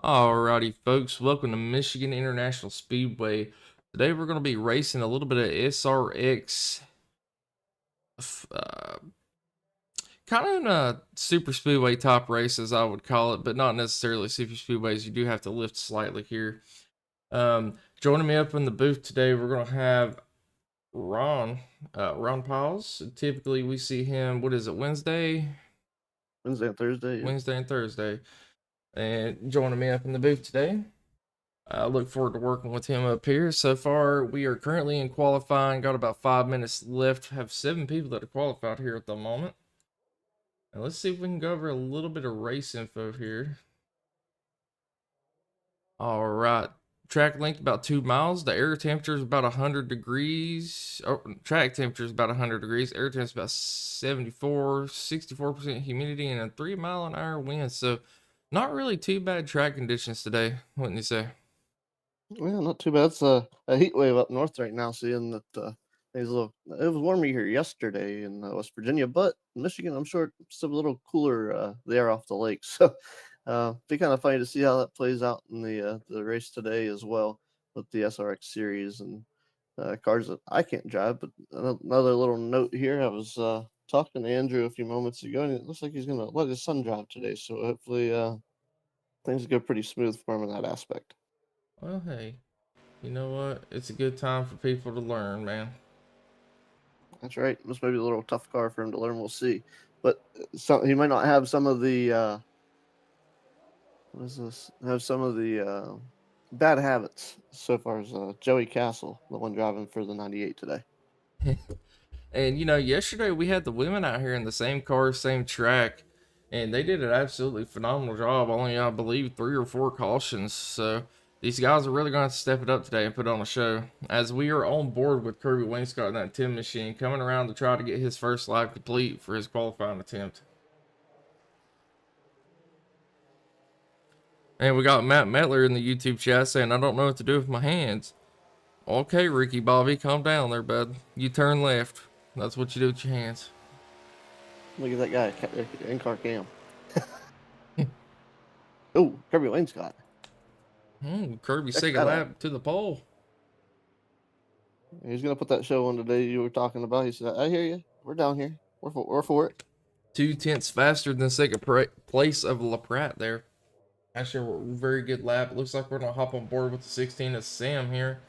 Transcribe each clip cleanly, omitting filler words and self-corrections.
Alrighty, folks, welcome to Michigan International Speedway. Today we're going to be racing a little bit of SRX, uh, kind of in a super speedway top races, I would call it, but not necessarily super speedways. You do have to lift slightly here. Joining me up in the booth today, we're going to have Ron Piles. Typically, we see him. What is it? Wednesday and Thursday. Yeah. Wednesday and Thursday. And joining me up in the booth today, I look forward to working with him up here. So far, we are currently in qualifying. Got about 5 minutes left. Have 7 people that are qualified here at the moment. And let's see if we can go over a little bit of race info here. All right. Track length about 2 miles. The air temperature is about 100 degrees. Oh, track temperature is about 100 degrees. Air temperature is about 74, 64% humidity, and a 3-mile-an-hour wind. So, not really too bad track conditions today, wouldn't you say? Well, not too bad. It's a heat wave up north right now. Seeing that it was warmer here yesterday in West Virginia, but in Michigan, I'm sure it's still a little cooler there off the lake. So, be kind of funny to see how that plays out in the race today as well with the SRX series and cars that I can't drive. But another little note here, I was talking to Andrew a few moments ago, and it looks like he's going to let his son drive today. So hopefully things go pretty smooth for him in that aspect. Well, hey, you know what? It's a good time for people to learn, man. That's right. This may be a little tough car for him to learn. We'll see, but he might not have some of the what is this? Have some of the bad habits so far as Joey Castle, the one driving for the '98 today. And yesterday we had the women out here in the same car, same track, and they did an absolutely phenomenal job. Only, I believe, 3 or 4 cautions. So these guys are really going to step it up today and put on a show. As we are on board with Kirby Wainscott in that Tim machine, coming around to try to get his first lap complete for his qualifying attempt. And we got Matt Metler in the YouTube chat saying, "I don't know what to do with my hands." Okay, Ricky Bobby, calm down there, bud. You turn left. That's what you do with your hands. Look at that guy, in-car cam. Oh, Kirby Wainscott. Kirby's Check second that out. lap to the pole. He's gonna put that show on today. You were talking about. He said, "I hear you. We're down here. We're for it." 2 tenths faster than second place of LaPrat there. Actually, a very good lap. It looks like we're gonna hop on board with the 16 of Sam here.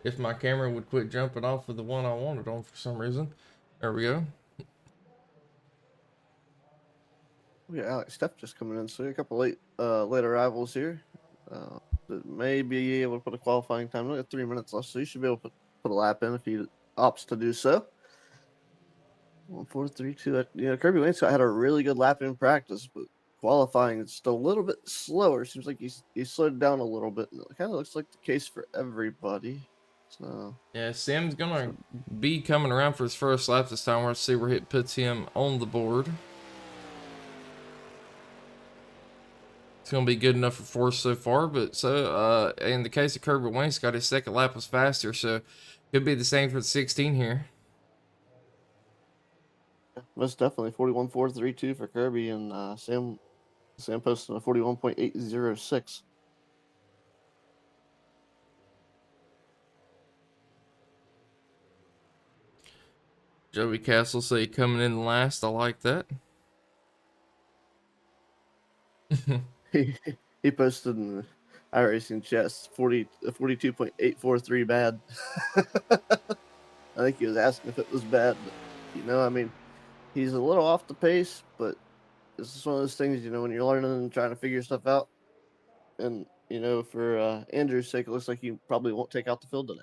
If my camera would quit jumping off of the one I wanted on for some reason. There we go. We got Alex Steph just coming in, so a couple late arrivals here. That may be able to put a qualifying time. Only got 3 minutes left, so you should be able to put a lap in if he opts to do so. 1, 4, 3, 2. Kirby Wainscott had a really good lap in practice, but qualifying it's still a little bit slower. Seems like he slowed down a little bit. And it kind of looks like the case for everybody. So Yeah, Sam's gonna be coming around for his first lap this time. We'll see where it puts him on the board. It's gonna be good enough for fourth so far, but in the case of Kirby Wainscott, his second lap was faster, so could be the same for the 16 here. most definitely 41.432 for Kirby and Sam posting a 41.806. Joey Castle say coming in last. I like that. he posted in the iRacing chat 42.843 bad. I think he was asking if it was bad, but I mean, he's a little off the pace, but this is one of those things, when you're learning and trying to figure stuff out. And for Andrew's sake, it looks like he probably won't take out the field today.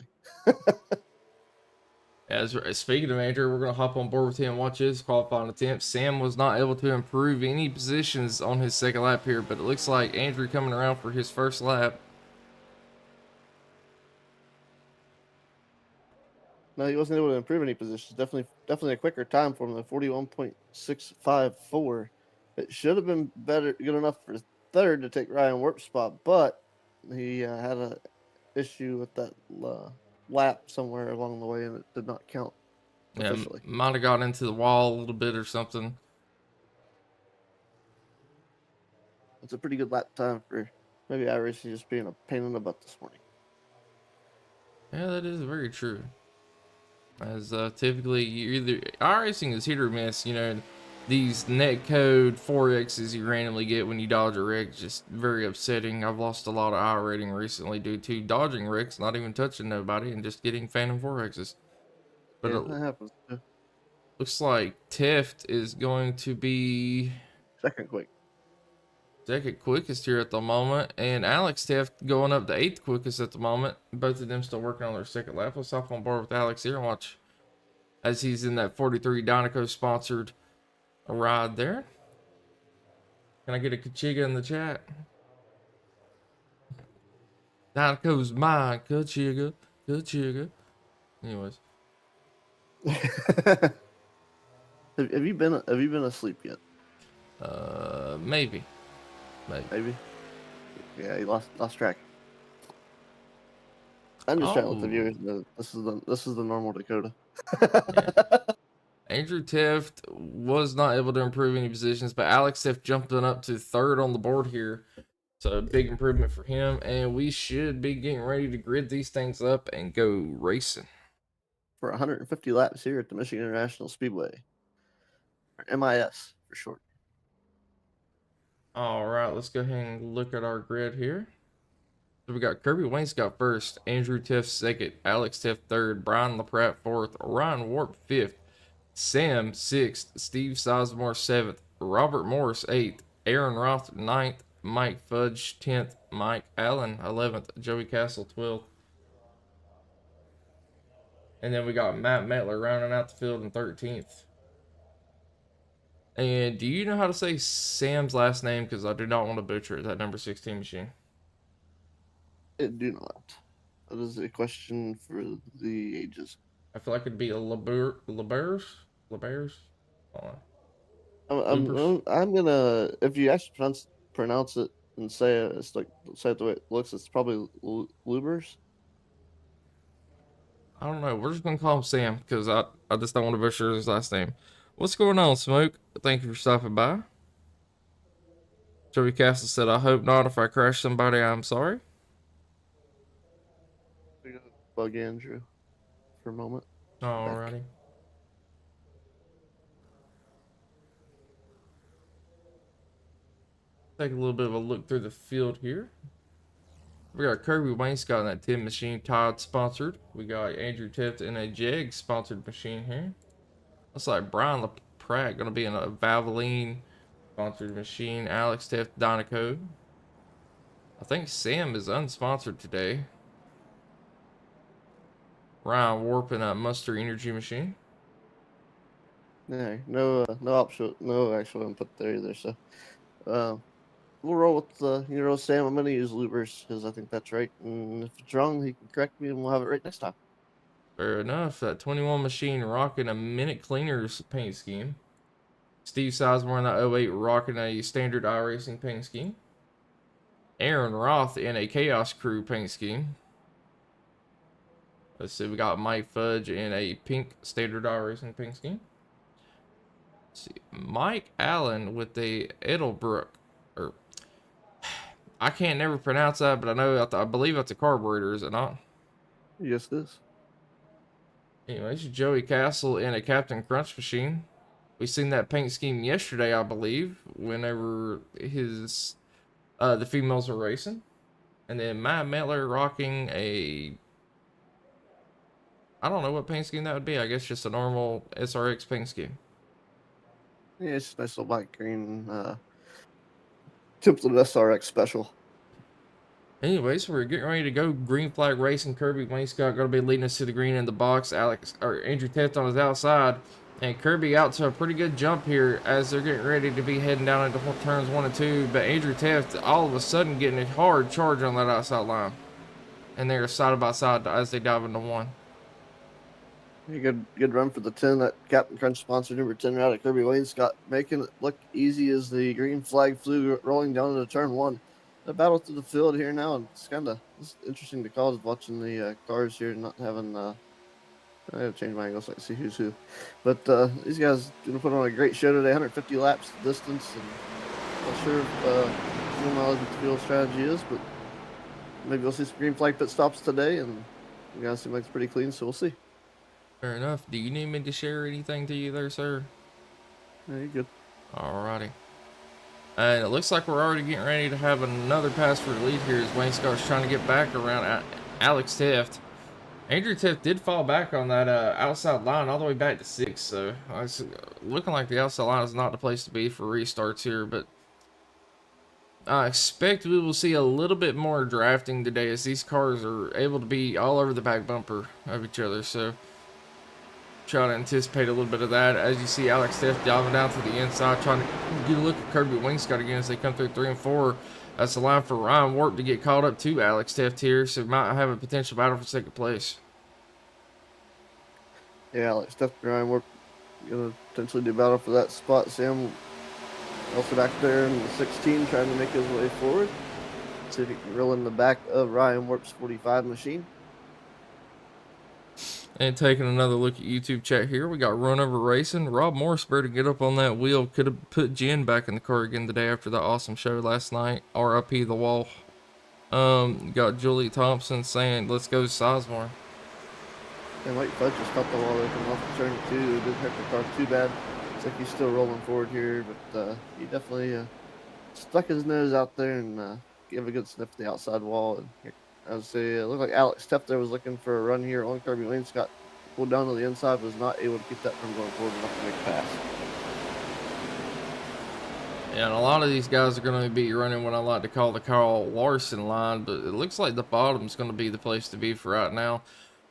As speaking of Andrew, we're gonna hop on board with him and watch his qualifying attempt. Sam was not able to improve any positions on his second lap here, but it looks like Andrew coming around for his first lap. No, he wasn't able to improve any positions. Definitely a quicker time for him than 41.654. It should have been good enough for third to take Ryan Warp's spot, but he had a issue with that lap somewhere along the way, and it did not count officially. Yeah, might have got into the wall a little bit or something. It's a pretty good lap time Maybe iRacing just being a pain in the butt this morning. Yeah, that is very true. As typically, you either iRacing is hit or miss. You know, these net code 4Xs you randomly get when you dodge a wreck, just very upsetting. I've lost a lot of I rating recently due to dodging wrecks, not even touching nobody, and just getting phantom 4Xs. But Yeah, it that happens too. looks like Teft is going to be Second quick. second quickest here at the moment, and Alex Teft going up to eighth quickest at the moment. Both of them still working on their second lap. Let's hop on board with Alex here and watch as he's in that 43 Dinoco sponsored ride there. Can I get a Kachiga in the chat? Dinoco's mine, Kachiga, Kachiga. Anyways, Have you been asleep yet? maybe. Maybe. Yeah, you lost track. I'm just trying to let the Oh, viewers know this is the normal Dakota. yeah. Andrew Teft was not able to improve any positions, but Alex Teft jumped on up to third on the board here. So big improvement for him, and we should be getting ready to grid these things up and go racing. For 150 laps here at the Michigan International Speedway, or MIS for short. All right, let's go ahead and look at our grid here. So we got Kirby Wainscott first, Andrew Teft second, Alex Teft third, Brian LaPratt fourth, Ryan Warp fifth, Sam sixth, Steve Sizemore seventh, Robert Morris eighth, Aaron Roth ninth, Mike Fudge 10th, Mike Allen 11th, Joey Castle 12th. And then we got Matt Metler rounding out the field in 13th. And do you know how to say Sam's last name? Because I do not want to butcher it, that number 16 machine. I do not. That is a question for the ages. I feel like it'd be a LeBears? Hold on. I'm gonna, if you actually pronounce it and say it, it's like say it the way it looks. It's probably Lubers. I don't know. We're just going to call him Sam because I just don't want to butcher his last name. What's going on, Smoke? Thank you for stopping by. Joey Castle said, I hope not. If I crash somebody, I'm sorry. We gotta bug Andrew for a moment. Alrighty. Take a little bit of a look through the field here. We got Kirby Wainscott in that 10 machine, Todd sponsored. We got Andrew Teft in a Jeg sponsored machine here. Looks like Brian LaPratt gonna be in a Valvoline sponsored machine. Alex Teft Dinoco. I think Sam is unsponsored today. Ryan Warp in a Monster Energy machine. Yeah, no actual input there either. So, we'll roll with the Sam. I'm gonna use Lubers because I think that's right, and if it's wrong, he can correct me, and we'll have it right next time. Fair enough. That 21 machine rocking a Minute Cleaners paint scheme. Steve Sizemore in that 08 rocking a standard iRacing paint scheme. Aaron Roth in a Chaos Crew paint scheme. Let's see, we got Mike Fudge in a pink standard iRacing paint scheme. Let's see, Mike Allen with the Edelbrook, or I can't never pronounce that, but I believe that's a carburetor, is it not? Yes, it is. Anyways, Joey Castle in a Captain Crunch machine. We seen that paint scheme yesterday, I believe, whenever the females were racing. And then Matt Metler rocking a, I don't know what paint scheme that would be. I guess just a normal SRX paint scheme. Yeah, it's a nice little black green templated SRX special. Anyways, we're getting ready to go. Green flag racing. Kirby Wainscott going to be leading us to the green in the box. Andrew Teft on his outside. And Kirby out to a pretty good jump here as they're getting ready to be heading down into turns 1 and 2. But Andrew Teft all of a sudden getting a hard charge on that outside line. And they're side by side as they dive into 1. Good run for the 10. That Captain Crunch sponsored number 10 out of Kirby Wainscott, making it look easy as the green flag flew rolling down into turn 1. The battle through the field here now, and it's interesting to call, watching the cars here, not having I gotta change my angle so I can see who's who. But these guys gonna put on a great show today. 150 laps distance, and not sure if You know what the field strategy is, but maybe we'll see some green flag pit stops today, and you guys seem like it's pretty clean, so we'll see. Fair enough. Do you need me to share anything to you there, sir? Yeah, you're good. Alrighty. And it looks like we're already getting ready to have another pass for the lead here as Wayne Scott's trying to get back around Alex Teft. Andrew Tiff did fall back on that outside line all the way back to 6, so it's looking like the outside line is not the place to be for restarts here, but I expect we will see a little bit more drafting today as these cars are able to be all over the back bumper of each other, so try to anticipate a little bit of that. As you see Alex Tiff diving down to the inside, trying to get a look at Kirby Wingscott again as they come through 3 and 4. That's the line for Ryan Warp to get caught up to Alex Teft here, so might have a potential battle for second place. Yeah, like Steph and Ryan, we're gonna potentially do battle for that spot. Sam also back there in the 16, trying to make his way forward. See if he can reel in the back of Ryan Warp's 45 machine. And taking another look at YouTube chat here, we got Run Over Racing. Rob Morris better get up on that wheel. Could have put Jen back in the car again today after that awesome show last night. RIP the wall. Got Julie Thompson saying, let's go Sizemore. And White Fudge just caught the wall open off the turn 2. Didn't hurt the car too bad. Looks like he's still rolling forward here, but he definitely stuck his nose out there and gave a good sniff at the outside wall. And here, I would say it looked like Alex Tefter was looking for a run here. Only Kirby Wayne Scott pulled down to the inside, was not able to keep that from going forward enough to make a pass. Yeah, and a lot of these guys are going to be running what I like to call the Carl Larson line, but it looks like the bottom's going to be the place to be for right now.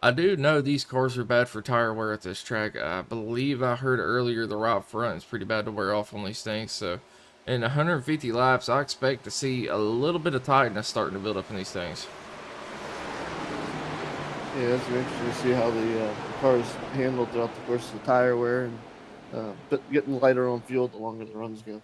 I do know these cars are bad for tire wear at this track. I believe I heard earlier the right front is pretty bad to wear off on these things, so in 150 laps, I expect to see a little bit of tightness starting to build up in these things. Yeah, it's interesting to see how the cars handled throughout the course of the tire wear, and but getting lighter on fuel the longer the runs go.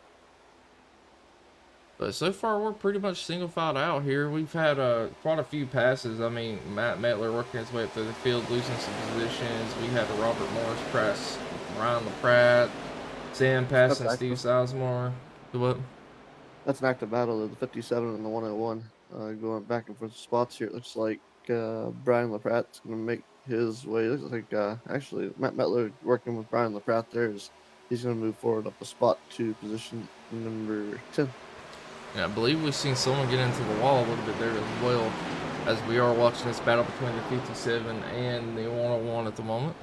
But so far, we're pretty much single filed out here. We've had quite a few passes. I mean, Matt Mettler working his way up through the field, losing some positions. We had a Robert Morris press, Ryan LaPratt, Sam passing Steve Sizemore. What? That's an active battle of the 57 and the 101, going back and forth spots here. It looks like Brian LaPratt's going to make his way. It looks like actually Matt Mettler working with Brian LaPratt there is he's going to move forward up a spot to position number 10. And I believe we've seen someone get into the wall a little bit there as well, as we are watching this battle between the 57 and the 101 at the moment.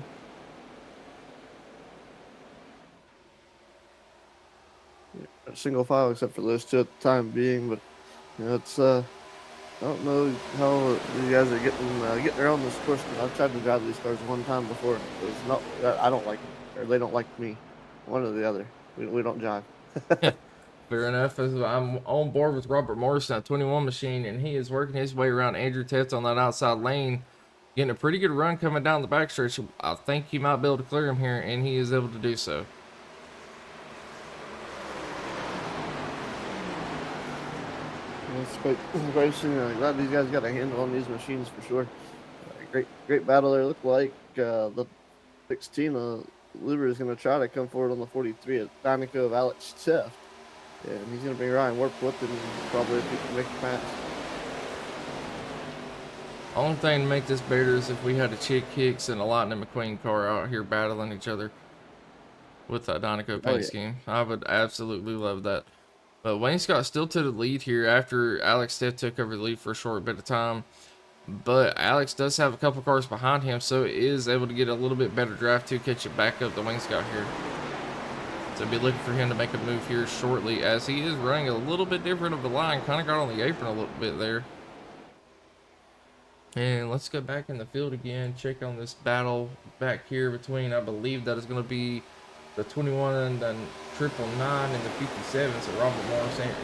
Yeah, single file except for those two at the time being, but you know it's I don't know how you guys are getting around this course. I've tried to drive these cars one time before. It's not I don't like them, or they don't like me. One or the other. We don't jive. Fair enough. As I'm on board with Robert Morrison at 21 machine, and he is working his way around Andrew Teft on that outside lane, getting a pretty good run coming down the backstretch. I think he might be able to clear him here, and he is able to do so. It's quite interesting. I'm glad these guys got a handle on these machines for sure. Great battle there. Looked like the 16 Luber is going to try to come forward on the 43 at Danica of Alex Teft. Yeah, and he's going to bring Ryan Warp with him probably if he can make a pass. Only thing to make this better is if we had a Chick Hicks and a Lightning McQueen car out here battling each other with that Danica paint scheme. I would absolutely love that. But Wayne Scott still to the lead here after Alex Teft took over the lead for a short bit of time. But Alex does have a couple cars behind him, so is able to get a little bit better draft to catch it back up to Wayne Scott here. So be looking for him to make a move here shortly, as he is running a little bit different of the line. Kind of got on the apron a little bit there. And let's go back in the field again. Check on this battle back here between, I believe that is going to be the 21 and the 999 and the 57. So Robert Morris, Andrew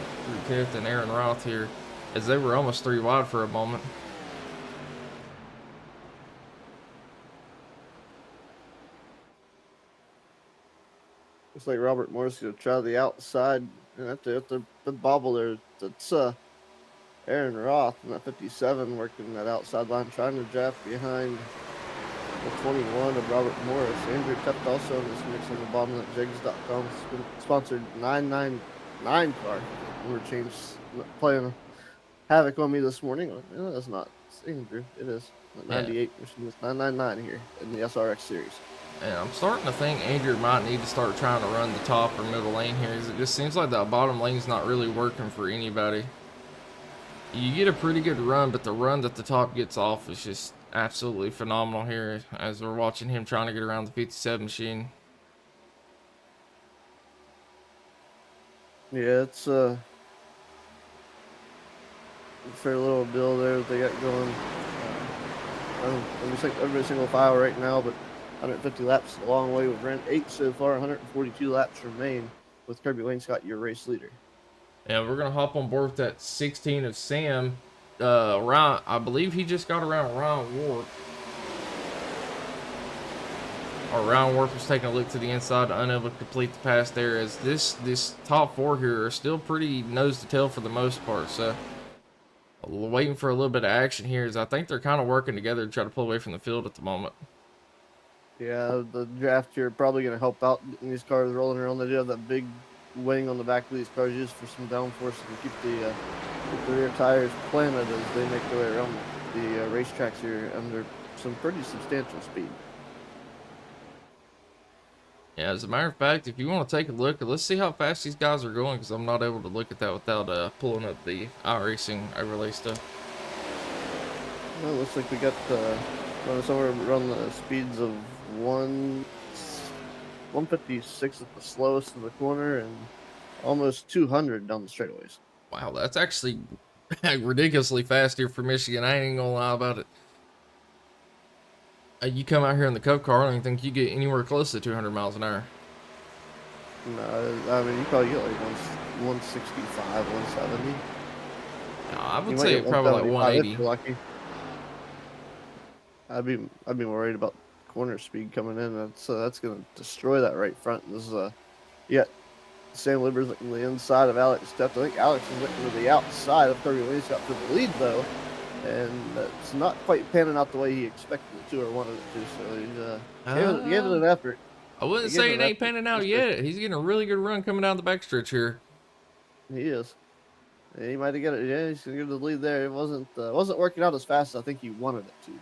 Teft, and Aaron Roth here, as they were almost 3 wide for a moment. Looks like Robert Morris going to try the outside. And at the bobble there, that's Aaron Roth in that 57 working that outside line, trying to draft behind the 21 of Robert Morris. Andrew Teft also in this mix on the bottom of that Jigs.com sponsored 999 car. Number change playing havoc on me this morning. No, that's not Andrew. It is Yeah. 98 machine. It's 999 here in the SRX series. And I'm starting to think Andrew might need to start trying to run the top or middle lane here. It just seems like that bottom lane's not really working for anybody. You get a pretty good run, but the run that the top gets off is just absolutely phenomenal here as we're watching him trying to get around the 57 machine. Yeah, it's a fair little deal there that they got going. Let me every single file right now, but 150 laps is a long way. We've ran 8 so far, 142 laps remain with Kirby Wainscott, your race leader. And we're gonna hop on board with that 16 of Sam. Ryan, I believe he just got around Ryan Warp. Or Ryan Warp was taking a look to the inside, unable to complete the pass there. As this top four here are still pretty nose to tail for the most part. So waiting for a little bit of action here, as I think they're kind of working together to try to pull away from the field at the moment. Yeah, the draft here probably going to help out getting these cars rolling around. They do have that big wing on the back of these cars used for some downforce and keep the rear tires planted as they make their way around the racetracks here under some pretty substantial speed. Yeah, as a matter of fact, if you want to take a look, let's see how fast these guys are going, because I'm not able to look at that without pulling up the iRacing overlay stuff. Well, looks like we got somewhere around the speeds of 156 at the slowest in the corner and almost 200 down the straightaways. Wow, that's actually ridiculously fast here for Michigan. I ain't gonna lie about it. You come out here in the Cup car, I don't think you get anywhere close to 200 miles an hour. No, I mean, you probably get like 165, 170. No, I would say probably like 180. If you're lucky. I'd be worried about corner speed coming in. That's gonna destroy that right front. This is yeah. Sam Libber's looking to the inside of Alex Stepp. I think Alex is looking to the outside of Kirby Wainscott for the lead though, and it's not quite panning out the way he expected it to or wanted it to. So he gave it an effort. I wouldn't say it ain't panning out yet. He's getting a really good run coming down the backstretch here. He is. He might have got it. Yeah, he's gonna give the lead there. It wasn't working out as fast as I think he wanted it to,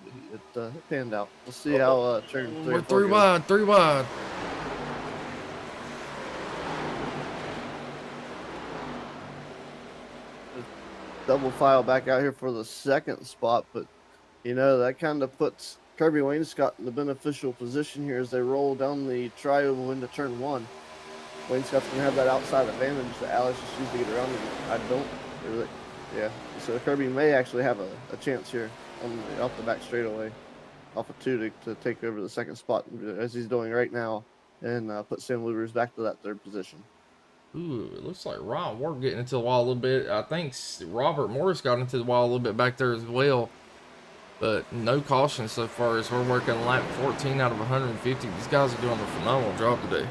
but it panned out. We'll see how turn 3 We're 3 wide, 3 wide. Double file back out here for the second spot, but that kind of puts Kirby Wainscott in the beneficial position here as they roll down the tri-oval into turn 1. Wainscott's gonna have that outside advantage that Alex just used to get around. I don't really, yeah. So Kirby may actually have a chance here off the back straightaway, off of 2 to take over the second spot as he's doing right now, and put Sam Lubers back to that 3rd position. Ooh, it looks like Ryan Ward getting into the wall a little bit. I think Robert Morris got into the wall a little bit back there as well. But no caution so far as we're working lap 14 out of 150. These guys are doing a phenomenal job today.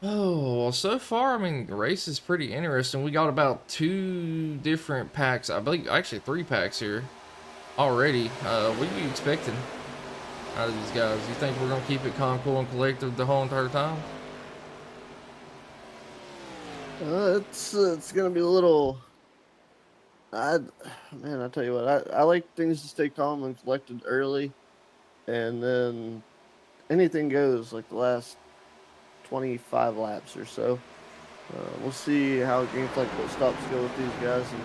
Oh, well, so far, I mean, the race is pretty interesting. We got about 2 different packs. I believe, actually 3 packs here already. What are you expecting out of these guys? You think we're going to keep it calm, cool, and collected the whole entire time? It's gonna be a little. I tell you what, I like things to stay calm and collected early, and then anything goes like the last 25 laps or so. We'll see how green flag pit stops go with these guys and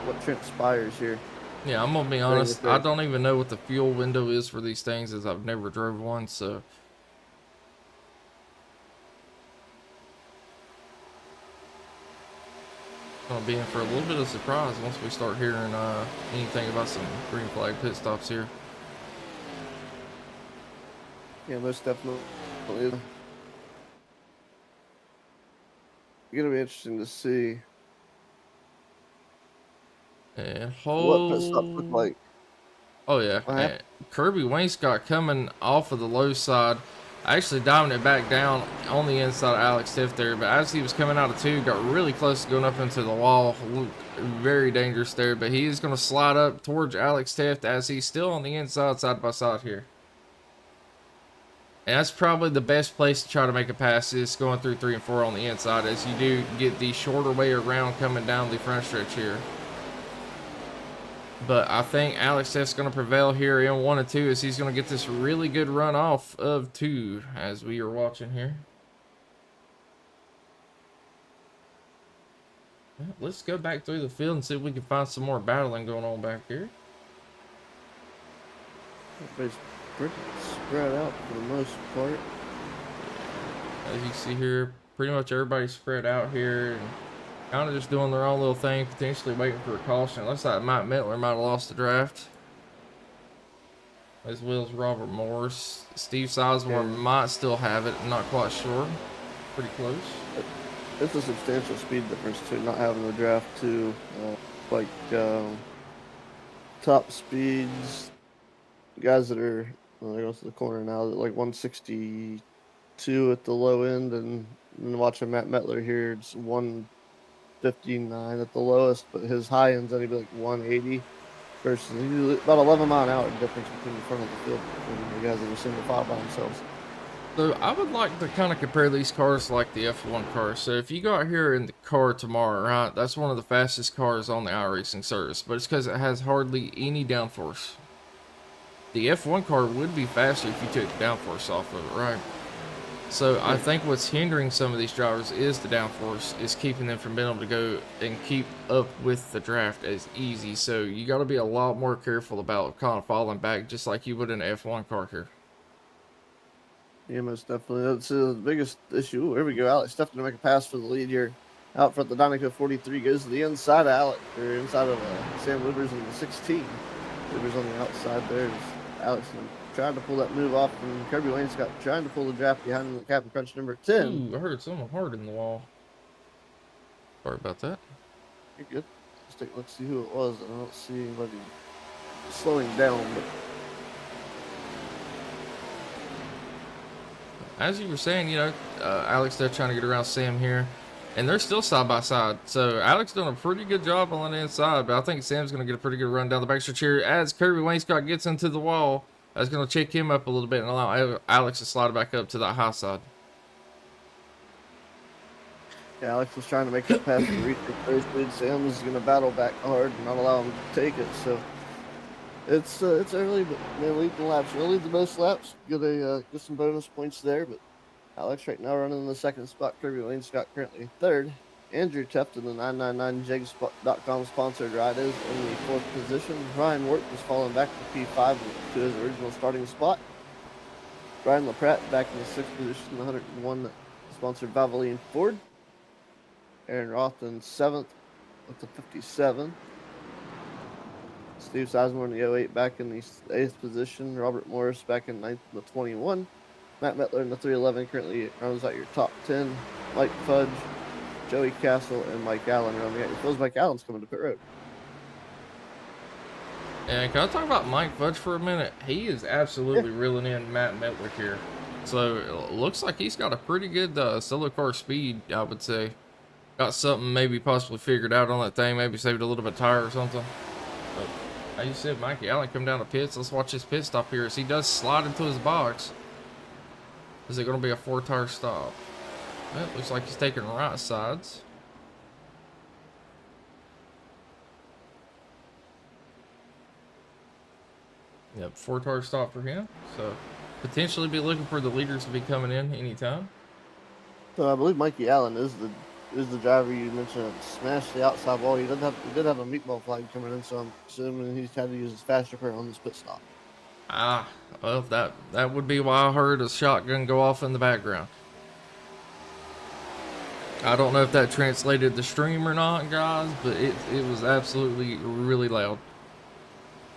what transpires here. Yeah, I'm gonna be honest. I don't even know what the fuel window is for these things, as I've never drove one. So. Gonna be in for a little bit of surprise once we start hearing anything about some green flag pit stops here. Yeah, most definitely. It's gonna be interesting to see. And what pit stops look like. Oh yeah, and Kirby Wainscott coming off of the low side, actually diving it back down on the inside of Alex Tiff there, but as he was coming out of 2, got really close to going up into the wall. Very dangerous there, but he is going to slide up towards Alex Tiff as he's still on the inside, side by side here. And that's probably the best place to try to make a pass is going through 3 and 4 on the inside, as you do get the shorter way around coming down the front stretch here. But I think Alex Teff's going to prevail here in 1 and 2, as he's going to get this really good run off of 2 as we are watching here. Well, let's go back through the field and see if we can find some more battling going on back here. Everybody's pretty spread out for the most part. As you see here, pretty much everybody's spread out here and kind of just doing their own little thing, potentially waiting for a caution. Looks like Mike Mettler might have lost the draft, as well as Robert Morris. Steve Sizemore might still have it, I'm not quite sure. Pretty close. It's a substantial speed difference to not having the draft to top speeds. Guys that are, they go to the corner now, at like 162 at the low end, and watching Matt Mettler here, it's 159 at the lowest, but his high end's only be like 180 versus about 11 mile an hour difference between the front of the field and the guys that are single file by themselves. So I would like to kind of compare these cars like the F1 car. So if you go out here in the car tomorrow, right, that's one of the fastest cars on the iRacing service, but it's because it has hardly any downforce. The F1 car would be faster if you took the downforce off of it, right? So I think what's hindering some of these drivers is the downforce, is keeping them from being able to go and keep up with the draft as easy. So you got to be a lot more careful about kind of falling back, just like you would in an F1 car here. Yeah, most definitely. That's the biggest issue. Ooh, here we go. Alex Steff to make a pass for the lead here. Out front, the Dynaco 43 goes to the inside of Alex, or inside of Sam Livers in the 16. Livers on the outside there. Alex trying to pull that move off, and Kirby Wainscott trying to pull the draft behind him, the Captain Crunch number 10. Ooh, I heard someone hard in the wall. Sorry about that. You're good. Let's see who it was. I don't see anybody slowing down, but as you were saying, you know, Alex, they're trying to get around Sam here, and they're still side by side. So Alex doing a pretty good job on the inside, but I think Sam's going to get a pretty good run down the backstretch here as Kirby Wainscott gets into the wall. That's going to check him up a little bit and allow Alex to slide back up to that high side. yeah, Alex was trying to make that pass to reach the first lead. Sam was going to battle back hard and not allow him to take it. So it's early, but they're leading the laps. They'll lead the most laps. Get some bonus points there, but Alex right now running in the second spot. Kirby Wainscott currently third. Andrew Tefton, the 999jegs.com sponsored ride, is in the fourth position. Ryan Wart was falling back to P5 to his original starting spot. Brian LaPratte back in the sixth position, the 101 sponsored Valvoline Ford. Aaron Roth in seventh with the 57. Steve Sizemore in the 08 back in the eighth position. Robert Morris back in ninth in the 21. Matt Mettler in the 311 currently rounds out your top 10. Mike Fudge, Joey Castle, and Mike Allen rounding out your fields. Mike Allen's coming to pit road. And can I talk about Mike Fudge for a minute? He is absolutely reeling in Matt Mettler here. So it looks like he's got a pretty good solo car speed, I would say. Got something maybe possibly figured out on that thing. Maybe saved a little bit of tire or something. But like you said, Mikey Allen come down the pits. Let's watch his pit stop here as he does slide into his box. Is it going to be a 4-tire stop? Well, looks like he's taking right sides. Yep, 4-tire stop for him. So potentially be looking for the leaders to be coming in anytime. So I believe Mikey Allen is the driver you mentioned that smashed the outside wall. He did have a meatball flag coming in, so I'm assuming he's had to use his faster car on this pit stop. Ah, well, that would be why I heard a shotgun go off in the background. I don't know if that translated the stream or not, guys, but it was absolutely really loud.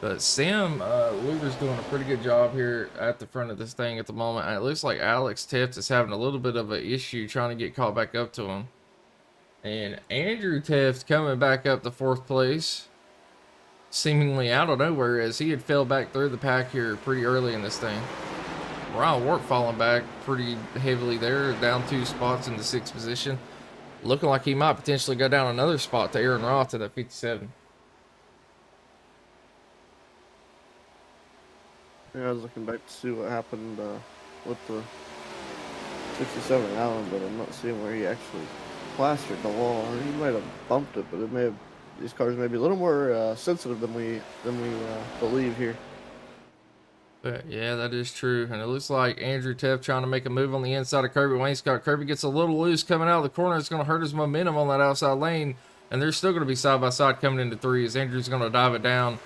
But Sam Luger's doing a pretty good job here at the front of this thing at the moment. And it looks like Alex Teft is having a little bit of an issue trying to get caught back up to him. And Andrew Teft coming back up to fourth place, seemingly out of nowhere, as he had fell back through the pack here pretty early in this thing. Ryan Wart falling back pretty heavily there, down 2 spots in the 6th position. Looking like he might potentially go down another spot to Aaron Roth to that 57. Yeah, I was looking back to see what happened with the 67 Allen, but I'm not seeing where he actually plastered the wall. I mean, he might have bumped it, but it may have. These cars may be a little more sensitive than we believe here. But yeah, that is true. And it looks like Andrew Teff trying to make a move on the inside of Kirby Wainscott. Kirby gets a little loose coming out of the corner. It's going to hurt his momentum on that outside lane. And they're still going to be side by side coming into three as Andrew's going to dive it down.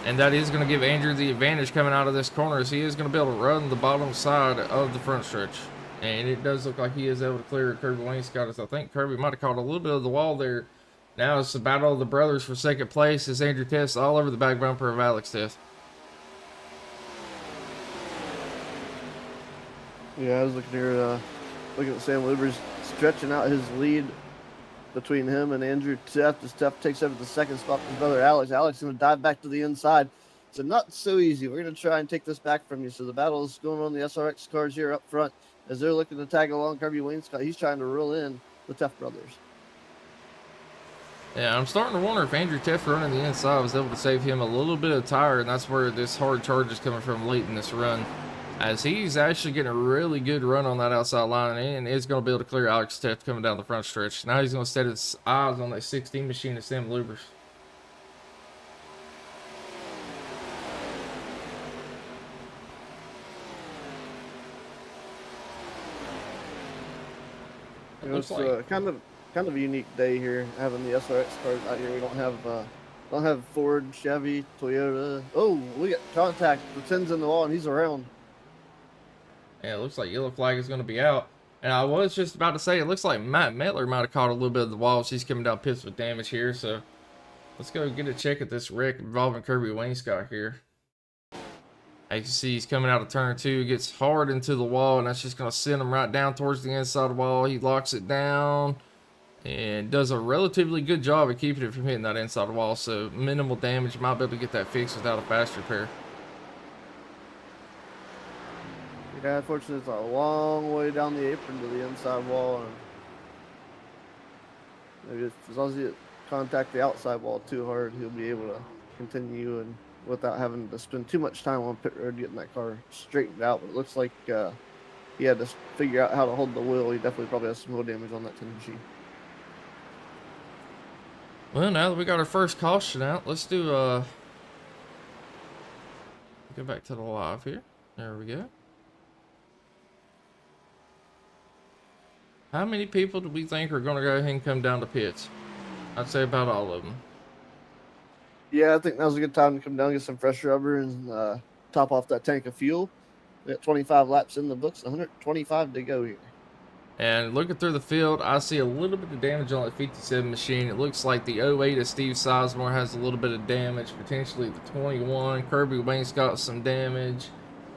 And that is going to give Andrew the advantage coming out of this corner as he is going to be able to run the bottom side of the front stretch. And it does look like he is able to clear Kirby Wainscott, as I think Kirby might have caught a little bit of the wall there. Now it's the battle of the brothers for second place as Andrew Teff's all over the back bumper of Alex Teff. Yeah, I was looking here, looking at Sam Luber's stretching out his lead between him and Andrew Teff as Teff takes over the second spot from his brother Alex. Alex is going to dive back to the inside. So not so easy. We're going to try and take this back from you. So the battle is going on the SRX cars here up front as they're looking to tag along Kirby Wainscott. He's trying to reel in the Teff brothers. Yeah, I'm starting to wonder if Andrew Teff running the inside was able to save him a little bit of tire, and that's where this hard charge is coming from late in this run. As he's actually getting a really good run on that outside line and is going to be able to clear Alex Teff coming down the front stretch. Now he's going to set his eyes on that 16 machine of Sam Lubers. You know, it's kind of a unique day here having the SRX cars out here. We don't have Ford, Chevy, Toyota. Oh, we got contact. The 10's in the wall and he's around. Yeah, it looks like yellow flag is going to be out. And I was just about to say, it looks like Matt Mettler might have caught a little bit of the wall. She's coming down pits with damage here. So let's go get a check at this wreck involving Kirby Wainscott here. As you can see, he's coming out of turn two, gets hard into the wall, and that's just going to send him right down towards the inside wall. He locks it down and does a relatively good job of keeping it from hitting that inside wall. So minimal damage. Might be able to get that fixed without a fast repair. Yeah, unfortunately, it's a long way down the apron to the inside wall. And maybe as long as you contact the outside wall too hard, he'll be able to continue and without having to spend too much time on pit road getting that car straightened out. But it looks like he had to figure out how to hold the wheel. He definitely probably has some wheel damage on that 10 machine. Well, now that we got our first caution out, let's do go back to the live here. There we go. How many people do we think are going to go ahead and come down to pits? I'd say about all of them. Yeah, I think now's a good time to come down, get some fresh rubber, and top off that tank of fuel. We got 25 laps in the books, 125 to go here. And looking through the field, I see a little bit of damage on that 57 machine. It looks like the 08 of Steve Sizemore has a little bit of damage, potentially the 21. Kirby Wayne's got some damage.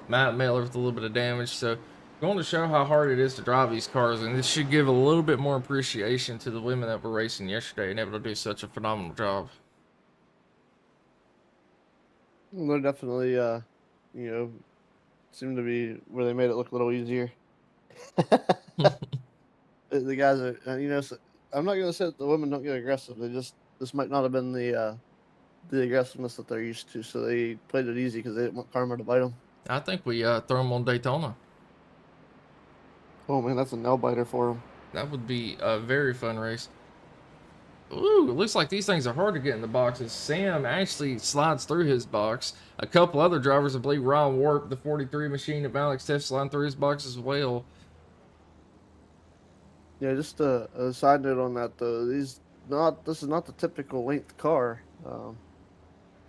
Matt Miller with a little bit of damage. So going to show how hard it is to drive these cars, and this should give a little bit more appreciation to the women that were racing yesterday and able to do such a phenomenal job. Well, they're definitely, seem to be where they made it look a little easier. The guys are, I'm not going to say that the women don't get aggressive. This might not have been the aggressiveness that they're used to, so they played it easy because they didn't want karma to bite them. I think we throw them on Daytona. Oh man, that's a nail biter for them. That would be a very fun race. Ooh, it looks like these things are hard to get in the boxes. Sam actually slides through his box. A couple other drivers, I believe Ron Warp, the 43 machine of Alex Teff, sliding through his box as well. Yeah, just a side note on that though. This is not the typical length car. Some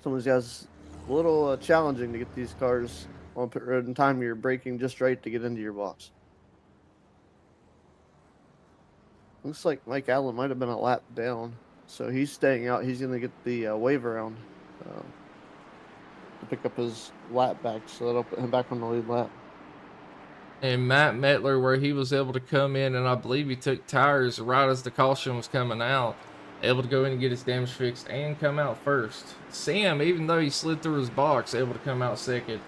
of these guys a little challenging to get these cars on pit road in time. You're braking just right to get into your box. Looks like Mike Allen might have been a lap down, so he's staying out. He's going to get the wave around to pick up his lap back, so that'll put him back on the lead lap. And Matt Mettler, where he was able to come in, and I believe he took tires right as the caution was coming out, able to go in and get his damage fixed and come out first. Sam, even though he slid through his box, able to come out second,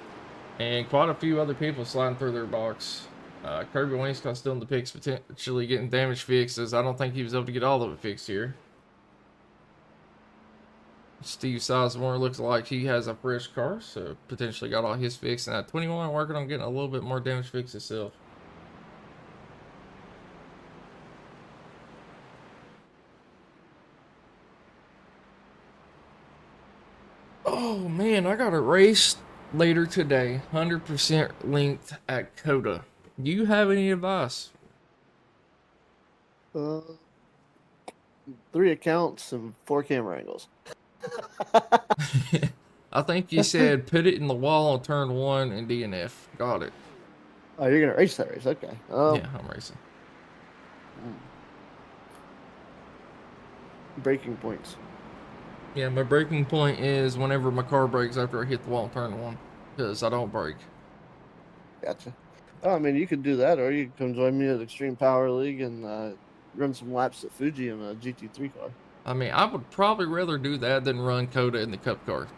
and quite a few other people sliding through their box. Kirby Wainscott still in the picks, potentially getting damage fixed, as I don't think he was able to get all of it fixed here. Steve Sizemore looks like he has a fresh car, so potentially got all his fixed. And at 21, working on getting a little bit more damage fixed himself. Oh man, I got a race later today, 100% linked at Coda. Do you have any advice? Uh, 3 accounts and 4 camera angles. I think you said put it in the wall on turn 1 and DNF. Got it. Oh, you're gonna race that race? Okay. Yeah, I'm racing. Breaking points. Yeah, my breaking point is whenever my car brakes after I hit the wall on turn 1, because I don't brake. Gotcha. Oh, I mean, you could do that, or you could come join me at Extreme Power League and run some laps at Fuji in a GT3 car. I mean, I would probably rather do that than run Coda in the Cup car.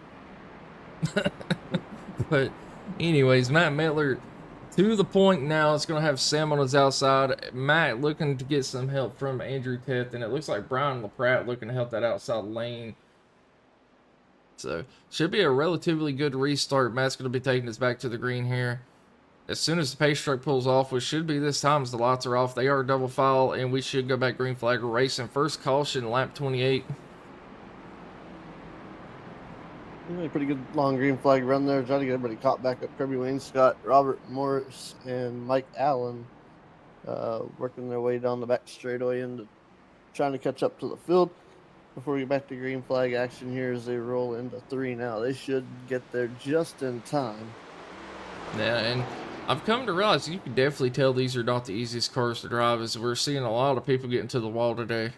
But anyways, Matt Mettler to the point now. It's going to have Sam on his outside. Matt looking to get some help from Andrew Teth, and it looks like Brian LaPratt looking to help that outside lane. So should be a relatively good restart. Matt's going to be taking us back to the green here. As soon as the pace truck pulls off, which should be this time as the lights are off, they are double file, and we should go back green flag racing. First caution, lap 28. A pretty good long green flag run there. Trying to get everybody caught back up. Kirby Wainscott, Robert Morris, and Mike Allen working their way down the back straightaway into trying to catch up to the field before we get back to green flag action here as they roll into 3 now. They should get there just in time. Yeah, and I've come to realize you can definitely tell these are not the easiest cars to drive, as we're seeing a lot of people getting to the wall today.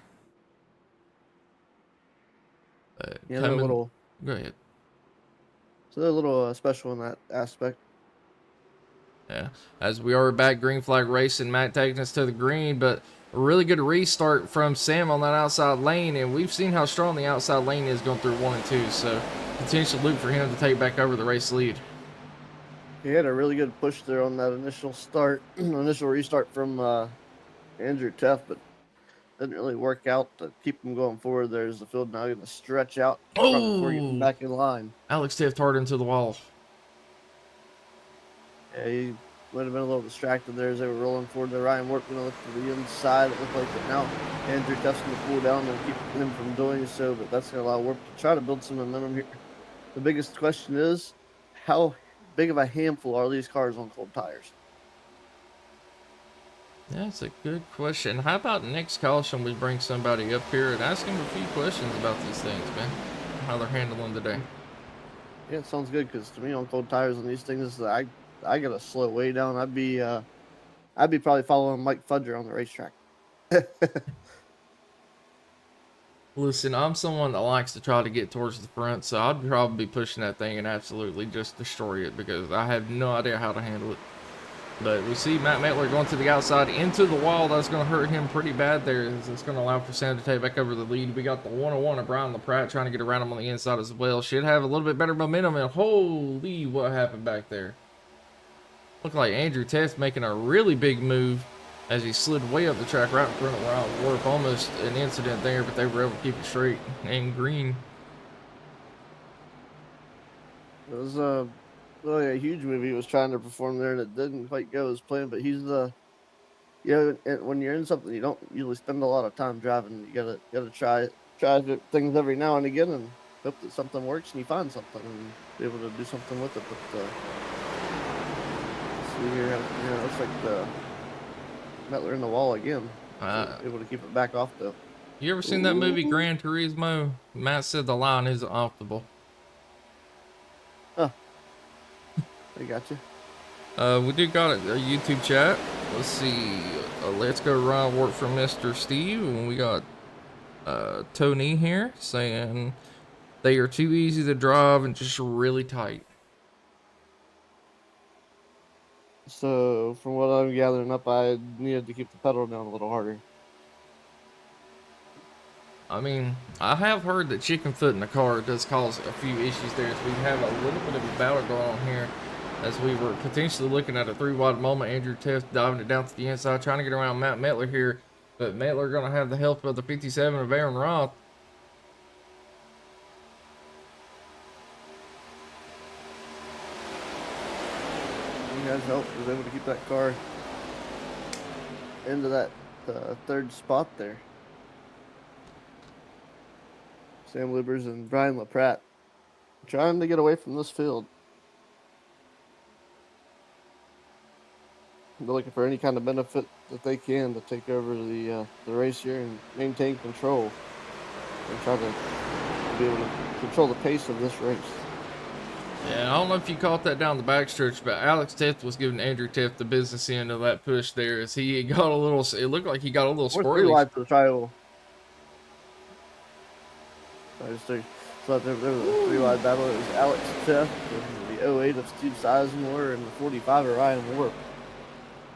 Yeah, they're a little. Go ahead. So they're a little special in that aspect. Yeah, as we are back green flag racing, Matt taking us to the green, but a really good restart from Sam on that outside lane, and we've seen how strong the outside lane is going through 1 and 2, so potential loop for him to take back over the race lead. He had a really good push there on that initial restart from Andrew Teff, but didn't really work out to keep him going forward. There's the field now going to stretch out before getting back in line. Alex Tift hard into the wall. Yeah, he might have been a little distracted there as they were rolling forward. The Ryan Warp going to look to the inside. It looked like that now Andrew Teff's going to pull down and keep him from doing so, but that's going to allow Warp to try to build some momentum here. The biggest question is, how big of a handful are these cars on cold tires? That's a good question. How about next caution we bring somebody up here and ask them a few questions about these things, man? How they're handling today. Yeah, it sounds good, because to me on cold tires on these things, I gotta slow way down. I'd be probably following Mike Fudger on the racetrack. Listen, I'm someone that likes to try to get towards the front, so I'd probably be pushing that thing and absolutely just destroy it, because I have no idea how to handle it. But we see Matt Mettler going to the outside into the wall. That's going to hurt him pretty bad there. It's going to allow for Sam to take back over the lead. We got the 101 of Brian LaPratt trying to get around him on the inside as well. Should have a little bit better momentum, and holy, what happened back there? Looked like Andrew Teth making a really big move as he slid way up the track right in front of Ryan Warp. Almost an incident there, but they were able to keep it straight and green. It was really a huge move he was trying to perform there, and it didn't quite go as planned. But he's when you're in something, you don't usually spend a lot of time driving. You gotta try things every now and again, and hope that something works and you find something and be able to do something with it. But see here, it looks like Mettler in the wall again. Able to keep it back off though. You ever seen that movie Gran Turismo? Matt said the line isn't optimal. Huh. I got you. We do got a YouTube chat. Let's see. Let's go Ryan Warp from Mr. Steve. And we got Tony here saying they are too easy to drive and just really tight. So from what I'm gathering up, I needed to keep the pedal down a little harder. I mean, I have heard that chicken foot in the car does cause a few issues there, so we have a little bit of a battle going on here as we were potentially looking at a 3-wide moment. Andrew Teft diving it down to the inside, trying to get around Matt Mettler here, but Mettler going to have the help of the 57 of Aaron Roth. guys' help, was able to keep that car into that third spot there. Sam Lubers and Brian LaPratt trying to get away from this field. They're looking for any kind of benefit that they can to take over the race here and maintain control and try to be able to control the pace of this race. Yeah, I don't know if you caught that down the backstretch, but Alex Tift was giving Andrew Tift the business end of that push there as he got a little, it looked like he got a little We're 3 squirrely. wide for the trial. So there was a 3 wide battle. It was Alex Tift and the 08 of Steve Sizemore and the 45 of Ryan Warp.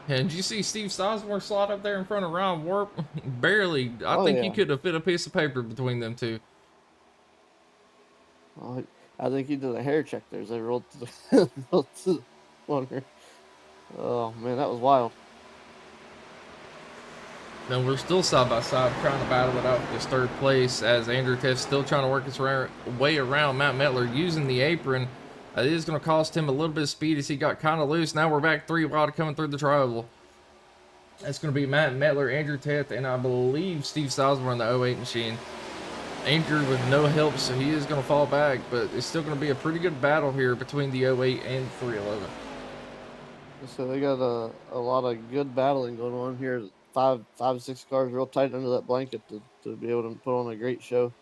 And did you see Steve Sizemore slide up there in front of Ryan Warp? Barely. I think you could have fit a piece of paper between them two. Well, I think he did a hair check there as they rolled to the corner. Oh man, that was wild. Now we're still side by side trying to battle it out for this third place as Andrew Tift's still trying to work his way around Matt Metler using the apron. It is going to cost him a little bit of speed as he got kind of loose. Now we're back 3 wide coming through the trioval. That's going to be Matt Metler, Andrew Tift, and I believe Steve Sizemore in the 08 machine. Andrew with no help, so he is going to fall back, but it's still going to be a pretty good battle here between the 08 and 311. So they got a lot of good battling going on here. 5, 6 cars real tight under that blanket to be able to put on a great show.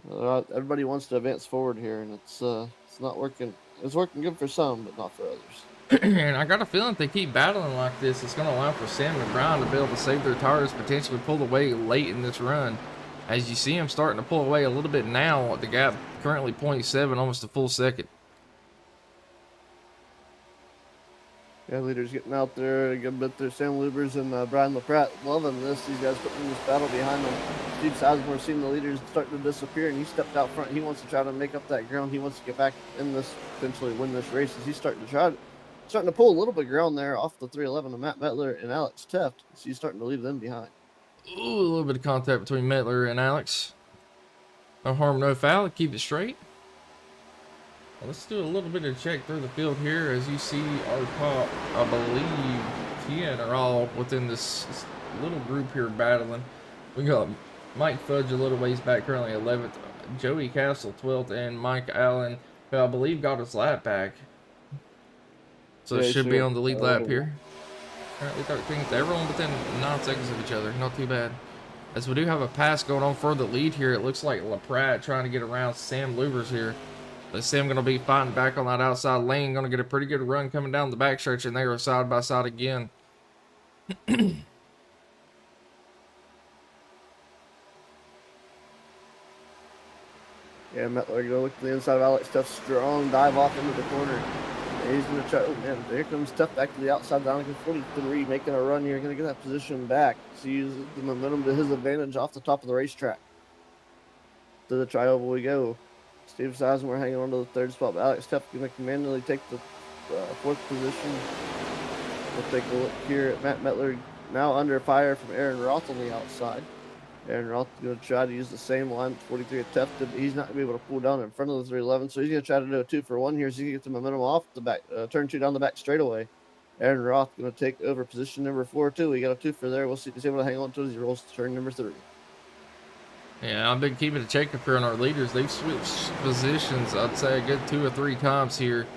Everybody wants to advance forward here, and it's not working. It's working good for some, but not for others. And I got a feeling if they keep battling like this, it's going to allow for Sam and Brown to be able to save their tires, potentially pull away late in this run. As you see him starting to pull away a little bit now, the gap currently 0.7, almost a full second. Yeah, leaders getting out there a good bit there. Sam Lubers and Brian LaPratt loving this. These guys putting this battle behind them. Steve Sizemore seeing the leaders starting to disappear, and he stepped out front. He wants to try to make up that ground. He wants to get back in this, potentially win this race. As he's starting to pull a little bit of ground there off the 311 of Matt Metler and Alex Tift. So he's starting to leave them behind. Ooh, a little bit of contact between Metler and Alex. No harm, no foul. Keep it straight. Well, let's do a little bit of check through the field here. As you see, our top, I believe, 10 are all within this little group here battling. We got Mike Fudge a little ways back, currently 11th. Joey Castle 12th, and Mike Allen, who I believe got his lap back. So it should be on the lead lap here. Currently 13th. Everyone within 9 seconds of each other. Not too bad. As we do have a pass going on for the lead here. It looks like LaPratt trying to get around Sam Lubers here. But Sam going to be fighting back on that outside lane. Going to get a pretty good run coming down the backstretch, and they are side by side again. Yeah, Metler going to look to the inside of Alex Tift. Strong dive off into the corner. And he's going to try. Oh, man, there comes Tift back to the outside. Down to 43, making a run here. Going to get that position back. So he uses the momentum to his advantage off the top of the racetrack. To the trioval we go. Steve Sizemore hanging on to the third spot. But Alex Tift going to manually take the 4th position. We'll take a look here at Matt Metler. Now under fire from Aaron Roth on the outside. Aaron Roth is going to try to use the same line 43 at Tift. He's not going to be able to pull down in front of the 311, so he's going to try to do a 2-for-1 here so he can get the momentum off the back, turn 2 down the back straightaway. Aaron Roth going to take over position number 4 too. We got a 2 for there. We'll see if he's able to hang on to it as he rolls to turn number 3. Yeah, I've been keeping a check up here on our leaders. They've switched positions, I'd say a good 2 or 3 times here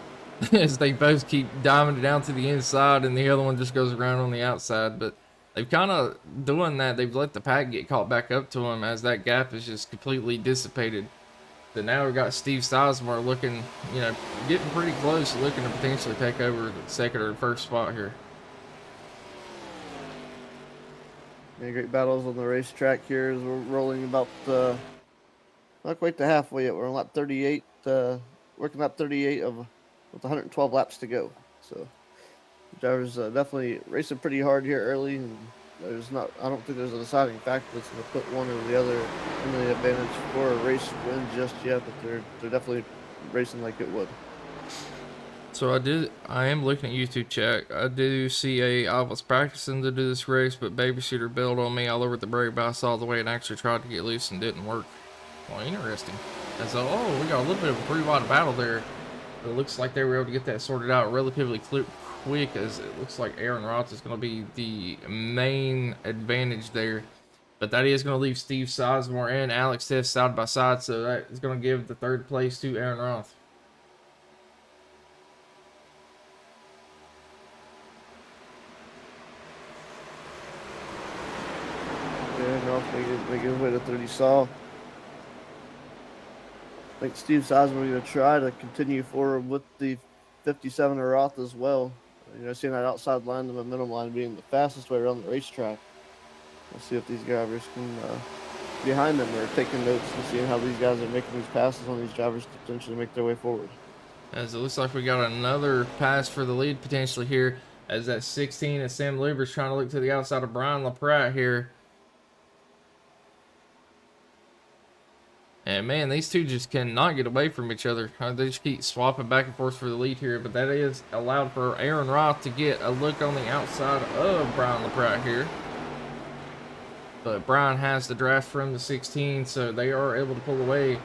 as they both keep diving it down to the inside and the other one just goes around on the outside. But they've kind of doing that. They've let the pack get caught back up to them as that gap is just completely dissipated. But now we've got Steve Sizemore looking, getting pretty close, looking to potentially take over the 2nd or 1st spot here. Yeah, great battles on the racetrack here as we're rolling about not quite to halfway yet. We're on lap 38, working lap 38 with 112 laps to go. So the drivers definitely racing pretty hard here early, and I don't think there's a deciding factor that's going to put one or the other in the advantage for a race win just yet, but they're definitely racing like it would. So I am looking at YouTube chat. I do see I was practicing to do this race, but babysitter bailed on me all over the brake, but I saw the way it actually tried to get loose and didn't work. Well, interesting. And so, we got a little bit of a 3 wide battle there It looks like they were able to get that sorted out relatively quick, as it looks like Aaron Roth is going to be the main advantage there. But that is going to leave Steve Sizemore and Alex Tiff side by side, so that is going to give the third place to Aaron Roth. Aaron Roth making his way to 30 saw. I think Steve Sizemore is going to try to continue forward with the 57 of Roth as well. Seeing that outside line, the momentum line being the fastest way around the racetrack. We'll see if these drivers can behind them are taking notes and seeing how these guys are making these passes on these drivers to potentially make their way forward. As it looks like we got another pass for the lead potentially here, as that 16 and Sam Luber's trying to look to the outside of Brian LaPratte here. And man, these two just cannot get away from each other. They just keep swapping back and forth for the lead here, but that is allowed for Aaron Roth to get a look on the outside of Brian LaPratte here. But Brian has the draft from the 16, so they are able to pull away.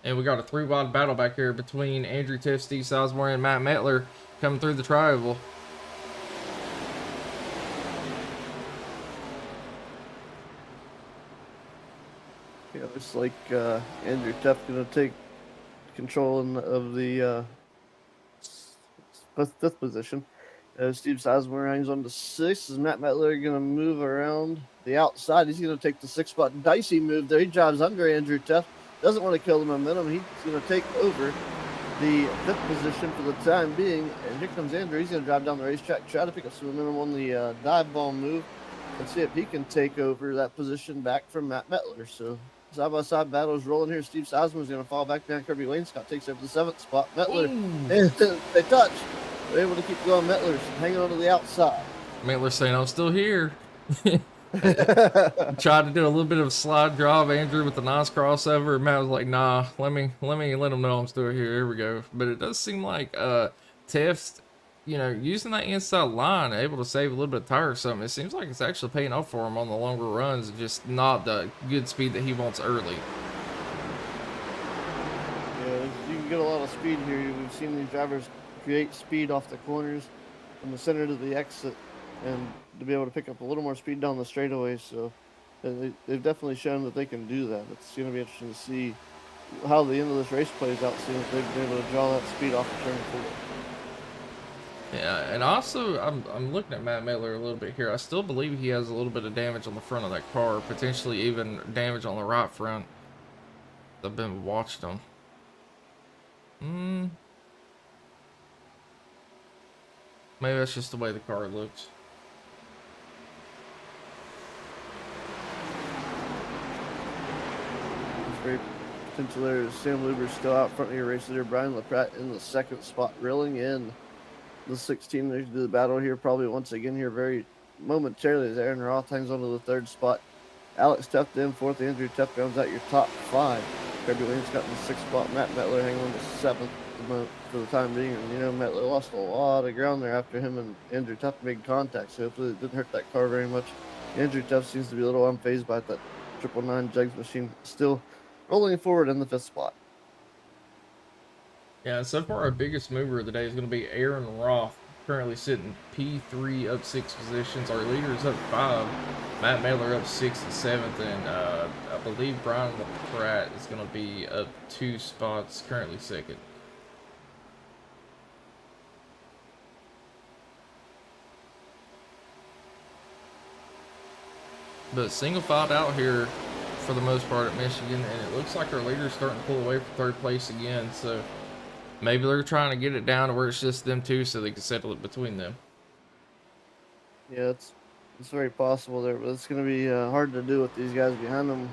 And we got a 3-wide battle back here between Andrew Tiff, Steve Sizemore, and Matt Metler coming through the tri-oval. Yeah, looks like Andrew Tiff going to take control of the fifth position. Steve Sizemore hangs on to 6. Is Matt Metler going to move around the outside? He's going to take the 6-spot dicey move there. He drives under Andrew Tiff. Doesn't want to kill the momentum. He's going to take over the 5th position for the time being. And here comes Andrew. He's going to drive down the racetrack, try to pick up some momentum on the dive bomb move, and see if he can take over that position back from Matt Metler. So side-by-side battle is rolling here. Steve Sizemore is going to fall back behind Kirby Wainscott, takes over the 7th spot. Metler, they touch. They're able to keep going. Metler's hanging on to the outside. Metler's saying, I'm still here. Tried to do a little bit of a slide drive, Andrew, with a nice crossover. Matt was like, nah, let him know I'm still here. Here we go. But it does seem like Tiff's, using that inside line, able to save a little bit of tire or something. It seems like it's actually paying off for him on the longer runs, just not the good speed that he wants early. Yeah, you can get a lot of speed here. We've seen these drivers create speed off the corners from the center to the exit, and to be able to pick up a little more speed down the straightaways. So they've definitely shown that they can do that. It's going to be interesting to see how the end of this race plays out, seeing if they've been able to draw that speed off the turn forward. Yeah, and also I'm looking at Matt Metler a little bit here. I still believe he has a little bit of damage on the front of that car, potentially even damage on the right front. I've been watching him. Maybe that's just the way the car looks. Very potential there. Sam Luber still out front of your race leader. Brian LaPratte in the 2nd spot, reeling in the 16. There's the battle here, probably once again here very momentarily as Aaron Roth hangs on to the 3rd spot. Alex Tiff in 4th. Andrew Tiff rounds out your top 5. Kirby Williams got in the 6th spot. Matt Metler hanging on to 7th for the time being. And, Metler lost a lot of ground there after him and Andrew Tiff made contact, so hopefully it didn't hurt that car very much. Andrew Tiff seems to be a little unfazed by that 999 Jegs machine, still rolling forward in the 5th spot. Yeah, so far our biggest mover of the day is going to be Aaron Roth, currently sitting P3 up 6 positions. Our leader is up 5. Matt Metler up 6th and 7th, and I believe Brian LaPratte is going to be up 2 spots, currently 2nd. But single filed out here for the most part at Michigan, and it looks like our leader's starting to pull away from 3rd place again, so maybe they're trying to get it down to where it's just them two so they can settle it between them. Yeah, it's very possible there, but it's going to be hard to do with these guys behind them.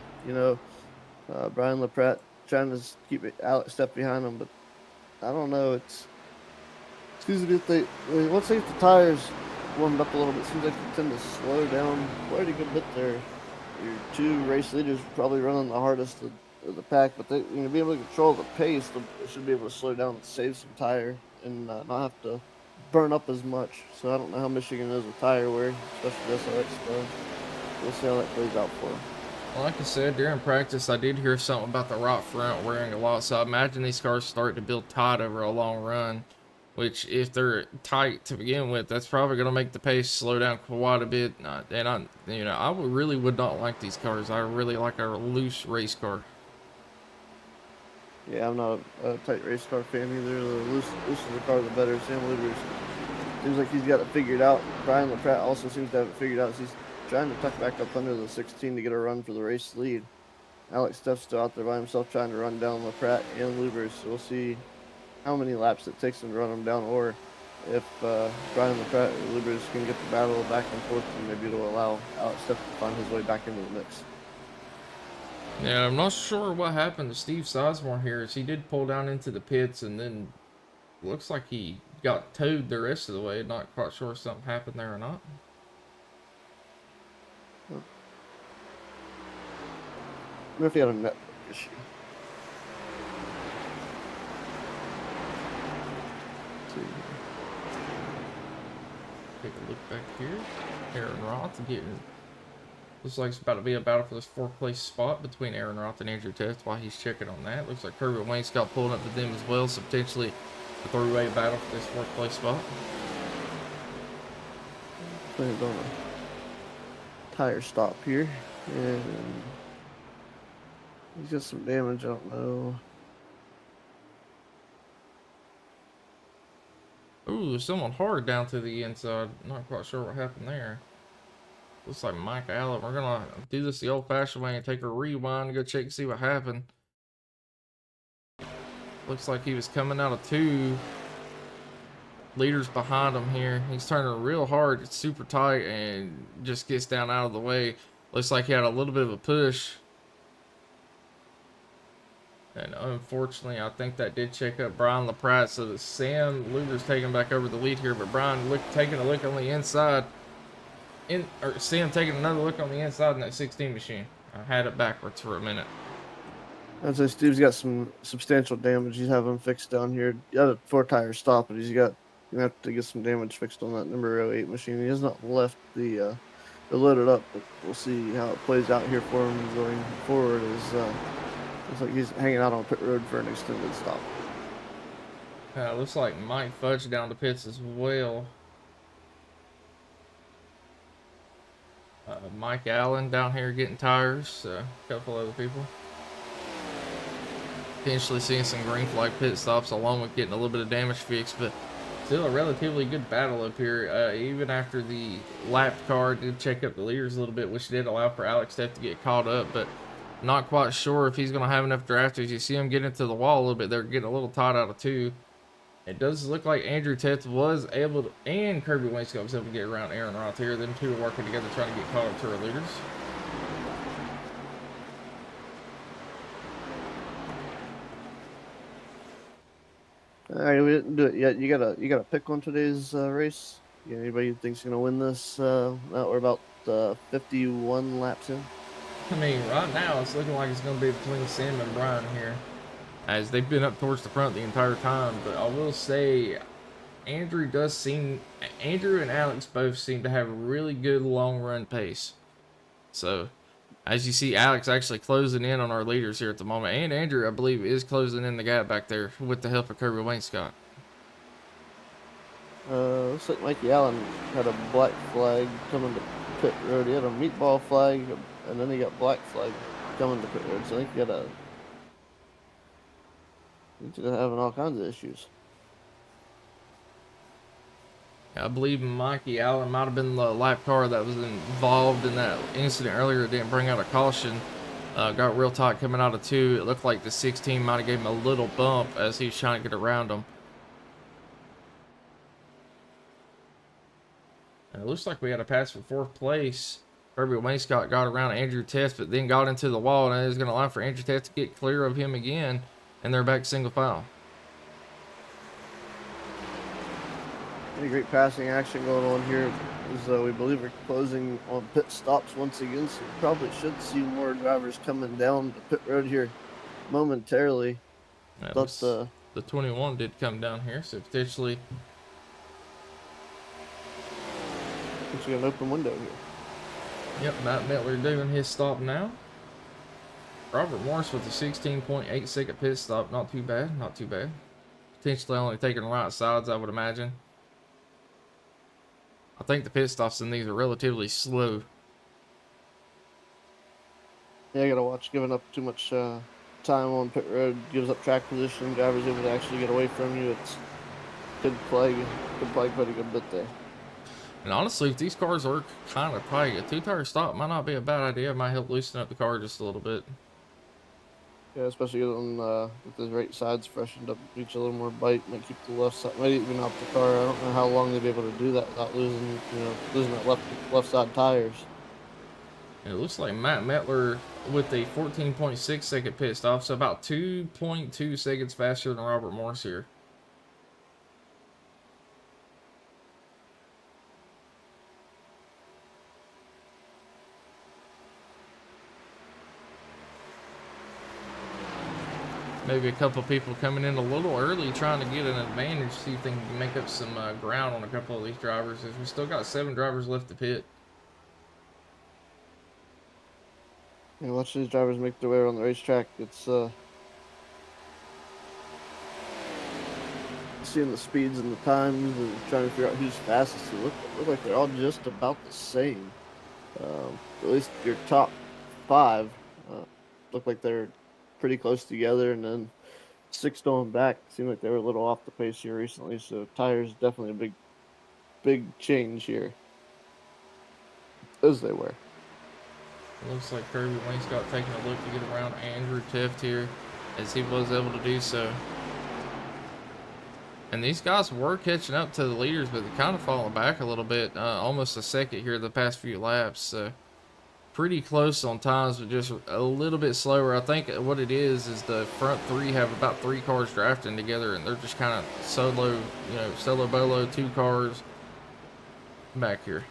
Brian LaPratte trying to keep Alex Tiff behind them, but I don't know. It seems to be let's see if the tires warmed up a little bit. It seems like they tend to slow down quite a good bit there. Your 2 race leaders probably running the hardest of the pack, but they, being able to control the pace, they should be able to slow down and save some tire and not have to burn up as much. So I don't know how Michigan is with tire wear, especially this SRX stuff. We'll see how that plays out for them. Like I said, during practice, I did hear something about the right front wearing a lot, so I imagine these cars start to build tight over a long run, which if they're tight to begin with, that's probably going to make the pace slow down quite a bit. And I really would not like these cars. I really like a loose race car. Yeah, I'm not a tight race car fan either. The looser the car, the better. Sam Luber's seems like he's got it figured out. Brian LaPratt also seems to have it figured out. He's trying to tuck back up under the 16 to get a run for the race lead. Alex Steff's still out there by himself trying to run down LaPratt and Luber, so we'll see how many laps it takes him to run them down, or if Brian LaPratt or Luber can get the battle back and forth, and maybe it'll allow Alex Steff to find his way back into the mix. Yeah, I'm not sure what happened to Steve Sizemore here, as he did pull down into the pits and then looks like he got towed the rest of the way. Not quite sure if something happened there or not. Murphy had a network issue. Take a look back here. Aaron Roth getting. Looks like it's about to be a battle for this fourth place spot between Aaron Roth and Andrew Teft while he's checking on that. Looks like Kirby Wainscott pulling up with them as well, so potentially a three-way battle for this fourth place spot. Planned on a tire stop here, and he's got some damage. I don't know. Ooh, there's someone hard down to the inside. Not quite sure what happened there. Looks like Mike Allen. We're gonna do this the old-fashioned way and take a rewind and go check and see what happened. Looks like he was coming out of two leaders behind him here. He's turning real hard. It's super tight and just gets down out of the way. Looks like he had a little bit of a push. And unfortunately, I think that did check up Brian LaPratt. So that Sam Luger's taking back over the lead here, but Brian taking a look on the inside. Sam taking another look on the inside in that 16 machine. I had it backwards for a minute. I'd say Steve's got some substantial damage. He's having fixed down here. He had a 4-tire stop, but he's gonna have to get some damage fixed on that number 08 machine. He has not left the loaded up, but we'll see how it plays out here for him going forward. Looks like he's hanging out on pit road for an extended stop. Looks like Mike Fudge down to pits as well. Mike Allen down here getting tires. A couple other people. Potentially seeing some green flag pit stops along with getting a little bit of damage fixed, but still a relatively good battle up here. Even after the lapped car did check up the leaders a little bit, which did allow for Alex Steff to get caught up, but not quite sure if he's going to have enough drafters. You see him get into the wall a little bit. They're getting a little tight out of two. It does look like Andrew Teft was able to, and Kirby Wainscott was able to get around Aaron Roth here. Them two are working together trying to get caught up to our leaders. All right, we didn't do it yet. You gotta pick on today's race. Anybody who thinks gonna win this? We're about 51 laps in. I mean, right now it's looking like it's going to be between Sam and Brian here, as they've been up towards the front the entire time. But I will say, Andrew and Alex both seem to have a really good long run pace. So, as you see, Alex actually closing in on our leaders here at the moment, and Andrew, I believe, is closing in the gap back there with the help of Kirby Wainscott. Looks like Mikey Allen had a black flag coming to pit road. He had a meatball flag, and then he got black flag coming to pit road. So I think he's having all kinds of issues. I believe Mikey Allen might have been the lap car that was involved in that incident earlier that didn't bring out a caution. Got real tight coming out of two. It looked like the 16 might have gave him a little bump as he was trying to get around him. And it looks like we had a pass for fourth place. Kirby Wainscott got around Andrew Teft, but then got into the wall, and it is going to allow for Andrew Teft to get clear of him again, and they're back single file. Any great passing action going on here, as we believe we're closing on pit stops once again, so we probably should see more drivers coming down the pit road here momentarily. The 21 did come down here, so potentially we got an open window here. Yep, Matt Mettler doing his stop now. Robert Morris with a 16.8-second pit stop. Not too bad. Not too bad. Potentially only taking right sides, I would imagine. I think the pit stops in these are relatively slow. Yeah, I gotta watch. Giving up too much time on pit road gives up track position. Drivers able to actually get away from you. It's could play quite a good bit there. And honestly, if these cars are kind of tight, a two-tire stop might not be a bad idea. It might help loosen up the car just a little bit. Yeah, especially on with the right sides freshened up, reach a little more bite, might keep the left side, might even out the car. I don't know how long they'd be able to do that without losing that left side tires. And it looks like Matt Metler with a 14.6-second pit stop, so about 2.2 seconds faster than Robert Morse here. Maybe a couple of people coming in a little early trying to get an advantage, see if they can make up some ground on a couple of these drivers, as we still got 7 drivers left to pit. Yeah, watch these drivers make their way around the racetrack. It's seeing the speeds and the times and trying to figure out who's fastest. It look like they're all just about the same. At least your top 5 look like they're pretty close together, and then 6 going back seemed like they were a little off the pace here recently. So tires definitely a big change here, as they were. It looks like Kirby Wainscott taking a look to get around Andrew Tift here, as he was able to do so. And these guys were catching up to the leaders, but they're kind of falling back a little bit, almost a second here the past few laps. So pretty close on times, but just a little bit slower. I think what it is the front 3 have about 3 cars drafting together, and they're just kind of solo bolo 2 cars back here.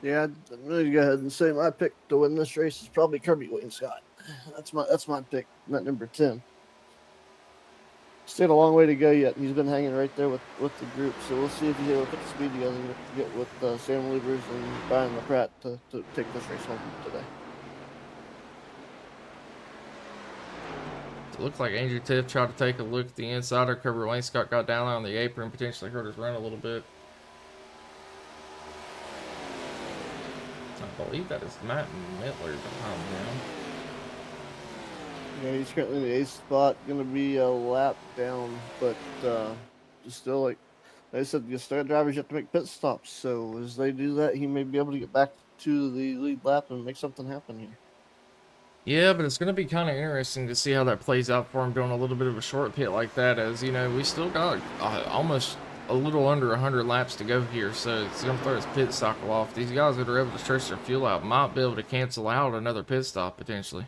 Yeah, I'm going to go ahead and say my pick to win this race is probably Kirby Wainscott. That's my pick, not number 10. Still a long way to go yet. He's been hanging right there with the group, so we'll see if he's able to put the speed together and get with Sam Lubers and Brian LaPratt to take this race home today. It looked like Andrew Tiff tried to take a look at the insider. Kirby Wainscott got down on the apron, potentially hurt his run a little bit. I believe that is Matt Mittler behind him. Yeah, he's currently in the 8th spot, gonna be a lap down, but just still, like I said, the start drivers have to make pit stops. So as they do that, he may be able to get back to the lead lap and make something happen here. Yeah, but it's going to be kind of interesting to see how that plays out for him doing a little bit of a short pit like that, as, you know, we still got almost a little under 100 laps to go here, so it's going to throw his pit cycle off. These guys that are able to stretch their fuel out might be able to cancel out another pit stop, potentially.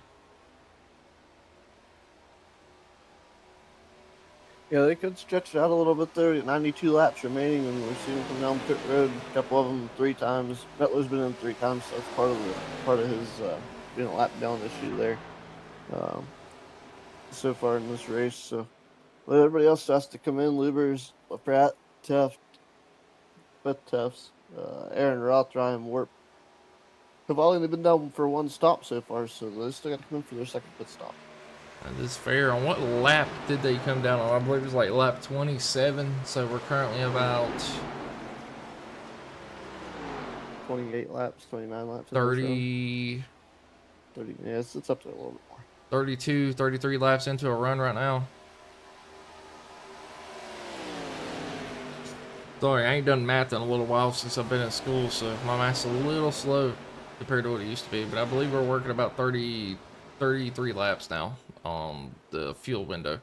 Yeah, they could stretch it out a little bit there. 92 laps remaining, and we've seen him come down pit road, a couple of them 3 times. Mettler's been in 3 times, so that's part of his being a lap down issue there so far in this race. So, but everybody else has to come in. Lubers, LaPratt, Teft, Tefts, Aaron Roth, Ryan Warp have all only been down for 1 stop so far, so they still got to come in for their second pit stop. That is fair. On what lap did they come down on? I believe it was like lap 27, so we're currently about 28 laps, 29 laps. 30, 30, yeah, it's up to a little bit more. 32, 33 laps into a run right now. Sorry, I ain't done math in a little while since I've been in school, so my math's a little slow compared to what it used to be, but I believe we're working about 33 laps now on the fuel window.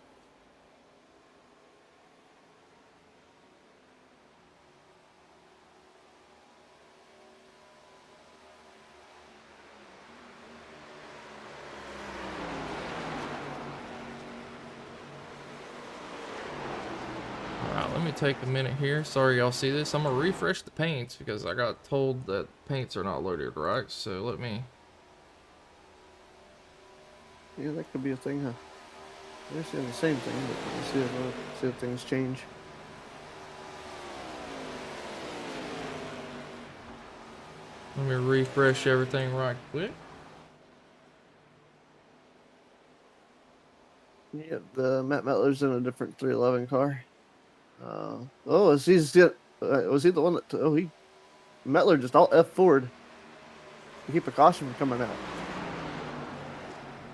Alright, let me take a minute here. Sorry y'all see this. I'm gonna refresh the paints because I got told that paints are not loaded right, so let me... Yeah, that could be a thing, huh? They're saying the same thing, but we'll see if things change. Let me refresh everything right quick. Yeah, the Matt Metler's in a different 311 car. Oh, was he the one that? Oh, he Metler just all F forward to keep a caution from coming out.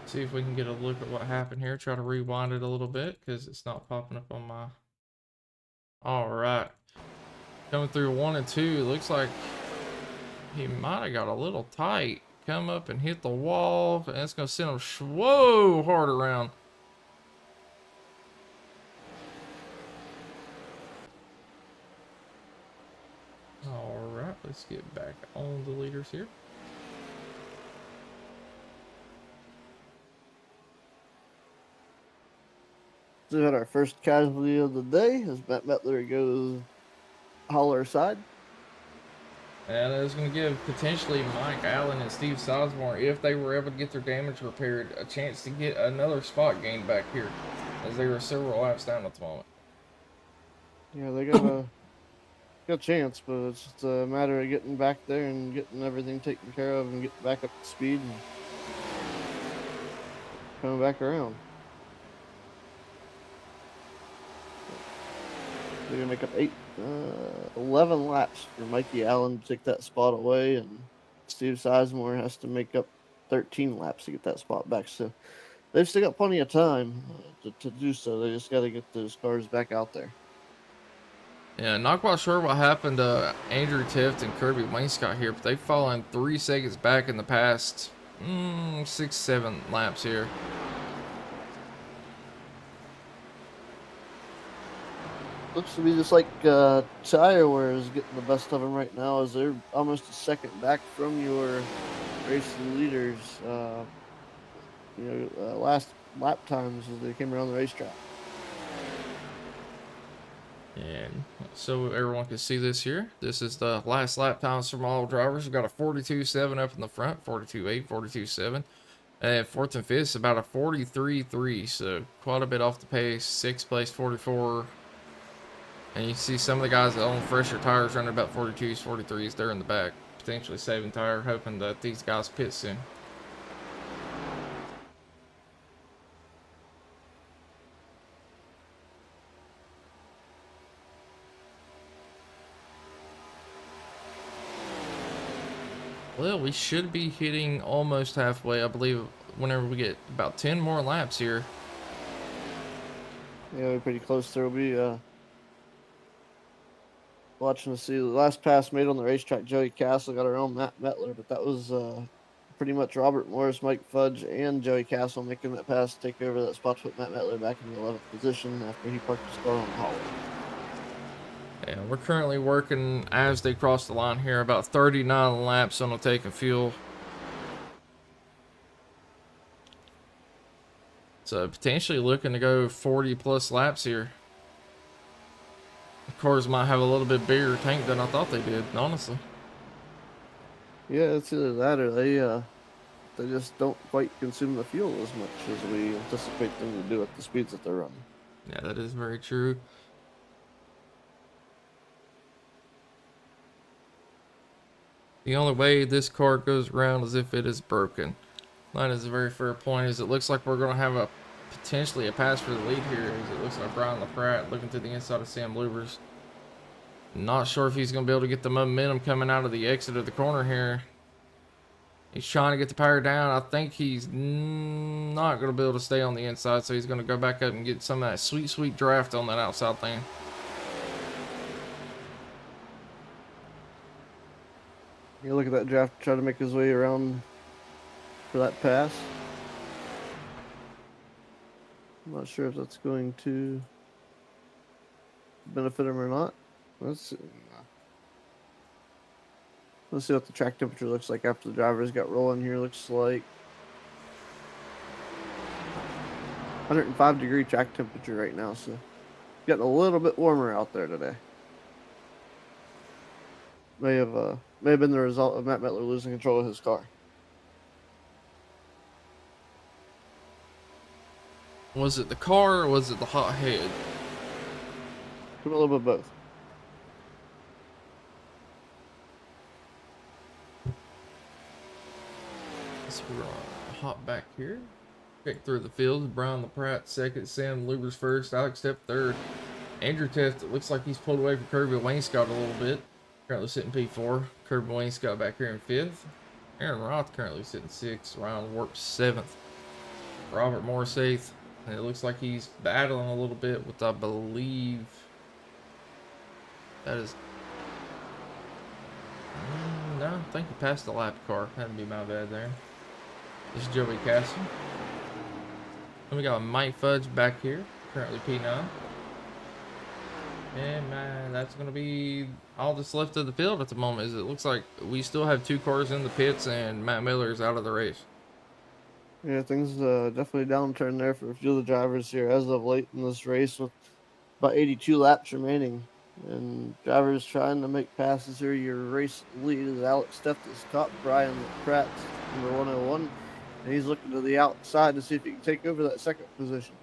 See if we can get a look at what happened here. Try to rewind it a little bit because it's not popping up on my. All right, coming through 1 and 2. Looks like he might have got a little tight. Come up and hit the wall, and it's gonna send him whoa hard around. All right, let's get back on the leaders here. So we had our first casualty of the day as Matt Metler goes holler side. And it's going to give potentially Mike Allen and Steve Sizemore, if they were able to get their damage repaired, a chance to get another spot gained back here, as they were several laps down at the moment. Yeah, they got a chance, but it's just a matter of getting back there and getting everything taken care of and getting back up to speed and coming back around. They're gonna make up 11 laps for Mikey Allen to take that spot away, and Steve Sizemore has to make up 13 laps to get that spot back. So they've still got plenty of time to do so. They just got to get those cars back out there. Yeah, not quite sure what happened to Andrew Tift and Kirby Wainscott here, but they've fallen 3 seconds back in the past 6-7 laps here. Looks to be just like tire wear is getting the best of them right now, as they're almost a second back from your race leaders. Last lap times as they came around the racetrack. And so everyone can see this here. This is the last lap times from all drivers. We've got a 42.7 up in the front, 42.8, 42.7. And fourth and fifth is about a 43.3, so quite a bit off the pace. Sixth place, 44. And you see some of the guys that own fresher tires running about 42s, 43s. They're in the back, potentially saving tire, hoping that these guys pit soon. Well, we should be hitting almost halfway, I believe, whenever we get about 10 more laps here. Yeah, we're pretty close. There will be watching to see the last pass made on the racetrack. Joey Castle got our own Matt Metler, but that was pretty much Robert Morris, Mike Fudge, and Joey Castle making that pass to take over that spot to put Matt Metler back in the 11th position after he parked his car on the hallway. Yeah, we're currently working as they cross the line here, about 39 laps on the taking fuel. So potentially looking to go 40 plus laps here. The cars might have a little bit bigger tank than I thought they did, honestly. Yeah, it's either that or they just don't quite consume the fuel as much as we anticipate them to do at the speeds that they're running. Yeah, that is very true. The only way this car goes around is if it is broken. That is a very fair point. Is it looks like we're going to have a potentially a pass for the lead here. As it looks like Brian LaPratt looking to the inside of Sam Lubers. Not sure if he's going to be able to get the momentum coming out of the exit of the corner here. He's trying to get the power down. I think he's not going to be able to stay on the inside, so he's going to go back up and get some of that sweet, sweet draft on that outside thing. You look at that draft, try to make his way around for that pass. I'm not sure if that's going to benefit him or not. Let's see what the track temperature looks like after the drivers got rolling here. Looks like 105-degree track temperature right now, so getting a little bit warmer out there today. May have been the result of Matt Metler losing control of his car. Was it the car or was it the hot head? Could be a little bit of both. We're gonna hop back here. Check through the field. Brian LaPratt second, Sam Lubers first, Alex Stepp third. Andrew Teft, it looks like he's pulled away from Kirby Wainscott a little bit. Currently sitting P4. Kirby Wainscott back here in 5th. Aaron Roth currently sitting 6th. Ryan Warp 7th. Robert Morris 8th. And it looks like he's battling a little bit with, I believe, that is... no, I think he passed the lap car. That'd be my bad there. This is Joey Castle. And we got Mike Fudge back here, currently P9. And man, that's going to be all that's left of the field at the moment. Is it looks like we still have 2 cars in the pits and Matt Miller is out of the race. Yeah, things definitely downturn there for a few of the drivers here as of late in this race with about 82 laps remaining. And drivers trying to make passes here. Your race lead is Alex Steff has caught Brian Pratt's number 101. And he's looking to the outside to see if he can take over that second position.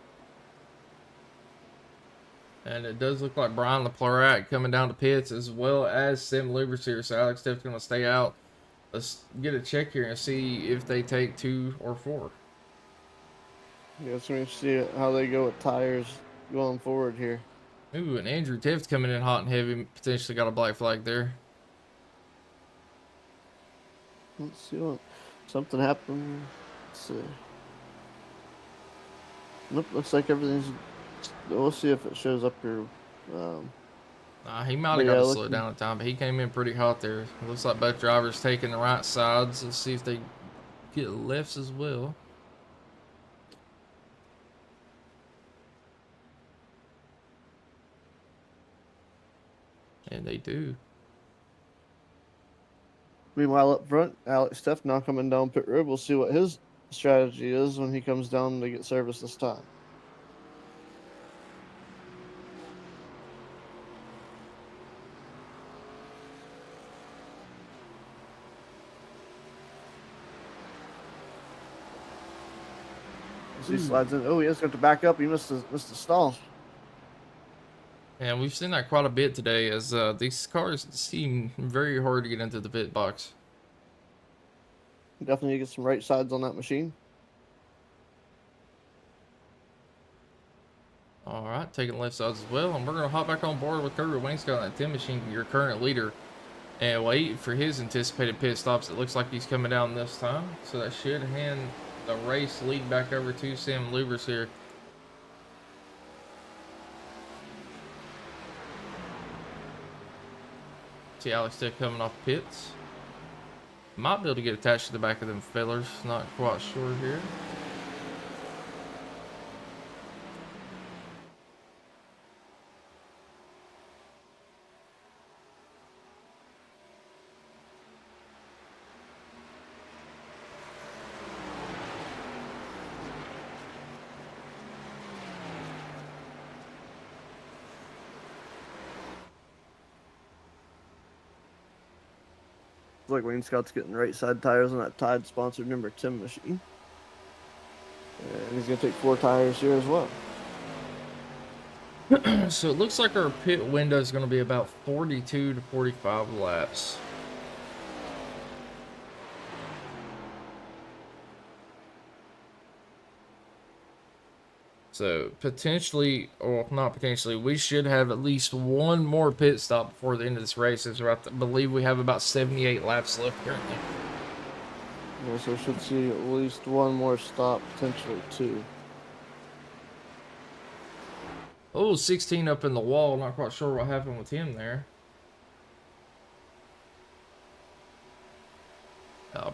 And it does look like Brian LaPlarat coming down to pits as well as Sam Lubers here. So Alex Steff's going to stay out. Let's get a check here and see if they take 2 or 4. Yeah, so we see how they go with tires going forward here. Ooh, and Andrew Tift coming in hot and heavy. Potentially got a black flag there. Let's see what something happened. Let's see. Nope, looks like everything's. We'll see if it shows up here. He might have got to slow down at time, but he came in pretty hot there. It looks like both drivers taking the right sides. Let's see if they get lefts as well. And they do. Meanwhile, up front, Alex Steff now coming down pit road. We'll see what his strategy is when he comes down to get service this time. As he slides in. Oh, he has got to back up. He missed the stall. And we've seen that quite a bit today as these cars seem very hard to get into the pit box. Definitely get some right sides on that machine. All right, taking left sides as well. And we're going to hop back on board with Kirby Wainscott on that 10 machine, your current leader. And wait for his anticipated pit stops. It looks like he's coming down this time. So that should hand the race lead back over to Sam Lubers here. See Alex Tick coming off pits. Might be able to get attached to the back of them fellers. Not quite sure here. Looks like Wainscott's getting right side tires on that Tide sponsored number 10 machine. And he's going to take 4 tires here as well. So it looks like our pit window is going to be about 42 to 45 laps. So potentially, or not potentially, we should have at least one more pit stop before the end of this race. As I believe we have about 78 laps left currently. Yeah, so we should see at least one more stop, potentially 2. Oh, 16 up in the wall. Not quite sure what happened with him there.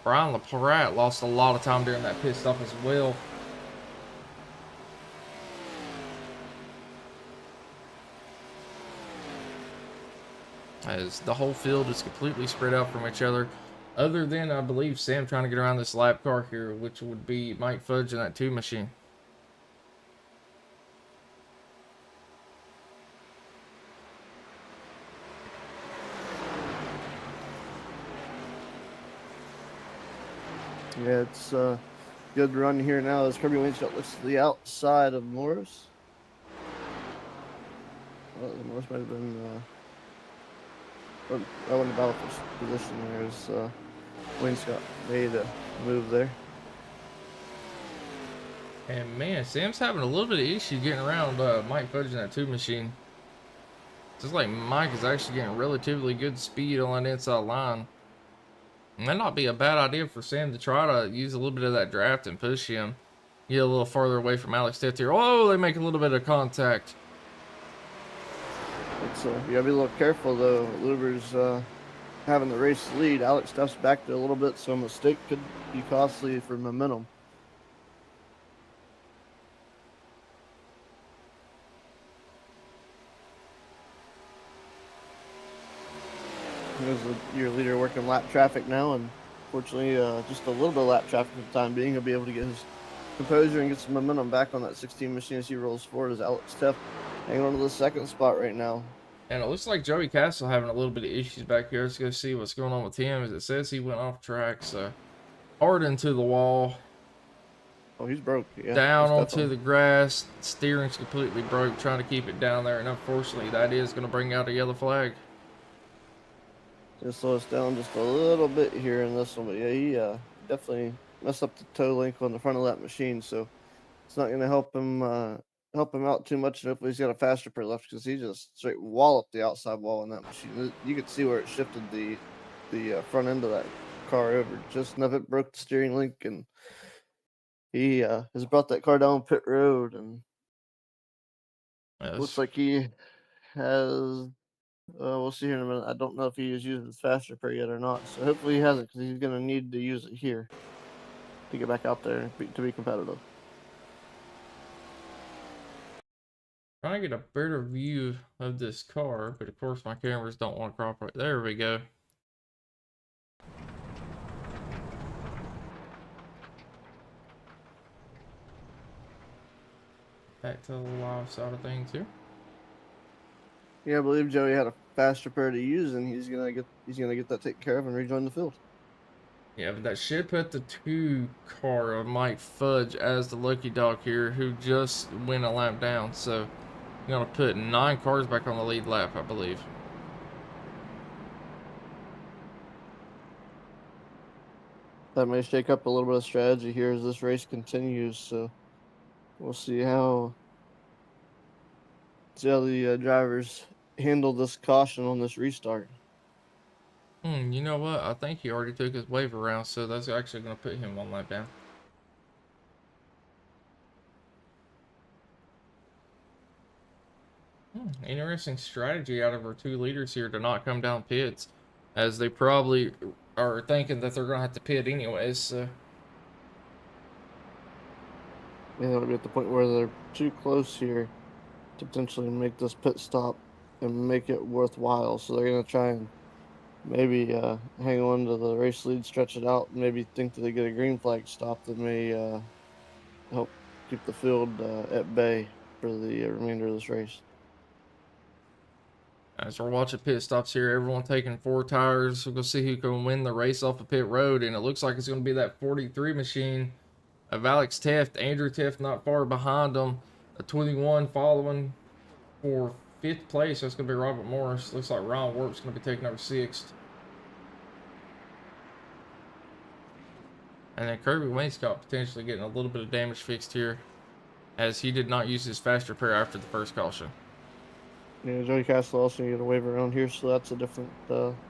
Brian LaPlarat lost a lot of time during that pit stop as well. As the whole field is completely spread out from each other. Other than, I believe, Sam trying to get around this lap car here, which would be Mike Fudge in that 2 machine. Yeah, it's a good run here now as Kirby Wainscott looks to the outside of Morris. Well, Morris might have been... I went to battle for position there as Wainscott made a move there. And man, Sam's having a little bit of issue getting around Mike Fudge in that 2 machine. Just like Mike is actually getting relatively good speed on that inside line. It might not be a bad idea for Sam to try to use a little bit of that draft and push him. Get a little farther away from Alex Tift here. Oh, they make a little bit of contact. It's you gotta be a little careful though. Luber's having the race lead. Alex steps back there a little bit, so a mistake could be costly for momentum. There's your leader working lap traffic now, and fortunately, just a little bit of lap traffic for the time being. He'll be able to get his composure and get some momentum back on that 16 machine as he rolls forward. As Alex Teff hanging on to the second spot right now. And it looks like Joey Castle having a little bit of issues back here. Let's go see what's going on with him. As it says he went off track, so hard into the wall. Oh, he's broke. Yeah, down onto the grass. Steering's completely broke, trying to keep it down there, and unfortunately that is going to bring out a yellow flag. Just slow us down just a little bit here in this one, but yeah, he definitely messed up the toe link on the front of that machine, so it's not going to help him out too much. And hopefully he's got a faster pair left, because he just straight walloped the outside wall on that machine. You could see where it shifted the front end of that car over just enough. It broke the steering link, and he has brought that car down pit road, and looks like he has. We'll see here in a minute. I don't know if he is using his faster pair yet or not, so hopefully he hasn't, because he's going to need to use it here to get back out there to be competitive. Trying to get a better view of this car, but of course my cameras don't want to cooperate. There we go. Back to the live side of things here. Yeah, I believe Joey had a faster pair to use, and he's gonna get that taken care of and rejoin the field. Yeah, but that should put the 2 car of Mike Fudge as the lucky dog here, who just went a lap down. So you're gonna put 9 cars back on the lead lap, I believe. That may shake up a little bit of strategy here as this race continues. So we'll see how the drivers handle this caution on this restart. You know what? I think he already took his wave around, so that's actually going to put him 1 lap down. Interesting strategy out of our 2 leaders here to not come down pits, as they probably are thinking that they're going to have to pit anyways. So. Yeah, it'll be at the point where they're too close here to potentially make this pit stop and make it worthwhile. So they're going to try and maybe hang on to the race lead, stretch it out, and maybe think that they get a green flag stop that may help keep the field at bay for the remainder of this race. As we're watching pit stops here, everyone taking 4 tires. We're going to see who can win the race off of pit road, and it looks like it's going to be that 43 machine of Alex Teft. Andrew Teft not far behind him. A 21 following for 5th place. That's going to be Robert Morris. Looks like Ron Warp's going to be taking over 6th. And then Kirby Wainscott potentially getting a little bit of damage fixed here, as he did not use his faster pair after the first caution. Yeah, Joey Castle also get a wave around here, so that's a different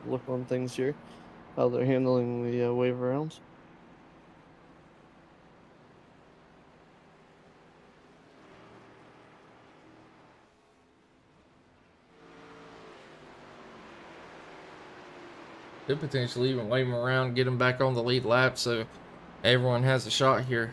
look on things here, how they're handling the wave rounds. Could potentially even wave him around, get him back on the lead lap, so everyone has a shot here.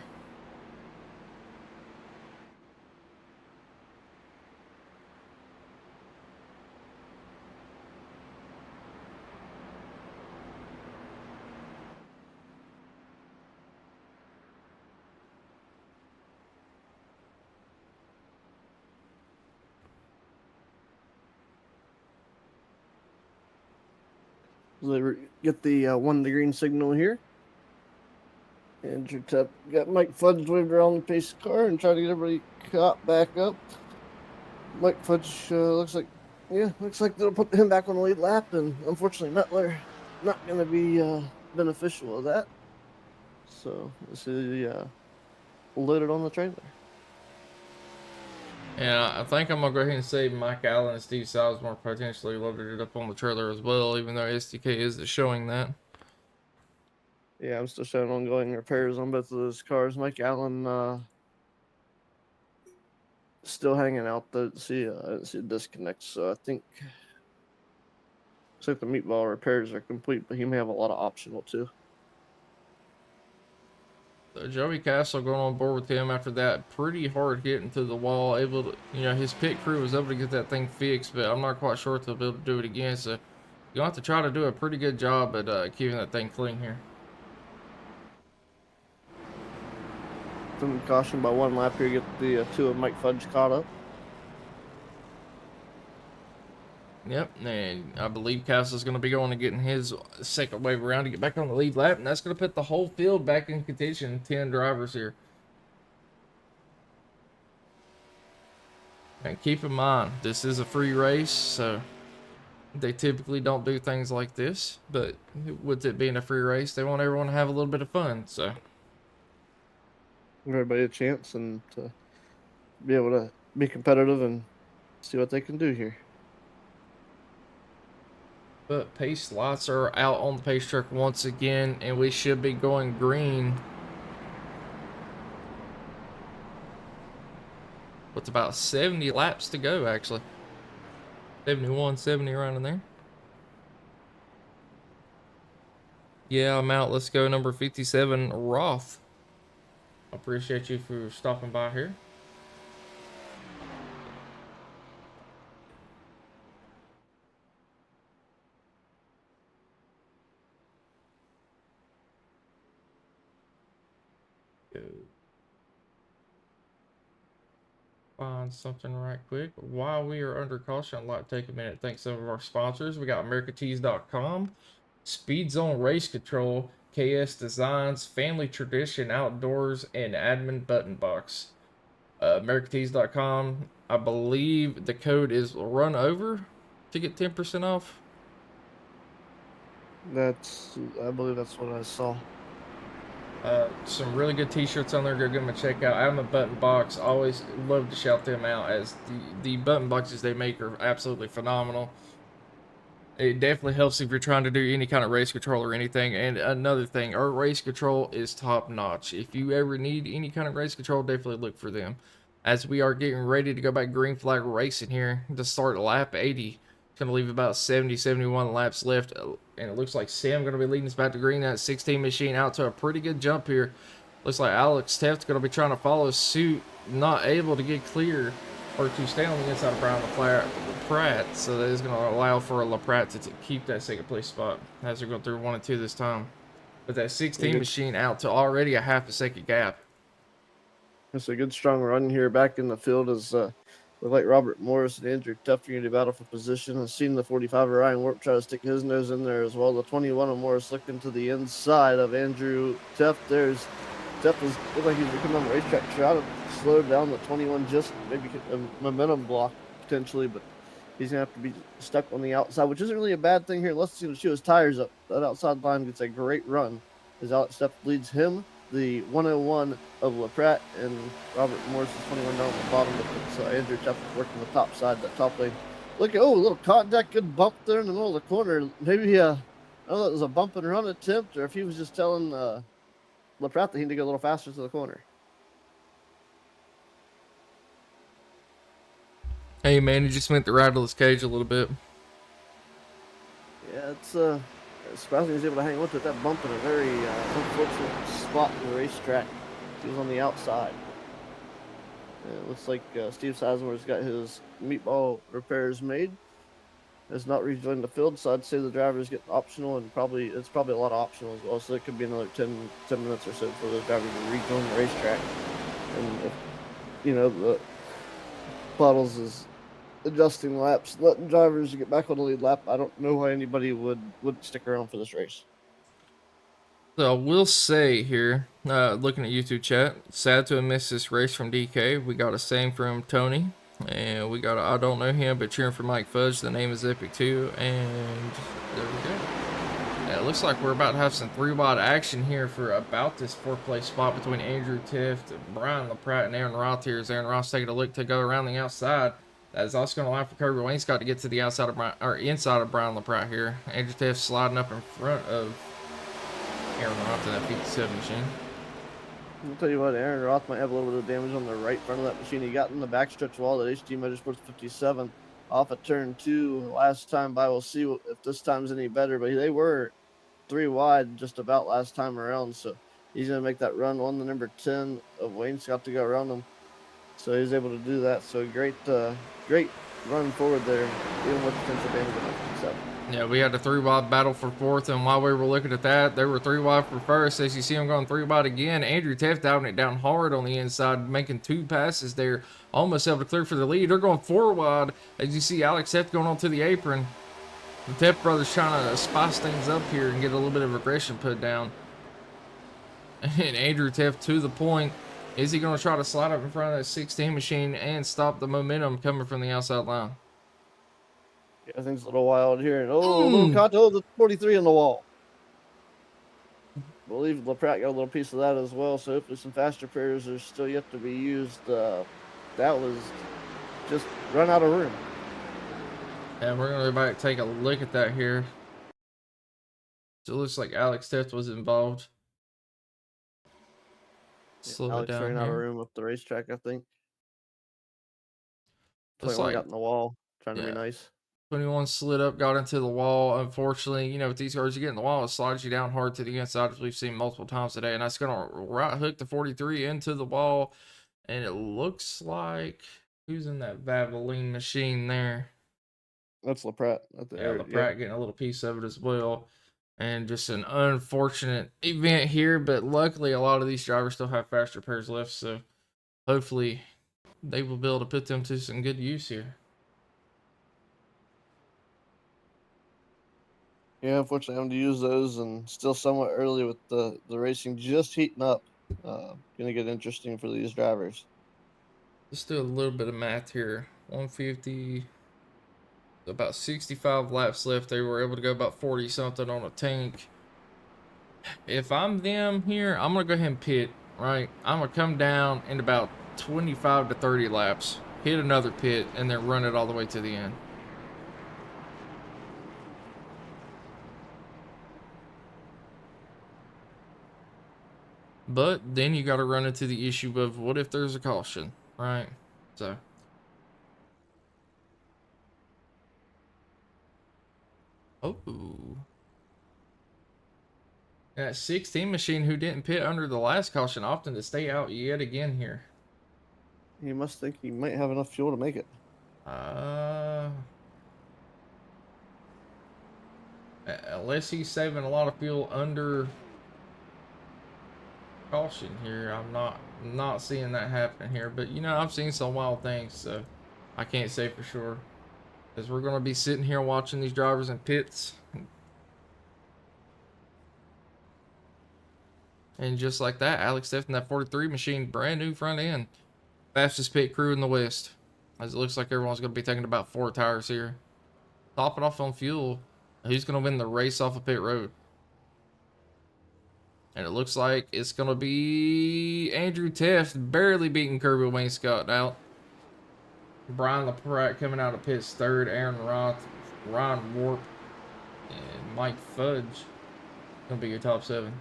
So they get the 1 to green signal here. Andrew Tepp got Mike Fudge waved around the pace car and try to get everybody caught back up. Mike Fudge looks like they'll put him back on the lead lap, and unfortunately Mettler not going to be beneficial of that. So this is loaded on the trailer. And I think I'm gonna go ahead and say Mike Allen and Steve Sizemore potentially loaded it up on the trailer as well, even though SDK isn't showing that. Yeah, I'm still showing ongoing repairs on both of those cars. Mike Allen still hanging out though. See, I didn't see a disconnect, so I think the meatball repairs are complete, but he may have a lot of optional too. So Joey Castle going on board with him after that pretty hard hit into the wall. Able to, his pit crew was able to get that thing fixed, but I'm not quite sure if they'll be able to do it again. So you'll have to try to do a pretty good job at keeping that thing clean here. Some caution by one lap here, get the two of Mike Fudge caught up. Yep, and I believe Castle's going to be going and getting his second wave around to get back on the lead lap, and that's going to put the whole field back in contention. 10 drivers here. And keep in mind, this is a free race, so they typically don't do things like this. But with it being a free race, they want everyone to have a little bit of fun. So Give everybody a chance and to be able to be competitive and see what they can do here. But pace lights are out on the pace truck once again, and we should be going green. With about 70 laps to go, actually. 71, 70 around in there. Yeah, I'm out. Let's go number 57, Roth. I appreciate you for stopping by here. Go. Find something right quick. While we are under caution, I'd like to take a minute to thank some of our sponsors. We got AmericaTees.com, Speed Zone Race Control, KS Designs, Family Tradition Outdoors, and Admin Button Box. AmericaTees.com, I believe the code is run over to get 10% off. I believe that's what I saw. Some really good t-shirts on there. Go give them a check out. Admin Button Box, always love to shout them out, as the button boxes they make are absolutely phenomenal. It definitely helps if you're trying to do any kind of race control or anything. And another thing, our race control is top notch. If you ever need any kind of race control, definitely look for them. As we are getting ready to go back green flag racing here to start lap 80. It's going to leave about 70, 71 laps left. And it looks like Sam going to be leading us back to green. That 16 machine out to a pretty good jump here. Looks like Alex Teft's going to be trying to follow suit. Not able to get clear or to stay on the inside of Brian LaPratt. So that is going to allow for LaPratt to keep that second place spot as they're going through 1 and 2 this time. But that 16 machine out to already a half a second gap. It's a good strong run here back in the field as look like Robert Morris and Andrew Tuft are going to battle for position. I've seen the 45 of Ryan Warp try to stick his nose in there as well. The 21 of Morris looking to the inside of Andrew Tuft. Tuft looked like he's coming on the racetrack, trying to slow down the 21, just maybe a momentum block potentially, but he's going to have to be stuck on the outside, which isn't really a bad thing here. Let's see him shoot his tires up. That outside line gets a great run as Alex Tuft leads him, the 101 of LaPratt, and Robert Morris is 21 down on the bottom of it. So Andrew Tuft working the top side, that top lane. Look at, a little contact, good bump there in the middle of the corner. Maybe, I don't know if it was a bump and run attempt or if he was just telling LaPratt that he need to go a little faster to the corner. Hey man, he just went to rattle his cage a little bit. Yeah, it's surprising he was able to hang on to that bump in a very unfortunate spot in the racetrack. He was on the outside. It looks like Steve Sizemore's got his meatball repairs made. Has not rejoined the field, so I'd say the drivers get optional, and it's probably a lot of optional as well. So it could be another 10 minutes or so for those drivers to rejoin the racetrack. And if, the Bottles is adjusting laps, letting drivers get back on the lead lap. I don't know why anybody would stick around for this race. So I will say here, looking at YouTube chat, sad to have missed this race from DK. We got a saying from Tony, and we got a I don't know him, but cheering for Mike Fudge. The name is epic too, and there we go. It looks like we're about to have some 3-wide action here for about this 4th place spot between Andrew Tift, Brian LaPratt, and Aaron Roth here. As Aaron Roth's taking a look to go around the outside. That is also going to allow for Kirby Wainscott to get to the outside of Brian, or inside of Brian LaPratt here. Andrew Tift sliding up in front of Aaron Roth in that 57 machine. I'll tell you what, Aaron Roth might have a little bit of damage on the right front of that machine. He got in the backstretch wall at HD Motorsports 57 off at turn 2 last time by. We'll see if this time's any better, but they were 3 wide just about last time around, so he's going to make that run on the number 10 of Wainscott to go around him. So he's able to do that. So great run forward there, even with potential damage on 57. Yeah, we had a 3-wide battle for 4th, and while we were looking at that, they were 3 wide for 1st. As you see him going 3 wide again, Andrew Tift diving it down hard on the inside, making 2 passes there, almost able to clear for the lead. They're going 4 wide, as you see Alex Tift going onto the apron. The Tift brothers trying to spice things up here and get a little bit of aggression put down. And Andrew Tift to the point. Is he going to try to slide up in front of that 16 machine and stop the momentum coming from the outside line? Yeah, things a little wild here. And little Conto, the 43 on the wall. I believe LaPratt got a little piece of that as well. So hopefully some faster pairs are still yet to be used. That was just run out of room. And we're going to go back and take a look at that here. So it looks like Alex Tift was involved. Slow Alex it down ran here. out of room up the racetrack, I think. Looks 21 like, got in the wall, trying to be nice. 21 slid up, got into the wall. Unfortunately, you know, with these cars, you get in the wall, it slides you down hard to the inside, as we've seen multiple times today. And that's going to right hook the 43 into the wall. And it looks like, who's in that Valvoline machine there? That's LaPratt. LaPratt getting a little piece of it as well. And just an unfortunate event here, but luckily a lot of these drivers still have faster pairs left, so hopefully they will be able to put them to some good use here. Yeah, unfortunately, having to use those and still somewhat early with the racing just heating up. Gonna get interesting for these drivers. Let's do a little bit of math here. 150, about 65 laps left. They were able to go about 40 something on a tank. If I'm them here, I'm gonna go ahead and pit, right? I'm gonna come down in about 25 to 30 laps, hit another pit, and then run it all the way to the end. But then you got to run into the issue of what if there's a caution, right? So. Oh. That 16 machine who didn't pit under the last caution opting to stay out yet again here. He must think he might have enough fuel to make it. Unless he's saving a lot of fuel under caution here, I'm not seeing that happen here. But you know, I've seen some wild things, so I can't say for sure, because we're gonna be sitting here watching these drivers in pits, and just like that, Alex Tift in that 43 machine, brand new front end, fastest pit crew in the West. As it looks like everyone's gonna be taking about 4 tires here, topping off on fuel. Who's gonna win the race off of pit road? And it looks like it's going to be Andrew Tift barely beating Kirby Wainscott out. Brian LaPratt coming out of pits third. Aaron Roth, Ryan Warp, and Mike Fudge going to be your top 7.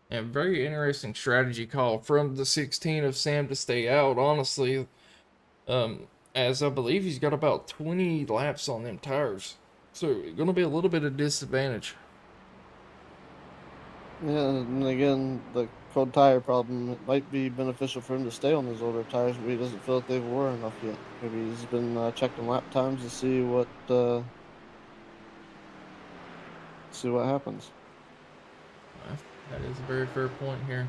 And very interesting strategy call from the 16 of Sam to stay out, honestly. As I believe he's got about 20 laps on them tires. So, going to be a little bit of disadvantage. Yeah, and again, the cold tire problem, it might be beneficial for him to stay on those older tires, but he doesn't feel like they've worn enough yet. Maybe he's been checking lap times to see what happens. That is a very fair point here.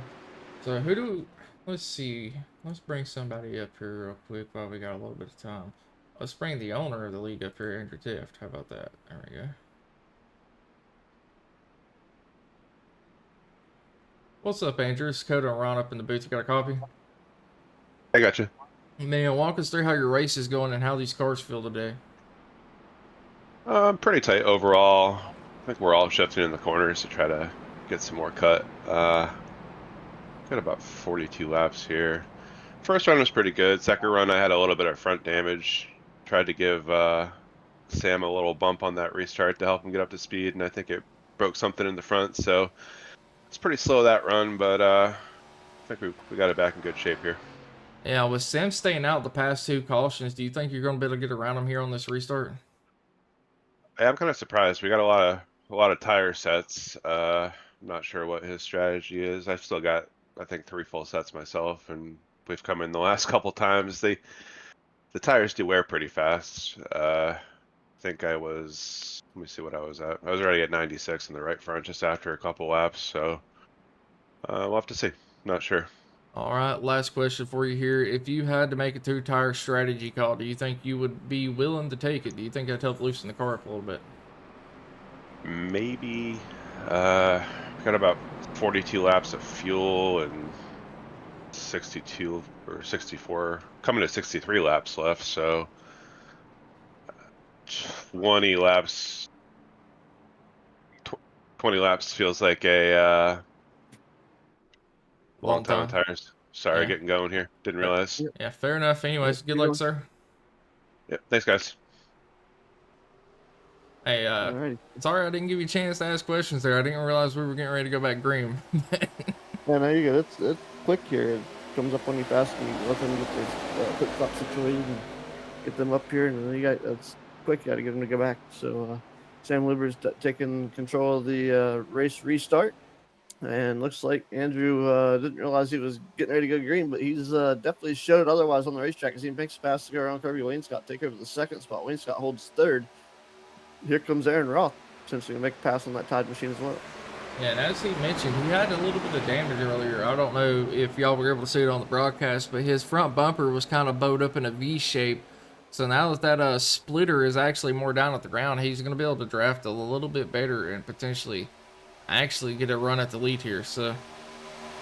So, let's see. Let's bring somebody up here real quick while we got a little bit of time. Let's bring the owner of the league up here, Andrew Tift. How about that? There we go. What's up, Andrew? It's Coda and Ron up in the booth. You got a copy? I got you. Man, walk us through how your race is going and how these cars feel today. Pretty tight overall. I think we're all shifting in the corners to try to get some more cut. Got about 42 laps here. First run was pretty good. Second run, I had a little bit of front damage. Tried to give Sam a little bump on that restart to help him get up to speed, and I think it broke something in the front. So it's pretty slow that run, but I think we got it back in good shape here. Yeah, with Sam staying out the past 2 cautions, do you think you're going to be able to get around him here on this restart? I'm kind of surprised. We got a lot of tire sets. I'm not sure what his strategy is. I've still got, I think, 3 full sets myself, and we've come in the last couple times. The tires do wear pretty fast. I think I was, let me see what I was at. I was already at 96 in the right front just after a couple laps, so we'll have to see. Not sure. All right, last question for you here. If you had to make a 2-tire strategy call, do you think you would be willing to take it? Do you think that'd help loosen the car up a little bit? Maybe. Got about 42 laps of fuel and 62 or 64, coming to 63 laps left, so 20 laps 20 laps feels like a long Long time on time. tires. Sorry, Yeah. getting going here. Didn't realize. Yeah, fair enough. Anyways, good You're luck, going- sir. Yep, thanks guys. Hey, Alrighty. sorry I didn't give you a chance to ask questions there. I didn't realize we were getting ready to go back green. Yeah, no, you're good. It's quick here. It comes up on you fast, and you let them get their pit stop situated and get them up here, and then you got it's quick. You got to get them to go back. So Sam Luber's taking control of the race restart, and looks like Andrew didn't realize he was getting ready to go green, but he's definitely showed otherwise on the racetrack as he makes a pass to go around Kirby Wainscott, take over the second spot. Wainscott holds third. Here comes Aaron Roth, potentially gonna make a pass on that Tide machine as well. Yeah, and as he mentioned, he had a little bit of damage earlier. I don't know if y'all were able to see it on the broadcast, but his front bumper was kind of bowed up in a V shape. So now that splitter is actually more down at the ground, he's going to be able to draft a little bit better and potentially actually get a run at the lead here. So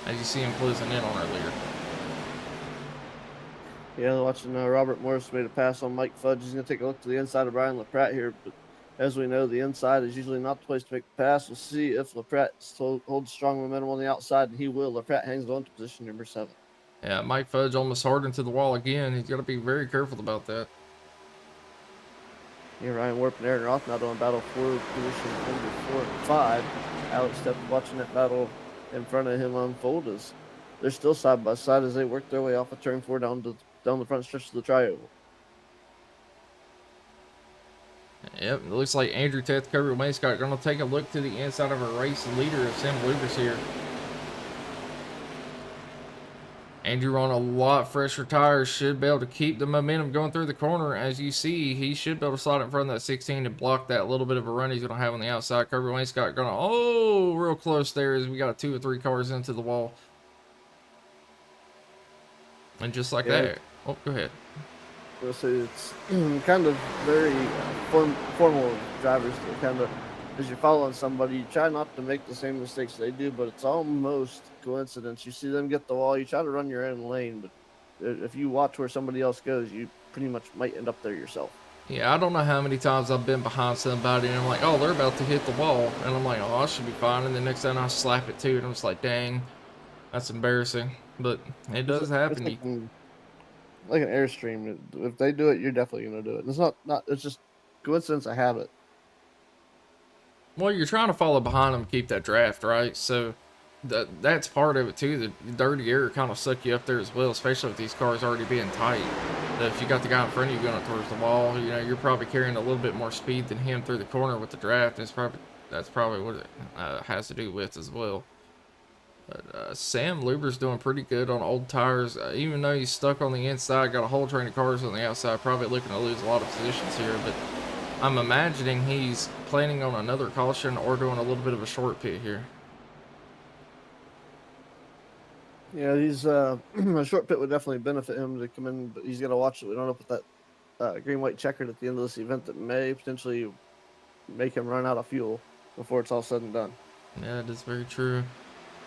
as you see him closing in on earlier. Yeah, watching Robert Morris made a pass on Mike Fudge. He's going to take a look to the inside of Brian LaPratte here. But as we know, the inside is usually not the place to make the pass. We'll see if LaPratte holds strong momentum on the outside, and he will. LaPratte hangs on to position number 7. Yeah, Mike Fudge almost hardened to the wall again. He's got to be very careful about that. Yeah, Ryan Warp and Aaron Roth now doing battle for position number 4 and 5. Alex Stepp watching that battle in front of him unfold as they're still side by side as they work their way off of turn 4 down the front stretch of the tri-oval. Yep, it looks like Andrew Teth, Kirby Wainscott going to take a look to the inside of a race leader of Sam Lucas here. Andrew on a lot fresher tires should be able to keep the momentum going through the corner. As you see, he should be able to slide in front of that 16 and block that little bit of a run he's going to have on the outside. Kirby Wainscott going to, real close there as we got 2 or 3 cars into the wall. And just like that. Oh, go ahead. We'll say it's kind of very formal drivers to kind of, as you're following somebody, you try not to make the same mistakes they do, but it's almost coincidence. You see them get the wall, you try to run your own lane, but if you watch where somebody else goes, you pretty much might end up there yourself. Yeah, I don't know how many times I've been behind somebody and I'm like, oh, they're about to hit the wall. And I'm like, oh, I should be fine. And the next time I slap it too. And I'm just like, dang, that's embarrassing. But it does happen. It's like an Airstream. If they do it, you're definitely going to do it. It's not, it's just coincidence. I have it. Well, you're trying to follow behind them to keep that draft, right? So that's part of it too. The dirty air kind of suck you up there as well, especially with these cars already being tight. If you got the guy in front of you going towards the wall, you know, you're probably carrying a little bit more speed than him through the corner with the draft. And that's probably what it has to do with as well. But Sam Luber's doing pretty good on old tires. Even though he's stuck on the inside, got a whole train of cars on the outside, probably looking to lose a lot of positions here. But I'm imagining he's planning on another caution or doing a little bit of a short pit here. Yeah, he's a short pit would definitely benefit him to come in, but he's got to watch that we don't end up with that green-white-checkered at the end of this event that may potentially make him run out of fuel before it's all said and done. Yeah, that is very true.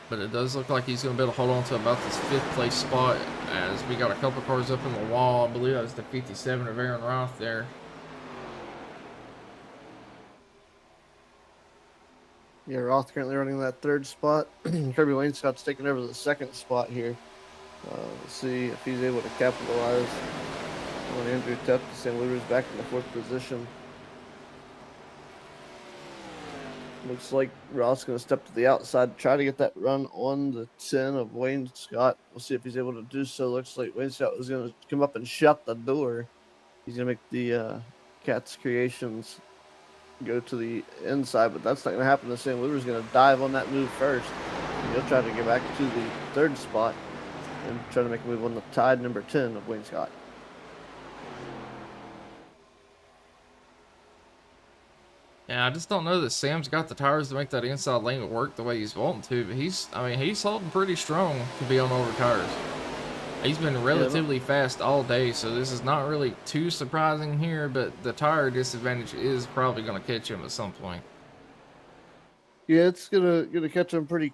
But it does look like he's going to be able to hold on to about this 5th place spot as we got a couple cars up in the wall. I believe that was the 57 of Aaron Roth there. Yeah, Roth currently running that third spot. Kirby Wainscott's taking over the second spot here. Let's see if he's able to capitalize on Andrew Tepp. Sam Luber's back in the fourth position. Looks like Roth's going to step to the outside, try to get that run on the 10 of Wayne Scott. We'll see if he's able to do so. Looks like Wayne Scott was going to come up and shut the door. He's going to make the Cats Creations go to the inside, but that's not going to happen. The Sam Luber's going to dive on that move first. He'll try to get back to the third spot and try to make a move on the tied number 10 of Wayne Scott. Yeah, I just don't know that Sam's got the tires to make that inside lane work the way he's wanting to, but he's holding pretty strong to be on older tires. He's been relatively fast all day, so this is not really too surprising here, but the tire disadvantage is probably going to catch him at some point. Yeah, it's gonna catch him pretty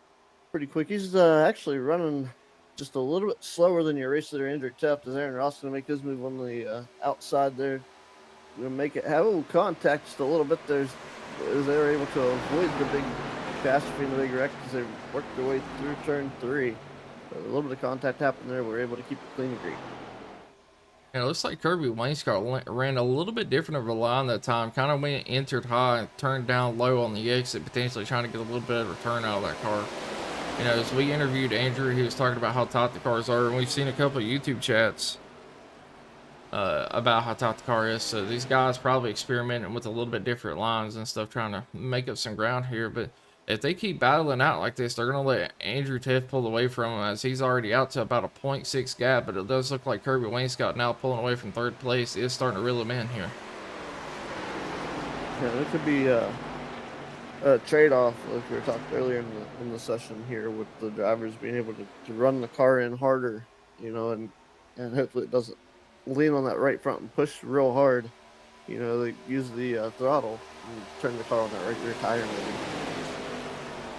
quick. He's actually running just a little bit slower than your race leader Andrew Tepp. As Aaron Ross gonna make his move on the outside there. Gonna make it have a little contact just a little bit. As they were able to avoid the big catastrophe and the big wreck as they worked their way through turn 3. So a little bit of contact happened there. We're able to keep it clean and green. And it looks like Kirby Wainscott ran a little bit different of a line that time. Kind of went entered high, turned down low on the exit, potentially trying to get a little bit of return out of that car. You know, as we interviewed Andrew, he was talking about how tight the cars are, and we've seen a couple of YouTube chats about how tight the car is. So these guys probably experimenting with a little bit different lines and stuff, trying to make up some ground here. But if they keep battling out like this, they're going to let Andrew Teff pull away from him, as he's already out to about a 0.6 gap. But it does look like Kirby Wainscott now pulling away from third place is starting to reel him in here. Yeah, there could be a trade-off, like we were talking earlier in the session here, with the drivers being able to run the car in harder, you know, and hopefully it doesn't lean on that right front and push real hard. You know, they use the throttle and turn the car on that right rear tire maybe.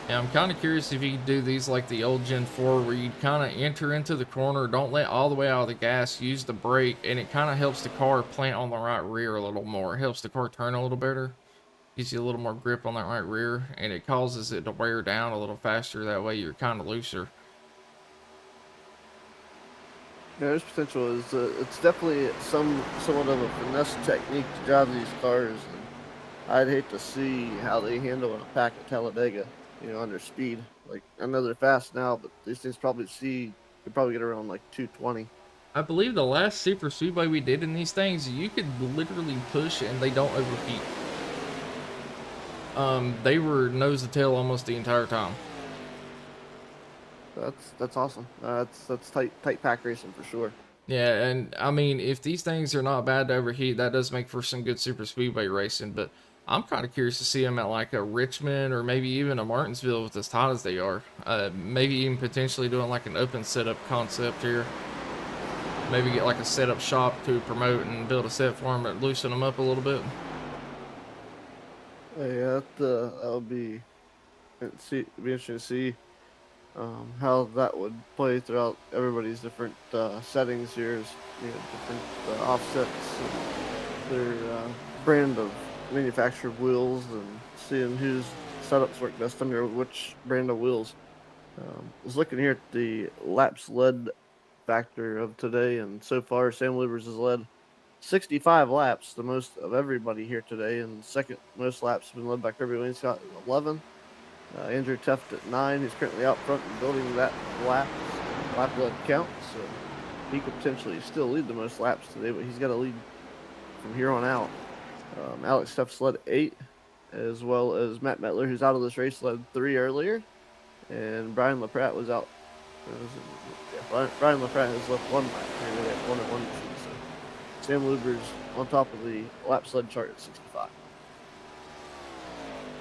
Yeah, I'm kind of curious if you could do these like the old Gen 4, where you kind of enter into the corner, don't let all the way out of the gas, use the brake, and it kind of helps the car plant on the right rear a little more. It helps the car turn a little better, gives you a little more grip on that right rear, and it causes it to wear down a little faster. That way you're kind of looser. Yeah, there's potential. It's definitely somewhat of a finesse technique to drive these cars, and I'd hate to see how they handle in a pack at Talladega, you know, under speed. Like, I know they're fast now, but these things could probably get around like 220. I believe the last super speedway we did in these things, you could literally push and they don't overheat. They were nose to tail almost the entire time. That's awesome. That's tight pack racing for sure. Yeah, and I mean, if these things are not bad to overheat, that does make for some good super speedway racing. But I'm kind of curious to see them at like a Richmond or maybe even a Martinsville with as tight as they are. Maybe even potentially doing like an open setup concept here. Maybe get like a setup shop to promote and build a set for them, but loosen them up a little bit. Yeah, that would be interesting to see how that would play throughout everybody's different settings here, is, you know, different offsets, and their brand of manufactured wheels, and seeing whose setups work best under which brand of wheels. I was looking here at the laps led factor of today, and so far Sam Luber's has led 65 laps, the most of everybody here today, and second most laps have been led by Kirby Wainscott at 11. Andrew Teff at 9, who's currently out front and building that lap lead count, so he could potentially still lead the most laps today, but he's got to lead from here on out. Alex Teff's led 8, as well as Matt Metler, who's out of this race, led 3 earlier, and Brian LaPratt was out. Brian LaPratt has left 1 lap. Maybe at 1 at 1 machine, so Sam Luber's on top of the lap sled chart at 65.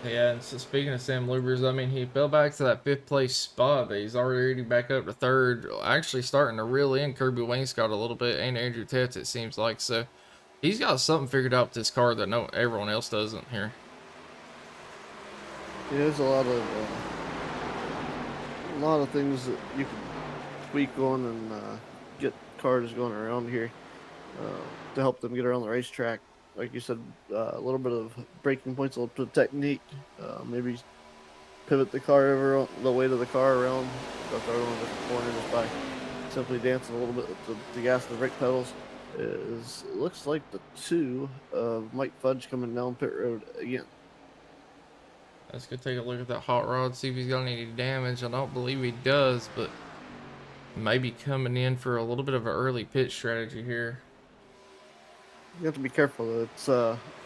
Yeah, and so speaking of Sam Luber's, I mean, he fell back to that 5th place spot, but he's already back up to 3rd, actually starting to reel in Kirby Wainscott a little bit, and Andrew Teff, it seems like. So he's got something figured out with this car that everyone else doesn't here. Yeah, there's a lot of things that you can tweak on and get cars going around here to help them get around the racetrack. Like you said, a little bit of braking points, a little bit of technique, maybe pivot the car over the weight of the car around, so throw it on a different corner just by simply dancing a little bit with the gas and the brake pedals. It looks like the 2 of Mike Fudge coming down pit road again. Let's go take a look at that hot rod, see if he's got any damage. I don't believe he does, but maybe coming in for a little bit of an early pit strategy here. You have to be careful though. It's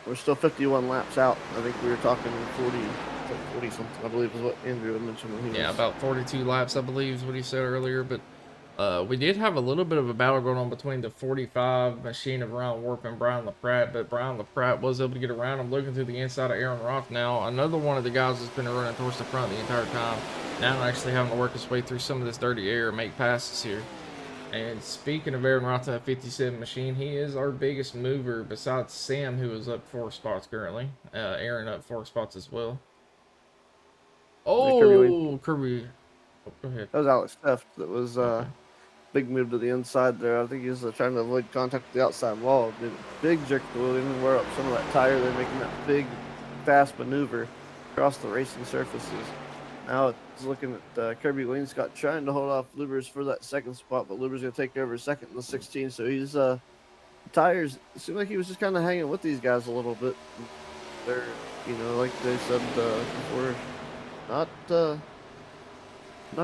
we're still 51 laps out. I think we were talking 40 something, I believe is what Andrew had mentioned when he Yeah, was... about 42 laps, I believe is what he said earlier. But we did have a little bit of a battle going on between the 45 machine of Ryan Warp and Brian LaPratt, but Brian LaPratt was able to get around. I'm looking through the inside of Aaron Roth now. Another one of the guys that's been running towards the front the entire time. Now actually having to work his way through some of this dirty air and make passes here. And speaking of Aaron Roth, that 57 machine, he is our biggest mover besides Sam, who is up 4 spots currently. Aaron up 4 spots as well. Oh, Kirby. Oh, go ahead. That was Alex Theft. That was Okay. big move to the inside there. I think he's trying to avoid contact with the outside wall. Did a big jerk to the wheel, even wear up some of that tire. They're making that big, fast maneuver across the racing surfaces. Now it's looking at Kirby Wainscott trying to hold off Lubers for that second spot, but Lubers going to take over second in the 16. So he's tires. It seemed like he was just kind of hanging with these guys a little bit. They're, like they said before, not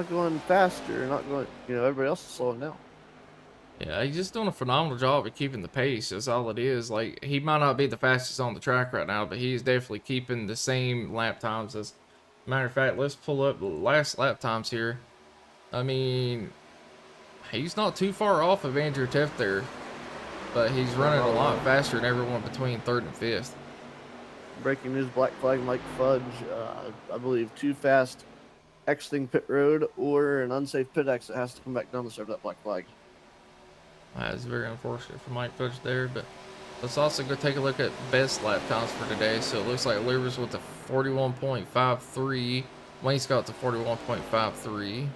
going faster, not going. Everybody else is slowing down. Yeah, he's just doing a phenomenal job at keeping the pace. That's all it is. Like, he might not be the fastest on the track right now, but he's definitely keeping the same lap times. As a matter of fact, let's pull up the last lap times here. I mean, he's not too far off of Andrew Teft there, but he's running a lot faster than everyone between 3rd and 5th. Breaking news: Black Flag Mike Fudge, I believe, too fast exiting pit road or an unsafe pit exit has to come back down to serve that black flag. That's very unfortunate for Mike Fudge there, but let's also go take a look at best lap times for today. So it looks like Lubers with the 41.53, Wainscott to 41.53.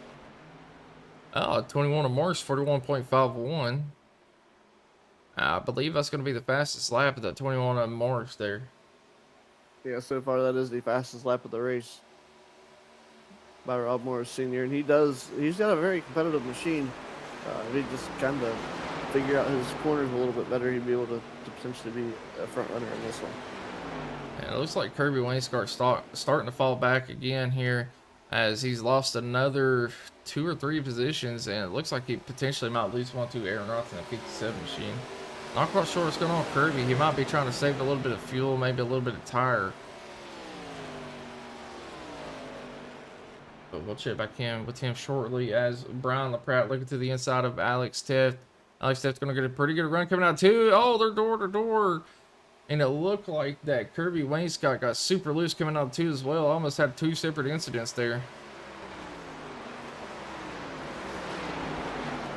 Oh, 21 of Morris, 41.51. I believe that's going to be the fastest lap of that 21 of Morris there. Yeah, so far that is the fastest lap of the race by Rob Morris Sr. And he's got a very competitive machine. If he just kind of figure out his corners a little bit better, he'd be able to potentially be a front runner in this one. And it looks like Kirby Wainscott starting to fall back again here, as he's lost another 2 or 3 positions, and it looks like he potentially might lose one to Aaron Roth in the 57 machine. Not quite sure what's going on with Kirby. He might be trying to save a little bit of fuel, maybe a little bit of tire. But we'll check back in with him shortly as Brian LaPratt looking to the inside of Alex Teft. Alex Teft's going to get a pretty good run coming out too. Oh, they're door to door. And it looked like that Kirby Wainscott got super loose coming out too as well. Almost had 2 separate incidents there.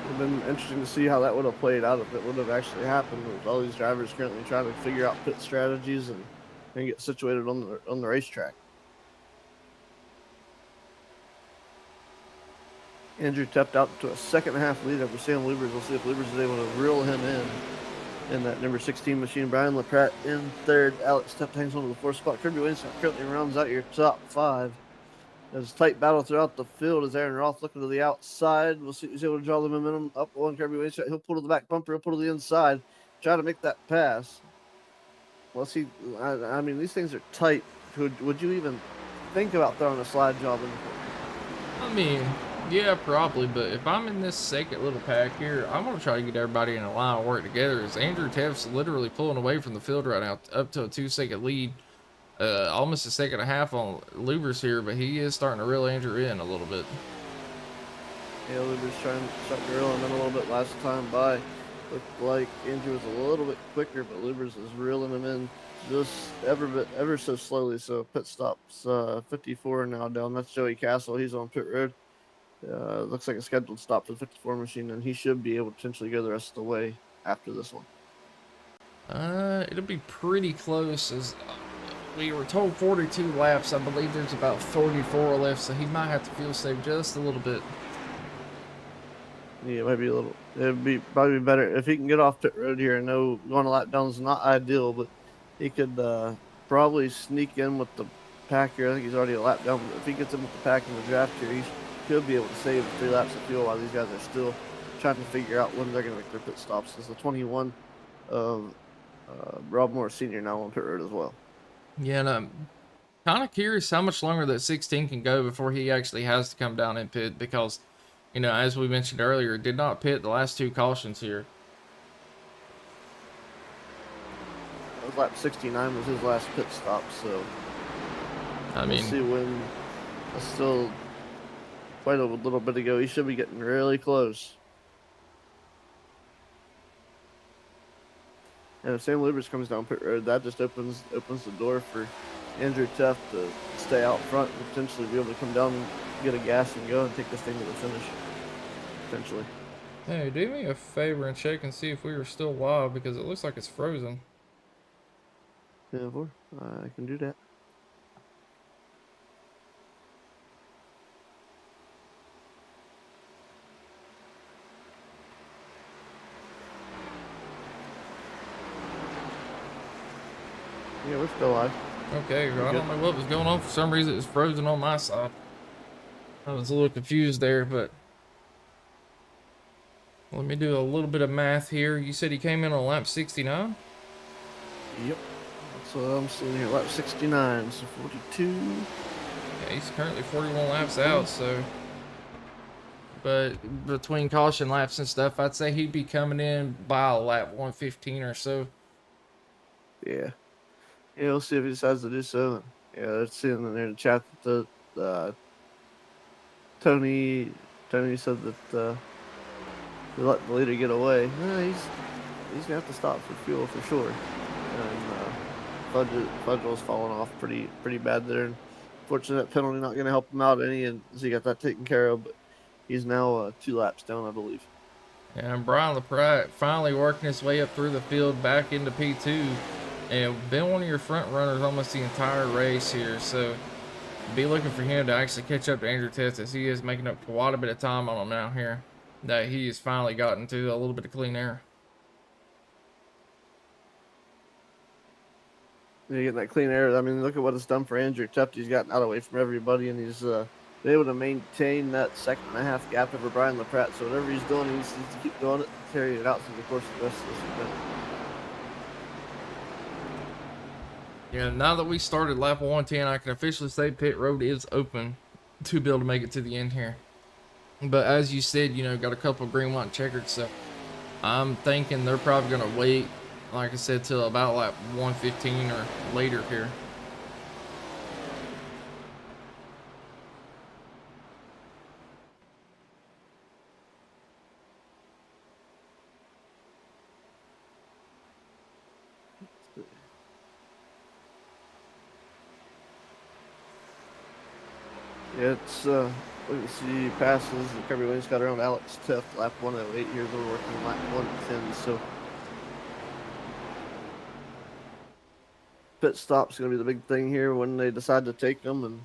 It would have been interesting to see how that would have played out if it would have actually happened, with all these drivers currently trying to figure out pit strategies and get situated on the racetrack. Andrew Teft out to a 2.5 lead over Sam Lubers. We'll see if Lubers is able to reel him in that number 16 machine. Brian LaPratt in 3rd. Alex Teft hangs on to the 4th spot. Kirby Wainscott currently rounds out your top 5. There's a tight battle throughout the field as Aaron Roth looking to the outside. We'll see if he's able to draw the momentum up on Kirby Wainscott. He'll pull to the back bumper. He'll pull to the inside. Try to make that pass. Well, see, I mean, these things are tight. Would you even think about throwing a slide job in the corner? I mean, yeah, probably, but if I'm in this second little pack here, I'm going to try to get everybody in a line and work together, as Andrew Teft's literally pulling away from the field right now, up to a 2-second lead, almost a 1.5 on Lubers here, but he is starting to reel Andrew in a little bit. Yeah, Lubers trying to reel him in a little bit last time by. Looked like Andrew was a little bit quicker, but Lubers is reeling him in just ever so slowly. So pit stops 54 now down. That's Joey Castle. He's on pit road. Looks like a scheduled stop for the 54 machine, and he should be able to potentially go the rest of the way after this one. It'll be pretty close, as we were told 42 laps. I believe there's about 34 left, so he might have to fuel save just a little bit. Yeah, maybe a little. It'd be probably better if he can get off pit road here. I know going a lap down is not ideal, but he could probably sneak in with the pack here. I think he's already a lap down. But if he gets in with the pack in the draft here, he could be able to save 3 laps of fuel while these guys are still trying to figure out when they're going to make their pit stops. This is the 21 of Rob Moore Sr. now on pit road as well. Yeah, and I'm kind of curious how much longer that 16 can go before he actually has to come down and pit because, you know, as we mentioned earlier, did not pit the last 2 cautions here. Lap 69 was his last pit stop, so I we'll mean, see when. That's still quite a little bit ago. He should be getting really close. And if Sam Lubers comes down pit road, that just opens the door for Andrew Tuff to stay out front and potentially be able to come down, get a gas and go and take this thing to the finish. Potentially. hey, do me a favor and check and see if we are still live because it looks like it's frozen. Yeah, I can do that. Yeah, we're still live. Okay, I don't know what was going on. For some reason, it was frozen on my side. I was a little confused there, but let me do a little bit of math here. You said he came in on lap 69? Yep. So I'm seeing here, lap 69, so 42. Yeah, he's currently 41 laps out, so. But between caution laps and stuff, I'd say he'd be coming in by lap 115 or so. Yeah. Yeah, we'll see if he decides to do so. Yeah, let's see in there in the chat that Tony said that he let the leader get away. He's gonna have to stop for fuel for sure. And Fudgel's falling off pretty bad there. And fortunately, that penalty not gonna help him out any, and so he got that taken care of. But he's now 2 laps down, I believe. And Brian LaPratt finally working his way up through the field back into P2. And been one of your front runners almost the entire race here, so be looking for him to actually catch up to Andrew Test as he is making up quite a bit of time on him now here. That he has finally gotten to a little bit of clean air. Yeah, getting that clean air. I mean, look at what it's done for Andrew Tufte. He's gotten out away from everybody, and he's been able to maintain that 2.5 gap over Brian LaPratt. So whatever he's doing, he needs to keep doing it and carry it out through the course of the rest of this event. Yeah, now that we started lap 110, I can officially say pit road is open to be able to make it to the end here. But as you said, you know, got a couple of Green-White-Checkered, so I'm thinking they're probably going to wait, like I said, till about lap 115 or later here. Yeah, it's look at see passes. Kirby Williams got around Alex Tuff, lap 108. Here's we're working on lap 110. So pit stop's gonna be the big thing here when they decide to take them, and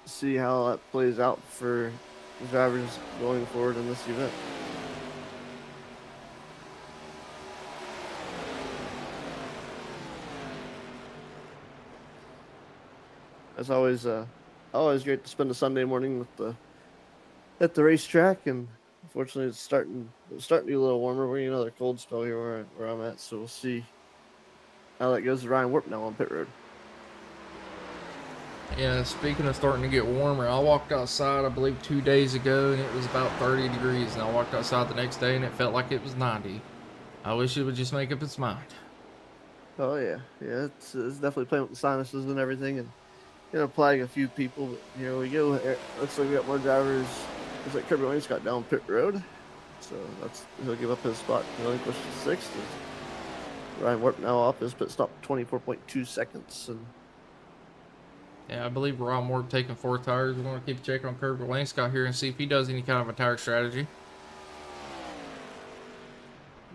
see how that plays out for the drivers going forward in this event. It's always great to spend a Sunday morning at the racetrack, and unfortunately it's starting to be a little warmer. We're in another cold spell here where I'm at, so we'll see how that goes to Ryan Warp now on pit road. Yeah, speaking of starting to get warmer, I walked outside, I believe 2 days ago, and it was about 30 degrees, and I walked outside the next day and it felt like it was 90. I wish it would just make up its mind. Oh yeah, it's definitely playing with the sinuses and everything, and plaguing a few people. But here we go. Looks like we got more drivers. Looks like Kirby Williams got down pit road, so he'll give up his spot. Relinquish to 6th. Ryan Warp now off his pit stop 24.2 seconds. And yeah, I believe we're on Warp taking 4 tires. We're going to keep checking on Kirby Williams here and see if he does any kind of a tire strategy.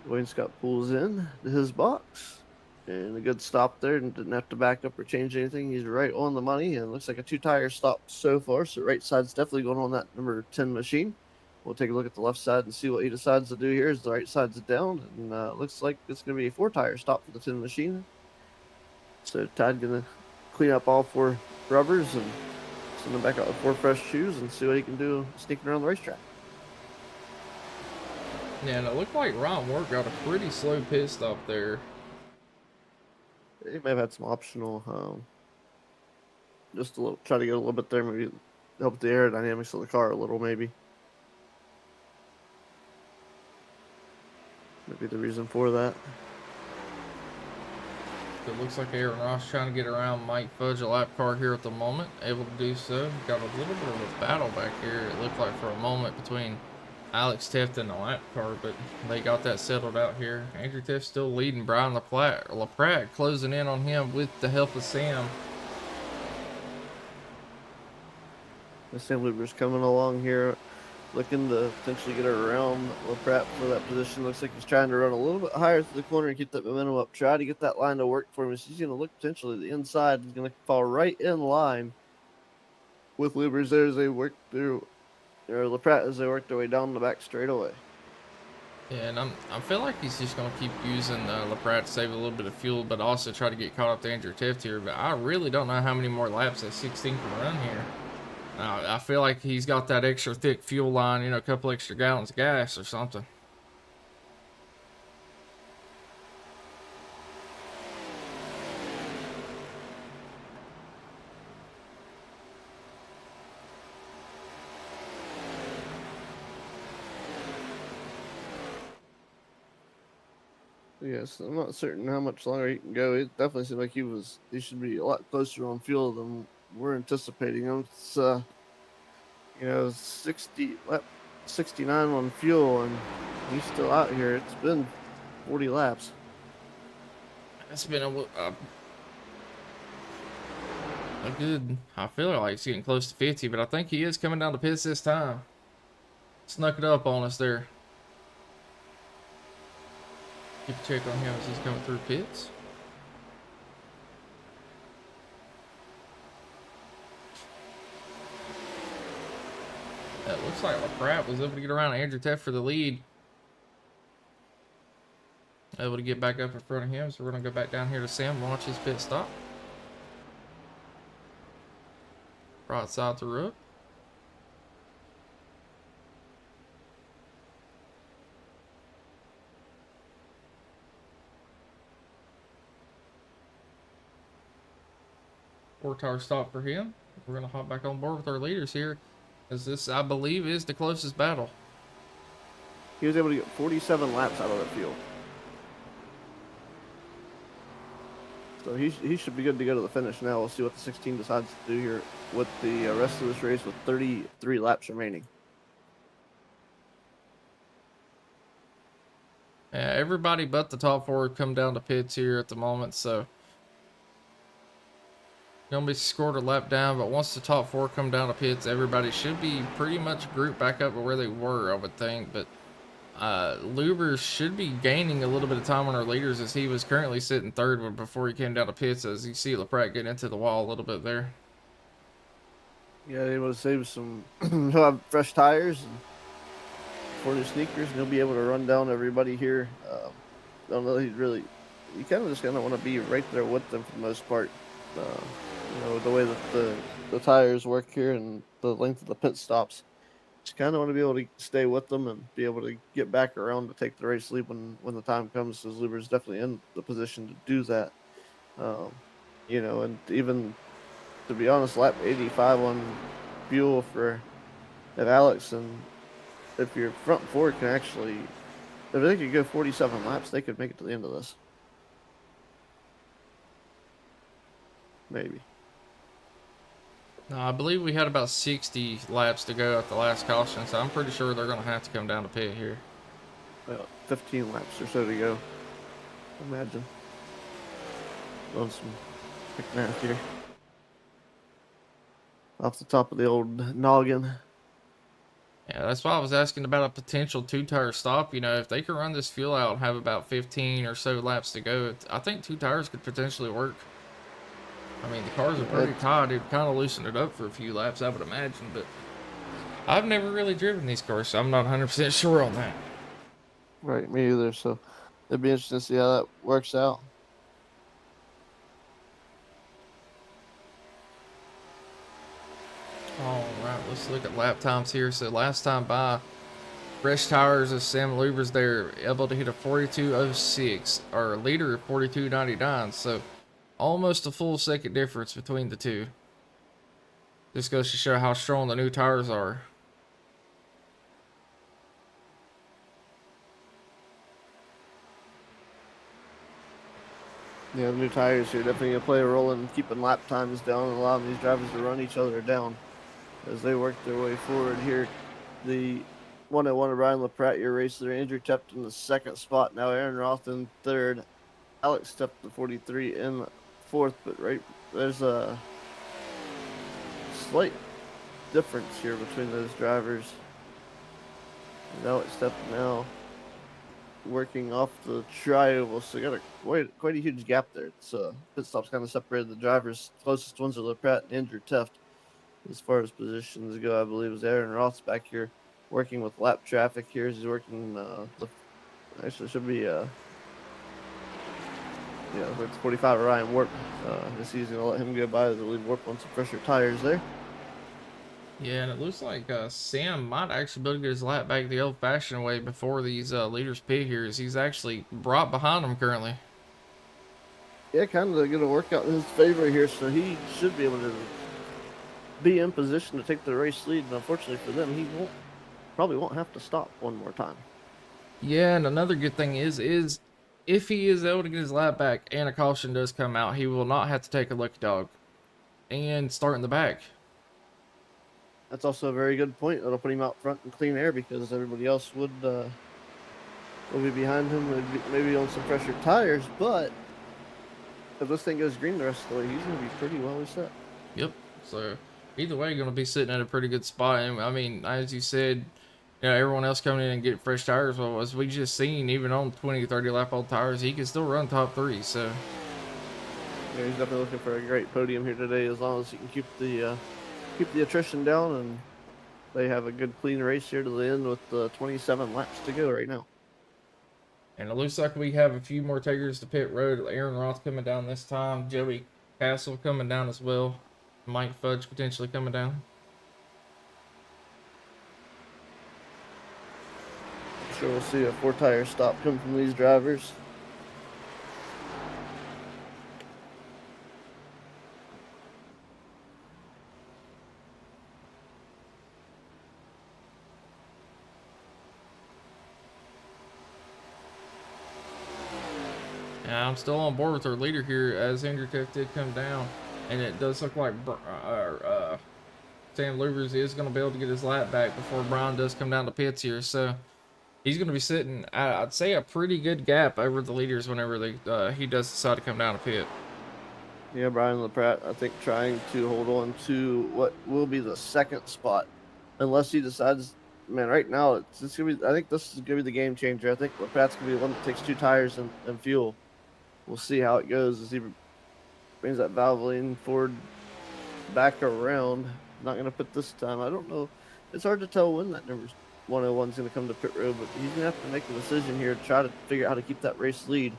Williams pulls in to his box. And a good stop there, and didn't have to back up or change anything. He's right on the money, and it looks like a 2-tire stop so far. So right side's definitely going on that number 10 machine. We'll take a look at the left side and see what he decides to do here as the right side's down. And looks like it's going to be a 4-tire stop for the 10 machine. So Todd going to clean up all 4 rubbers and send him back out with 4 fresh shoes and see what he can do sneaking around the racetrack. Yeah, and it looked like Ron Ward got a pretty slow pit stop there. He may have had some optional, just a little, try to get a little bit there, maybe help the aerodynamics of the car a little, maybe. Maybe the reason for that. It looks like Aaron Ross trying to get around Mike Fudge, a lap car here at the moment. Able to do so. Got a little bit of a battle back here, it looked like, for a moment between Alex Teft and the lap car, but they got that settled out here. Andrew Teft still leading. Brian LaPrat closing in on him with the help of Sam. The Sam Luber's coming along here, looking to potentially get her around LaPrat for that position. Looks like he's trying to run a little bit higher through the corner and keep that momentum up. Try to get that line to work for him. He's going to look potentially the inside. He's going to fall right in line with Luber's there as they work through, or LaPrat as they work their way down the back straightaway. Yeah, and I feel like he's just going to keep using LaPrat to save a little bit of fuel, but also try to get caught up to Andrew Teft here. But I really don't know how many more laps that 16 can run here. I feel like he's got that extra thick fuel line, you know, a couple extra gallons of gas or something. Yes, I'm not certain how much longer he can go. It definitely seemed like he should be a lot closer on fuel than we're anticipating him. It's 69 on fuel, and he's still out here. It's been 40 laps. It's been a good, I feel like he's getting close to 50, but I think he is coming down to pits this time. Snuck it up on us there. Keep a check on him as he's coming through pits. It looks like LaPrat was able to get around Andrew Teft for the lead. Able to get back up in front of him, so we're going to go back down here to Sam, launch his pit stop. Right side to Rook. Four-tire stop for him. We're going to hop back on board with our leaders here, as this, I believe, is the closest battle. He was able to get 47 laps out of that field. So he should be good to go to the finish now. We'll see what the 16 decides to do here with the rest of this race with 33 laps remaining. Yeah, everybody but the top 4 come down to pits here at the moment, so gonna be scored a lap down, but once the top 4 come down to pits, everybody should be pretty much grouped back up to where they were, I would think. But Luber should be gaining a little bit of time on our leaders, as he was currently sitting third before he came down to pits, as you see LaPrat getting into the wall a little bit there. Yeah, able to save some. He'll have fresh tires and 4 new sneakers, and he'll be able to run down everybody here. Don't know, you kind of just want to be right there with them for the most part. The way that the tires work here and the length of the pit stops. Just kind of want to be able to stay with them and be able to get back around to take the race lead when the time comes. Because Luber's definitely in the position to do that. And even, to be honest, lap 85 on fuel for Alex, and if your front 4 can actually, if they could go 47 laps, they could make it to the end of this. Maybe. No, I believe we had about 60 laps to go at the last caution, so I'm pretty sure they're going to have to come down to pit here. Well, 15 laps or so to go. Imagine. Doing some quick math here. Off the top of the old noggin. Yeah, that's why I was asking about a potential 2-tire stop. You know, if they could run this fuel out and have about 15 or so laps to go, I think 2 tires could potentially work. I mean, the cars are pretty tight. It'd kind of loosen it up for a few laps, I would imagine. But I've never really driven these cars, so I'm not 100% sure on that. Right, me either. So it'd be interesting to see how that works out. actually look at lap times here. So last time by, fresh tires of Sam Luber's there, able to hit a 42.06, or a leader of 42.99. So almost a full second difference between the two. This goes to show how strong the new tires are. Yeah, the new tires here definitely gonna play a role in keeping lap times down and allowing these drivers to run each other down as they work their way forward here. The 101 of Ryan LaPrat, your racer, Andrew Tept in the second spot. Now Aaron Roth in third. Alex stepped to 43 in fourth, but right there's a slight difference here between those drivers. And Alex stepped now working off the tri-oval, so you got quite a huge gap there. It's pit stops kind of separated the drivers. Closest ones are LaPrat and Andrew Teft. As far as positions go, I believe is Aaron Roth's back here working with lap traffic here. He's working actually should be it's 45 Ryan Warp. This he's gonna let him go by. I believe Warp on some fresher tires there. Yeah, and it looks like Sam might actually be able to get his lap back the old-fashioned way before these leaders pit here, as he's actually brought behind them currently. Yeah, kind of gonna work out in his favor here, so he should be able to be in position to take the race lead. And unfortunately for them, he probably won't have to stop one more time. Yeah, and another good thing is if he is able to get his lap back and a caution does come out, he will not have to take a lucky dog and start in the back. That's also a very good point. That'll put him out front in clean air because everybody else will be behind him, maybe on some fresher tires. But if this thing goes green the rest of the way, he's going to be pretty well set. Yep. So either way, you're going to be sitting at a pretty good spot. And I mean, as you said, everyone else coming in and getting fresh tires. Well, as we just seen, even on 20, 30 lap old tires, he can still run top three. So yeah, he's definitely looking for a great podium here today, as long as he can keep the attrition down, and they have a good clean race here to the end with 27 laps to go right now. And it looks like we have a few more takers to pit road. Aaron Roth coming down this time. Joey Castle coming down as well. Mike Fudge potentially coming down. I'm sure we'll see a 4-tire stop come from these drivers. Yeah, I'm still on board with our leader here, as Andrew Tech did come down, and it does look like Sam Lubers is going to be able to get his lap back before Brian does come down to pits here. So he's going to be sitting, I'd say, a pretty good gap over the leaders whenever he does decide to come down to pit. Yeah, Brian LaPrat, I think, trying to hold on to what will be the second spot, unless he decides. Man, right now it's gonna be. I think this is gonna be the game changer. I think LaPrat's gonna be the one that takes 2 tires and fuel. We'll see how it goes as he brings that Valvoline Ford back around. Not gonna put this time. I don't know. It's hard to tell when that number 101 is gonna come to pit road, but he's gonna have to make a decision here to try to figure out how to keep that race lead.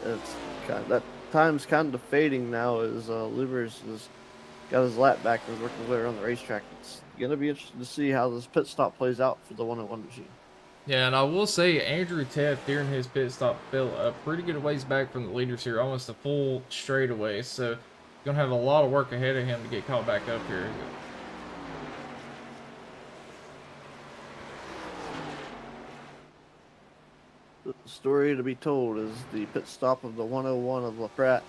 It's that time's kind of fading now as Lubers has got his lap back and is working his way around the racetrack. It's gonna be interesting to see how this pit stop plays out for the 101 machine. Yeah, and I will say Andrew Teff during his pit stop fell a pretty good ways back from the leaders here, almost a full straightaway. So gonna have a lot of work ahead of him to get caught back up here. The story to be told is the pit stop of the 101 of LaPrat.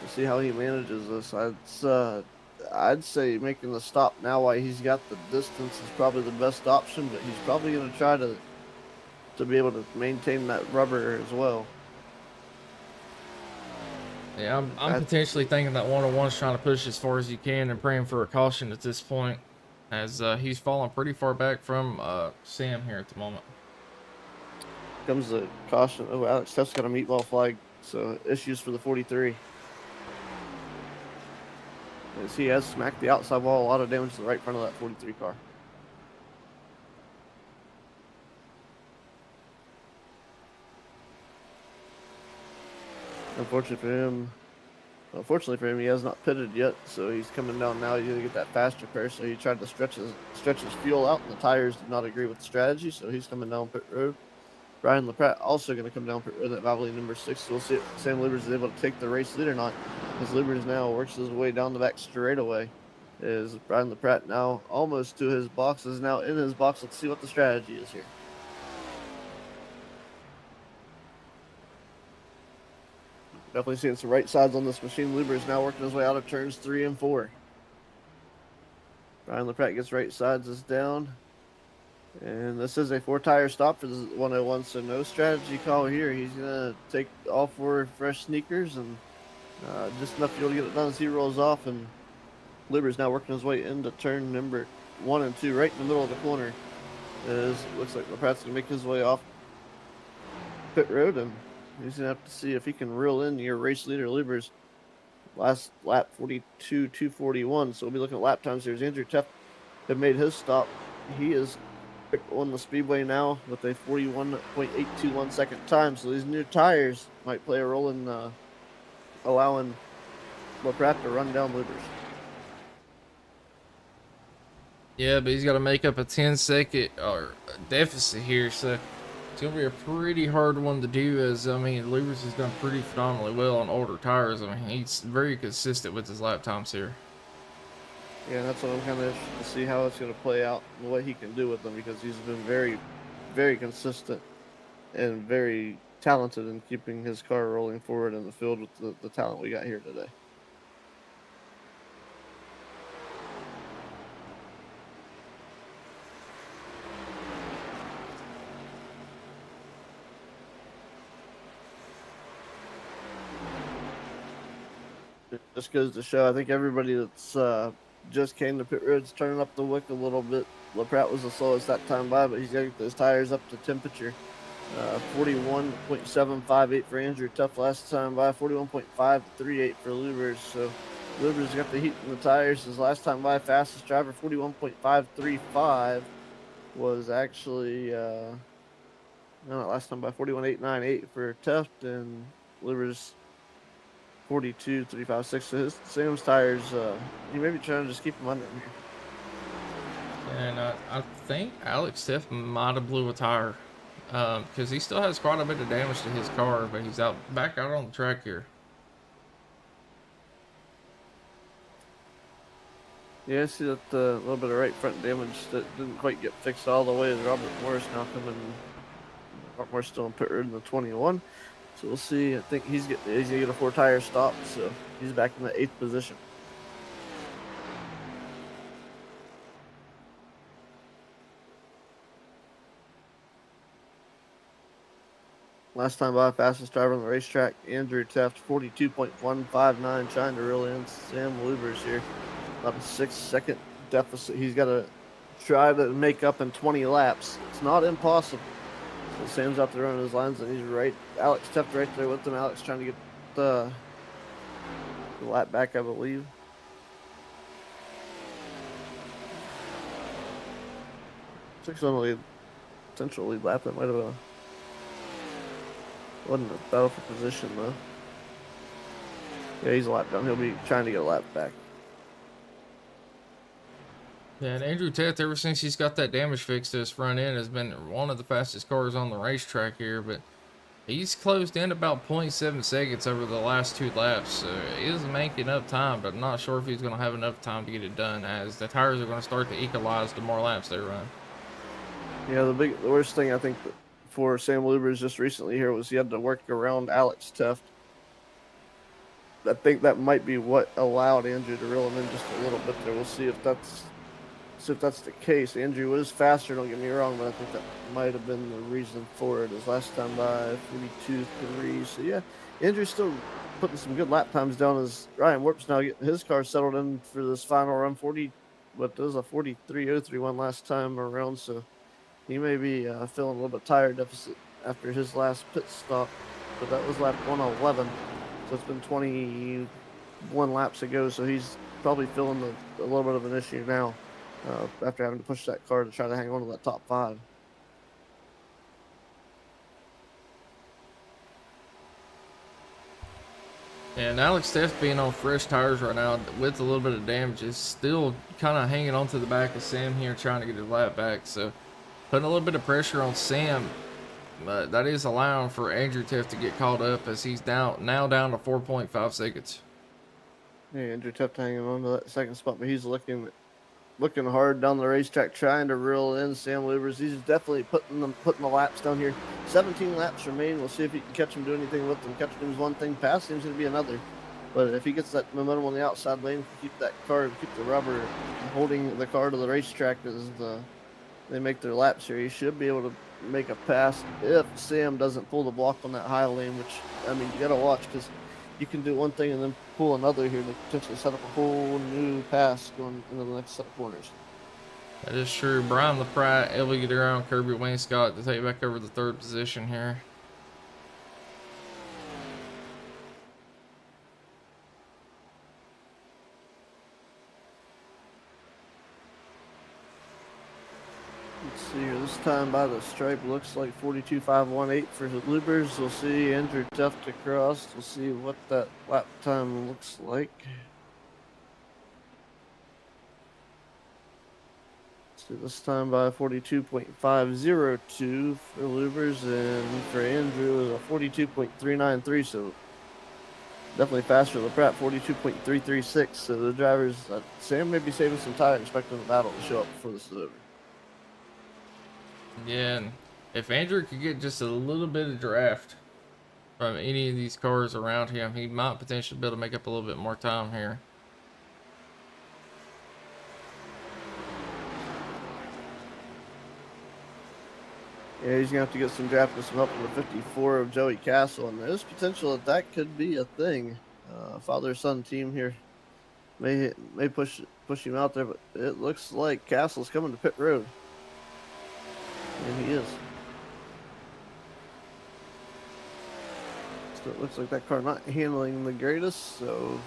We'll see how he manages this. I'd say making the stop now while he's got the distance is probably the best option, but he's probably going to try to be able to maintain that rubber as well. Yeah, I'm potentially thinking that 101's trying to push as far as he can and praying for a caution at this point, as he's falling pretty far back from Sam here at the moment. Comes the caution. Oh, Alex Teff's got a meatball flag, so issues for the 43. As he has smacked the outside wall, a lot of damage to the right front of that 43 car. Unfortunately for him, Unfortunately for him, he has not pitted yet, so he's coming down now. He's gonna get that faster pair. So he tried to stretch his fuel out, and the tires did not agree with the strategy. So he's coming down pit road. Brian LaPratte also going to come down pit road at Valley number 6. So we'll see if Sam Liebers is able to take the race lead or not. As Liebers now works his way down the back straightaway. Is Brian LaPratte now almost to his box? Is now in his box. Let's see what the strategy is here. Definitely seeing some right sides on this machine. Liebers now working his way out of turns 3 and 4. Brian LaPratte gets right sides is down. And this is a 4-tire stop for the 101, so no strategy call here. He's going to take all 4 fresh sneakers and just enough fuel to get it done as he rolls off. And Liebers now working his way into turn number 1 and 2, right in the middle of the corner. Looks like LaPratte's going to make his way off pit road, and he's going to have to see if he can reel in your race leader, Liebers. Last lap 42.241, so we'll be looking at lap times here. As Andrew Teff had made his stop, he is on the Speedway now with a 41.821 second time. So these new tires might play a role in allowing LaPratte to run down Liebers. Yeah, but he's got to make up a 10-second deficit here, so it's going to be a pretty hard one to do, as, I mean, Liebers has done pretty phenomenally well on older tires. I mean, he's very consistent with his lap times here. Yeah, that's what I'm kind of interested to see how it's going to play out and what he can do with them, because he's been very, very consistent and very talented in keeping his car rolling forward in the field with the talent we got here today. It just goes to show, I think everybody that's just came to pit road's turning up the wick a little bit. LaPratte was the slowest that time by, but he's got to get those tires up to temperature. 41.758 for Andrew Tuff last time by, 41.538 for Liebers. So Liebers got the heat in the tires. His last time by, fastest driver, 41.535 was actually no, not last time by, 41.898 for Tuft, and Liebers 42.356. So his Sam's tires, he may be trying to just keep him under him here. And I think Alex Teff might have blew a tire, because he still has quite a bit of damage to his car, but he's back out on the track here. Yeah, I see that little bit of right front damage that didn't quite get fixed all the way. As Robert Morris now coming. Robert Morris still in pit road in the 21. So we'll see. I think he's gonna get a 4-tire stop, so he's back in the 8th position. Last time by, fastest driver on the racetrack, Andrew Taft, 42.159, trying to reel in Sam Liebers here. About a 6-second deficit. He's got to try to make up in 20 laps. It's not impossible. So Sam's out there running his lines, and he's right. Alex Taft right there with him. Alex trying to get the lap back, I believe. Six on the lead. Central lead lap. That might have wasn't a battle for position though. Yeah, he's a lap down. He'll be trying to get a lap back. Yeah, and Andrew Tate, ever since he's got that damage fixed to his front end, has been one of the fastest cars on the racetrack here, but he's closed in about 0.7 seconds over the last 2 laps, so he is making up time, but I'm not sure if he's going to have enough time to get it done, as the tires are going to start to equalize the more laps they run. Yeah, the worst thing I think for Sam Liebers just recently here was he had to work around Alex Taft. I think that might be what allowed Andrew to reel him in just a little bit there. We'll see if that's the case. Andrew was faster, don't get me wrong, but I think that might have been the reason for it. His last time by 42.3. So yeah, Andrew's still putting some good lap times down as Ryan Warp's now getting his car settled in for this final run. 43.031 last time around, so he may be feeling a little bit tire deficit after his last pit stop, but that was lap 111. So it's been 21 laps ago, so he's probably feeling a little bit of an issue now after having to push that car to try to hang on to that top 5. And Alex Steph being on fresh tires right now with a little bit of damage is still kind of hanging on to the back of Sam here, trying to get his lap back. So putting a little bit of pressure on Sam, but that is allowing for Andrew Tiff to get caught up as he's now down to 4.5 seconds. Yeah, Andrew Tuft hanging on to that second spot, but he's looking hard down the racetrack, trying to reel in Sam Lubers. He's definitely putting the laps down here. 17 laps remain. We'll see if he can catch him, do anything with them. Catching him is one thing, passing him is going to be another. But if he gets that momentum on the outside lane, keep that car, keep the rubber holding the car to the racetrack as they make their laps here, he should be able to make a pass if Sam doesn't pull the block on that high lane, which, I mean, you got to watch, because you can do one thing and then pull another here to potentially set up a whole new pass going into the next set of corners. That is true. Brian LaPratt able to get around Kirby Wainscott to take back over the third position here. Let's see here. This time by the stripe looks like 42.518 for Lubers. We'll see Andrew Tuft across. We'll see what that lap time looks like. So this time by 42.502 for Lubers, and for Andrew is a 42.393. So definitely faster than Pratt, 42.336. So the drivers, Sam may be saving some time, expecting the battle to show up before this is over. Yeah, and if Andrew could get just a little bit of draft from any of these cars around him, he might potentially be able to make up a little bit more time here. Yeah, he's going to have to get some draft with some help from the 54 of Joey Castle, and there's potential that could be a thing. Father-son team here may push him out there, but it looks like Castle's coming to pit road. And he is. So it looks like that car not handling the greatest, so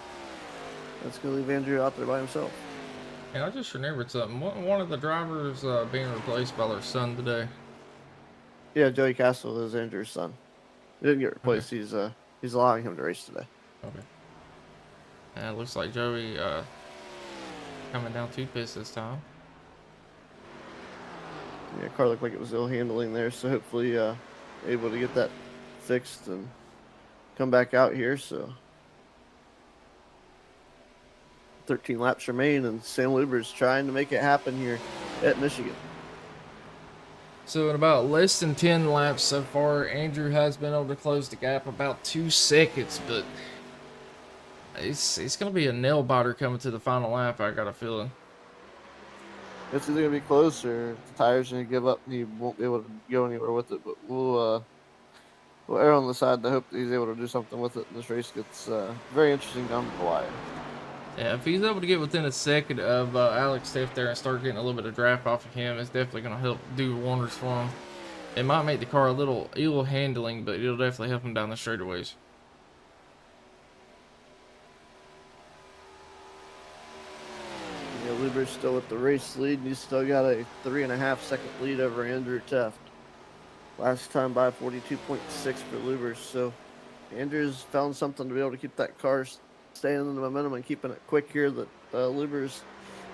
that's going to leave Andrew out there by himself. And I just remembered something. One of the drivers being replaced by their son today. Yeah, Joey Castle is Andrew's son. He didn't get replaced. Okay. He's allowing him to race today. Okay. And it looks like Joey coming down two pits this time. Yeah, car looked like it was ill handling there, so hopefully able to get that fixed and come back out here. So 13 laps remain, and Sam Luber's trying to make it happen here at Michigan. So in about less than 10 laps so far, Andrew has been able to close the gap about 2 seconds, but it's going to be a nail biter coming to the final lap, I got a feeling. It's either going to be close or the tire's going to give up and he won't be able to go anywhere with it. But we'll err on the side to hope that he's able to do something with it. And this race gets very interesting down the wire. Yeah, if he's able to get within a second of Alex Steph there and start getting a little bit of draft off of him, it's definitely going to help do wonders for him. It might make the car a little ill handling, but it'll definitely help him down the straightaways. Luber's still with the race lead, and he's still got a 3.5 second lead over Andrew Tuft. Last time by 42.6 for Luber. So Andrew's found something to be able to keep that car staying in the momentum and keeping it quick here that Luber's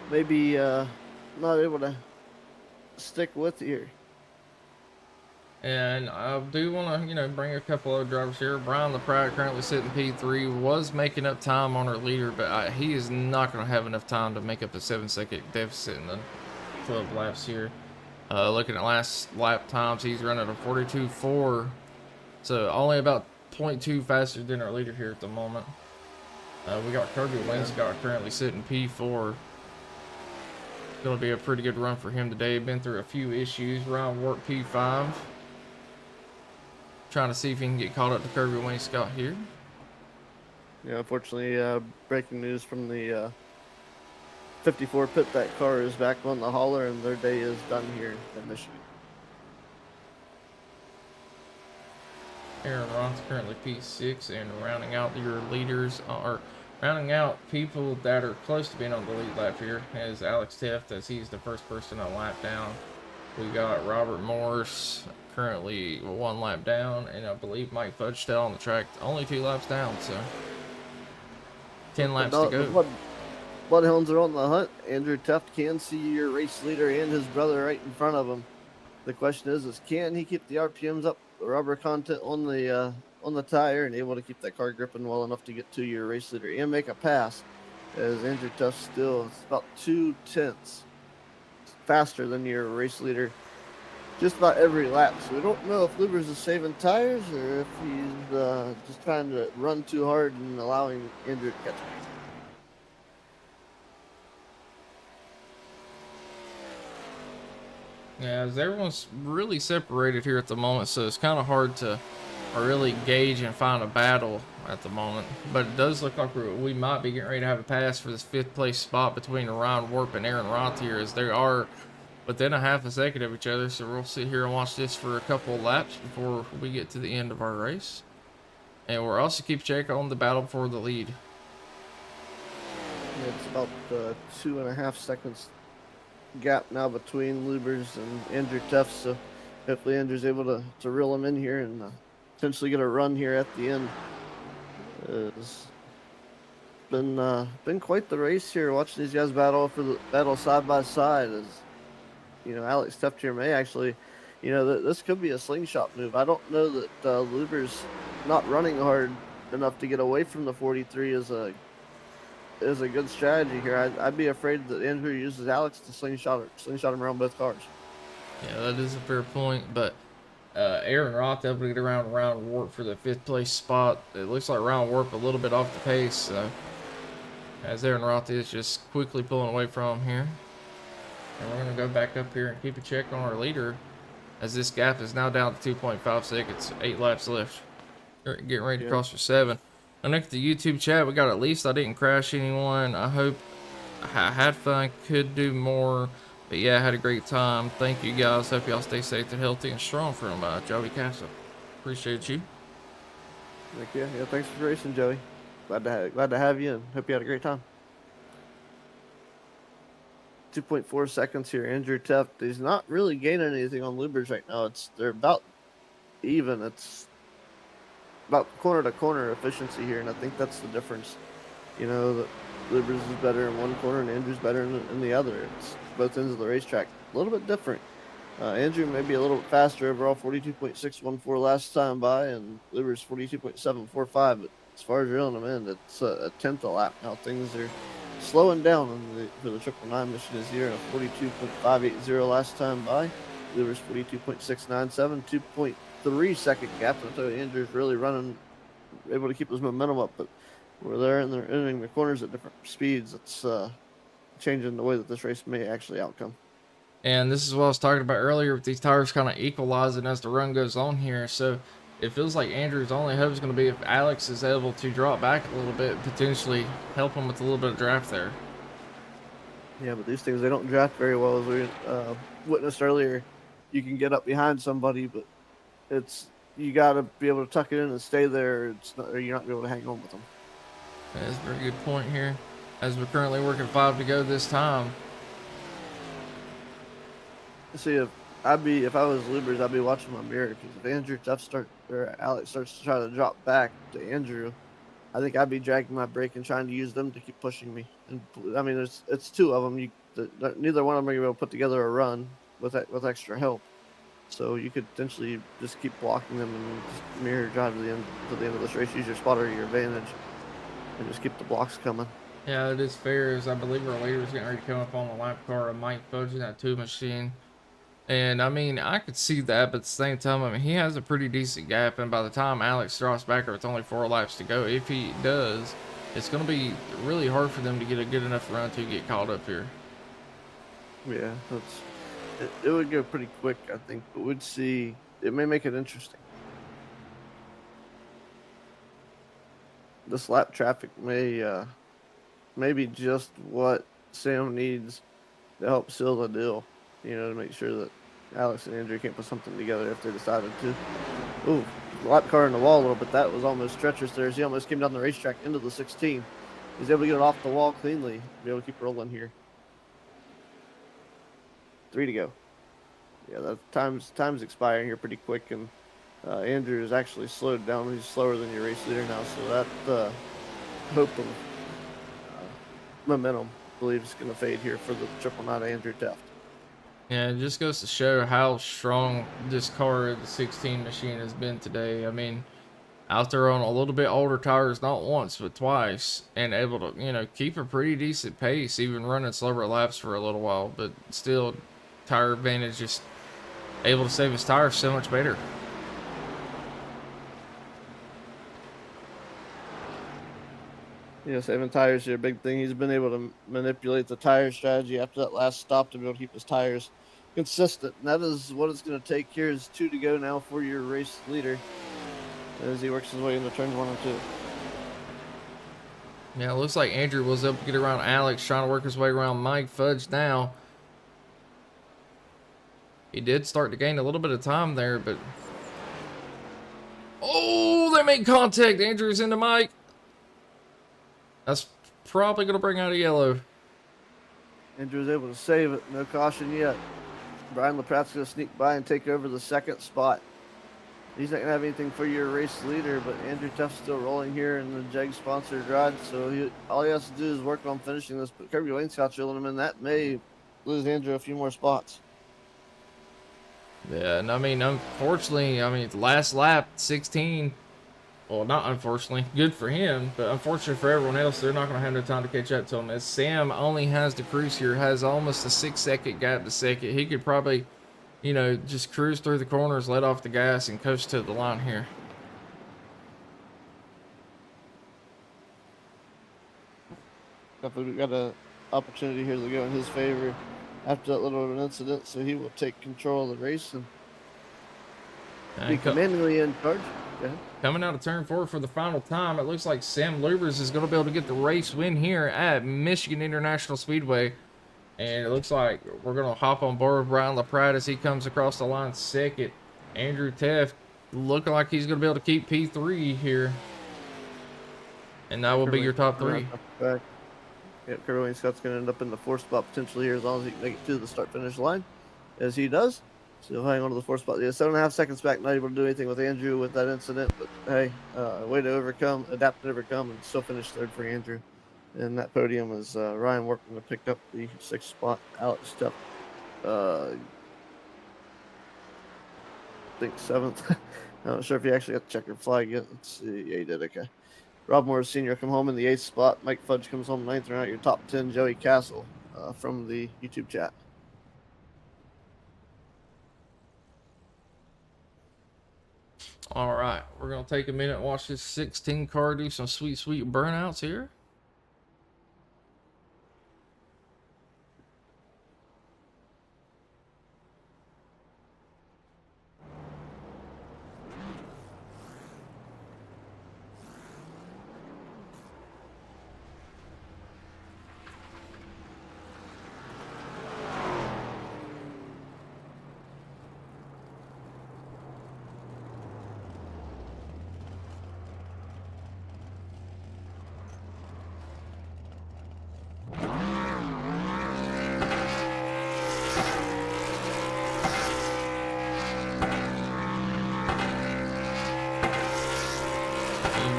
maybe not able to stick with here. And I do want to, bring a couple of drivers here. Brian LaPratt currently sitting P3, was making up time on our leader, but he is not going to have enough time to make up the 7-second deficit in the 12 laps here. Looking at last lap times, he's running a 42.4, so only about 0.2 faster than our leader here at the moment. We got Kirby Wainscott currently sitting P4. Going to be a pretty good run for him today. Been through a few issues. Ryan Wart P5. Trying to see if he can get caught up to Kirby Wainscott here. Yeah, unfortunately, breaking news from the 54 pit, that car is back on the hauler and their day is done here in Michigan. Aaron Roth's currently P6, and rounding out your leaders are rounding out people that are close to being on the lead lap here is Alex Tift, as he's the first person a lap down. We got Robert Morris currently 1 lap down, and I believe Mike Fudgestell on the track only 2 laps down. So 10 The, laps to dog, the go. Bloodhounds are on the hunt. Andrew Teft can see your race leader and his brother right in front of him. The question is can he keep the RPMs up, the rubber content on the tire, and able to keep that car gripping well enough to get to your race leader and make a pass? As Andrew Teft still is about 2/10 faster than your race leader just about every lap. So we don't know if Luber's is saving tires or if he's just trying to run too hard and allowing Andrew to catch him. Yeah, as everyone's really separated here at the moment, so it's kind of hard to really gauge and find a battle at the moment. But it does look like we might be getting ready to have a pass for this 5th place spot between Ryan Warp and Aaron Roth here, as they are within a half a second of each other. So we'll sit here and watch this for a couple of laps before we get to the end of our race. And we'll also keep check on the battle for the lead. It's about 2.5 seconds gap now between Lubers and Andrew Teft. So hopefully Andrew's able to reel him in here and potentially get a run here at the end. It's been quite the race here. Watching these guys battle side by side. As Alex Teft here may actually, this could be a slingshot move. I don't know that Luber's not running hard enough to get away from the 43 is a good strategy here. I'd be afraid that Andrew uses Alex to slingshot him around both cars. Yeah, that is a fair point, but Aaron Roth able to get around Ryan Warp for the 5th place spot. It looks like Ryan Warp a little bit off the pace, so as Aaron Roth is just quickly pulling away from him here. And we're going to go back up here and keep a check on our leader, as this gap is now down to 2.5 seconds, 8 laps left. Getting ready to cross for 7. And next to the YouTube chat, we got at least I didn't crash anyone. I hope I had fun, could do more. But yeah, I had a great time. Thank you guys. Hope y'all stay safe and healthy and strong from Joey Castle. Appreciate you. Thank you. Yeah, thanks for racing, Joey. Glad to have you, and hope you had a great time. 2.4 seconds here. Andrew Teft, he's not really gaining anything on Lubers right now. They're about even. It's about corner to corner efficiency here, and I think that's the difference. That Lubers is better in one corner and Andrew's better in the other. It's both ends of the racetrack. A little bit different. Andrew may be a little bit faster overall, 42.614 last time by, and Lubers 42.745. But as far as reeling them in, it's a 10th a lap now. Things are slowing down for the 999 mission is here. A 42.580 last time by. Lubers 42.697, 2.3 second gap. I tell you, Andrew's really able to keep his momentum up, but we're there and they're entering the corners at different speeds. It's changing the way that this race may actually outcome. And this is what I was talking about earlier with these tires kind of equalizing as the run goes on here. So it feels like Andrew's only hope is going to be if Alex is able to drop back a little bit, potentially help him with a little bit of draft there. Yeah, but these things, they don't draft very well, as we witnessed earlier. You can get up behind somebody, but you got to be able to tuck it in and stay there. Or you're not going to be able to hang on with them. That's a very good point here, as we're currently working 5 to go this time. See, if I was Lubers, I'd be watching my mirror, because if Andrew Teft or Alex starts to try to drop back to Andrew, I think I'd be dragging my brake and trying to use them to keep pushing me. And I mean, it's two of them. Neither one of them are going to be able to put together a run with extra help. So you could potentially just keep blocking them and just mirror drive to the end of this race. Use your spotter to your advantage and just keep the blocks coming. Yeah, it is fair, as I believe our leader is getting ready to come up on the lap car of Mike Fudge in that 2 machine. And I mean, I could see that, but at the same time, I mean, he has a pretty decent gap, and by the time Alex drops back, or it's only 4 laps to go, if he does, it's going to be really hard for them to get a good enough run to get caught up here. Yeah, it would go pretty quick, I think, but we'd see. It may make it interesting. This lap traffic may be just what Sam needs to help seal the deal. To make sure that Alex and Andrew can't put something together if they decided to. Ooh, lap car in the wall a little bit. That was almost treacherous there. He almost came down the racetrack into the 16. He's able to get it off the wall cleanly. Be able to keep rolling here. 3 to go. Yeah, that time's expiring here pretty quick, and Andrew is actually slowed down. He's slower than your race leader now, so that hope of momentum, I believe, is going to fade here for the 999 Andrew Teft. Yeah, it just goes to show how strong this car, the 16 machine, has been today. I mean, out there on a little bit older tires, not once, but twice, and able to, you know, keep a pretty decent pace, even running slower laps for a little while, but still, tire advantage, just able to save his tires so much better. Yeah, saving tires here, big thing. He's been able to manipulate the tire strategy after that last stop to be able to keep his tires consistent. And that is what it's going to take here. Is 2 to go now for your race leader as he works his way into turns 1 and 2. Yeah, it looks like Andrew was able to get around Alex, trying to work his way around Mike Fudge now. He did start to gain a little bit of time there, but... Oh, they made contact. Andrew's into Mike. That's probably going to bring out a yellow. Andrew was able to save it. No caution yet. Brian LaPratte's going to sneak by and take over the 2nd spot. He's not going to have anything for your race leader, but Andrew Teft's still rolling here in the JEG-sponsored ride, so all he has to do is work on finishing this. But Kirby Wainscott's reeling him in. That may lose Andrew a few more spots. Yeah, and I mean, unfortunately, last lap, 16. Well, not unfortunately, good for him, but unfortunately for everyone else, they're not going to have no time to catch up to him. As Sam only has to cruise here, has almost a 6-second gap to second. He could probably, you know, just cruise through the corners, let off the gas, and coast to the line here. Definitely got an opportunity here to go in his favor after that little of an incident, so he will take control of the race and be commandingly in charge. Coming out of turn 4 for the final time, it looks like Sam Lubers is going to be able to get the race win here at Michigan International Speedway. And it looks like we're going to hop on board with Brian LaPratte as he comes across the line 2nd. Andrew Teft looking like he's going to be able to keep P3 here. And that will be your top 3. Yep, Kirby Wainscott's going to end up in the 4th spot potentially here as long as he can make it to the start-finish line, as he does. Still hanging on to the 4th spot. Yeah, 7.5 seconds back, not able to do anything with Andrew with that incident, but hey, way to adapt and overcome, and still finish 3rd for Andrew. And that podium is Ryan working to pick up the 6th spot. Alex Teft, I think 7th. I'm not sure if he actually got the checkered flag yet. Let's see. Yeah, he did. Okay. Rob Morris Sr. come home in the 8th spot. Mike Fudge comes home 9th. Round out your top 10. Joey Castle from the YouTube chat. All right, we're going to take a minute and watch this 16 car do some sweet, sweet burnouts here.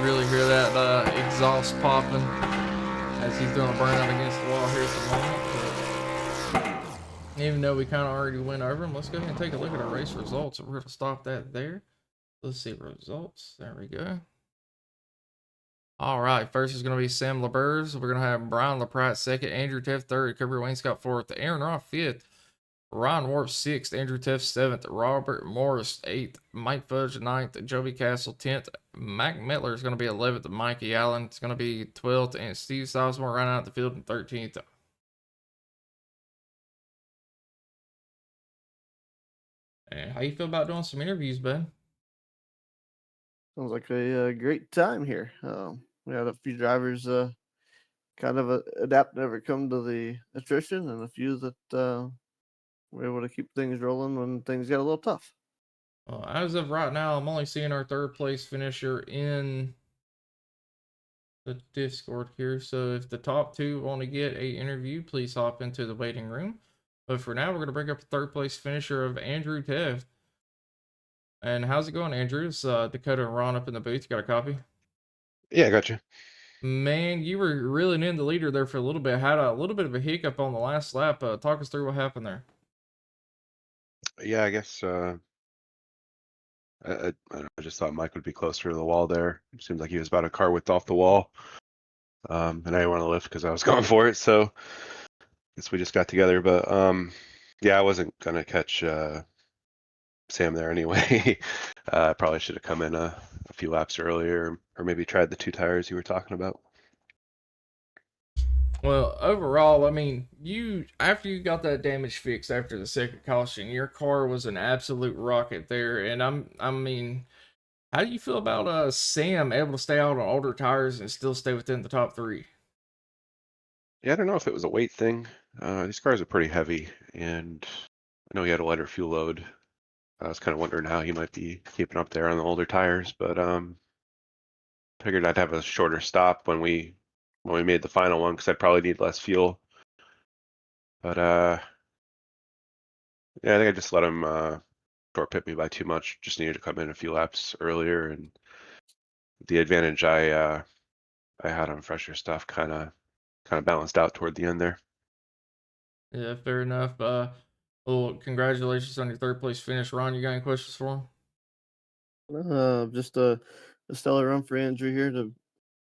Really hear that exhaust popping as he's doing a burnout against the wall here at the moment. But even though we kind of already went over him, let's go ahead and take a look at our race results. We're going to stop that there. Let's see results. There we go. All right, first is going to be Sam LaBers. We're going to have Brian LaPratte 2nd, Andrew Teft 3rd, Kirby Wainscott 4th, Aaron Roth 5th, Ryan Warp 6th, Andrew Teft 7th, Robert Morris 8th, Mike Fudge 9th, Joby Castle 10th, Mac Mettler is going to be 11th, Mikey Allen is going to be 12th, and Steve Sizemore running out the field in 13th. And how you feel about doing some interviews, bud? Sounds like a great time here. We had a few drivers kind of adapt and overcome to the attrition, and a few that were able to keep things rolling when things get a little tough. As of right now, I'm only seeing our 3rd place finisher in the Discord here. So if the top 2 want to get a interview, please hop into the waiting room. But for now, we're going to bring up the 3rd place finisher of Andrew Teft. And how's it going, Andrew? It's Dakota and Ron up in the booth. You got a copy? Yeah, I got you. Man, you were reeling in the leader there for a little bit. Had a little bit of a hiccup on the last lap. Talk us through what happened there. Yeah, I guess I don't know, I just thought Mike would be closer to the wall there. It seemed like he was about a car width off the wall. And I didn't want to lift because I was going for it, so I guess we just got together. But yeah, I wasn't gonna catch Sam there anyway. I probably should have come in a few laps earlier, or maybe tried the 2 tires you were talking about. Well, overall, I mean, after you got that damage fixed after the second caution, your car was an absolute rocket there. And I mean, how do you feel about Sam able to stay out on older tires and still stay within the top 3? Yeah, I don't know if it was a weight thing. These cars are pretty heavy, and I know he had a lighter fuel load. I was kind of wondering how he might be keeping up there on the older tires, but figured I'd have a shorter stop when we made the final one because I'd probably need less fuel. But yeah, I think I just let him short pit me by too much. Just needed to come in a few laps earlier, and the advantage I had on fresher stuff kind of balanced out toward the end there. Yeah, fair enough. Well, congratulations on your third place finish. Ron, you got any questions for him? Just a stellar run for Andrew here to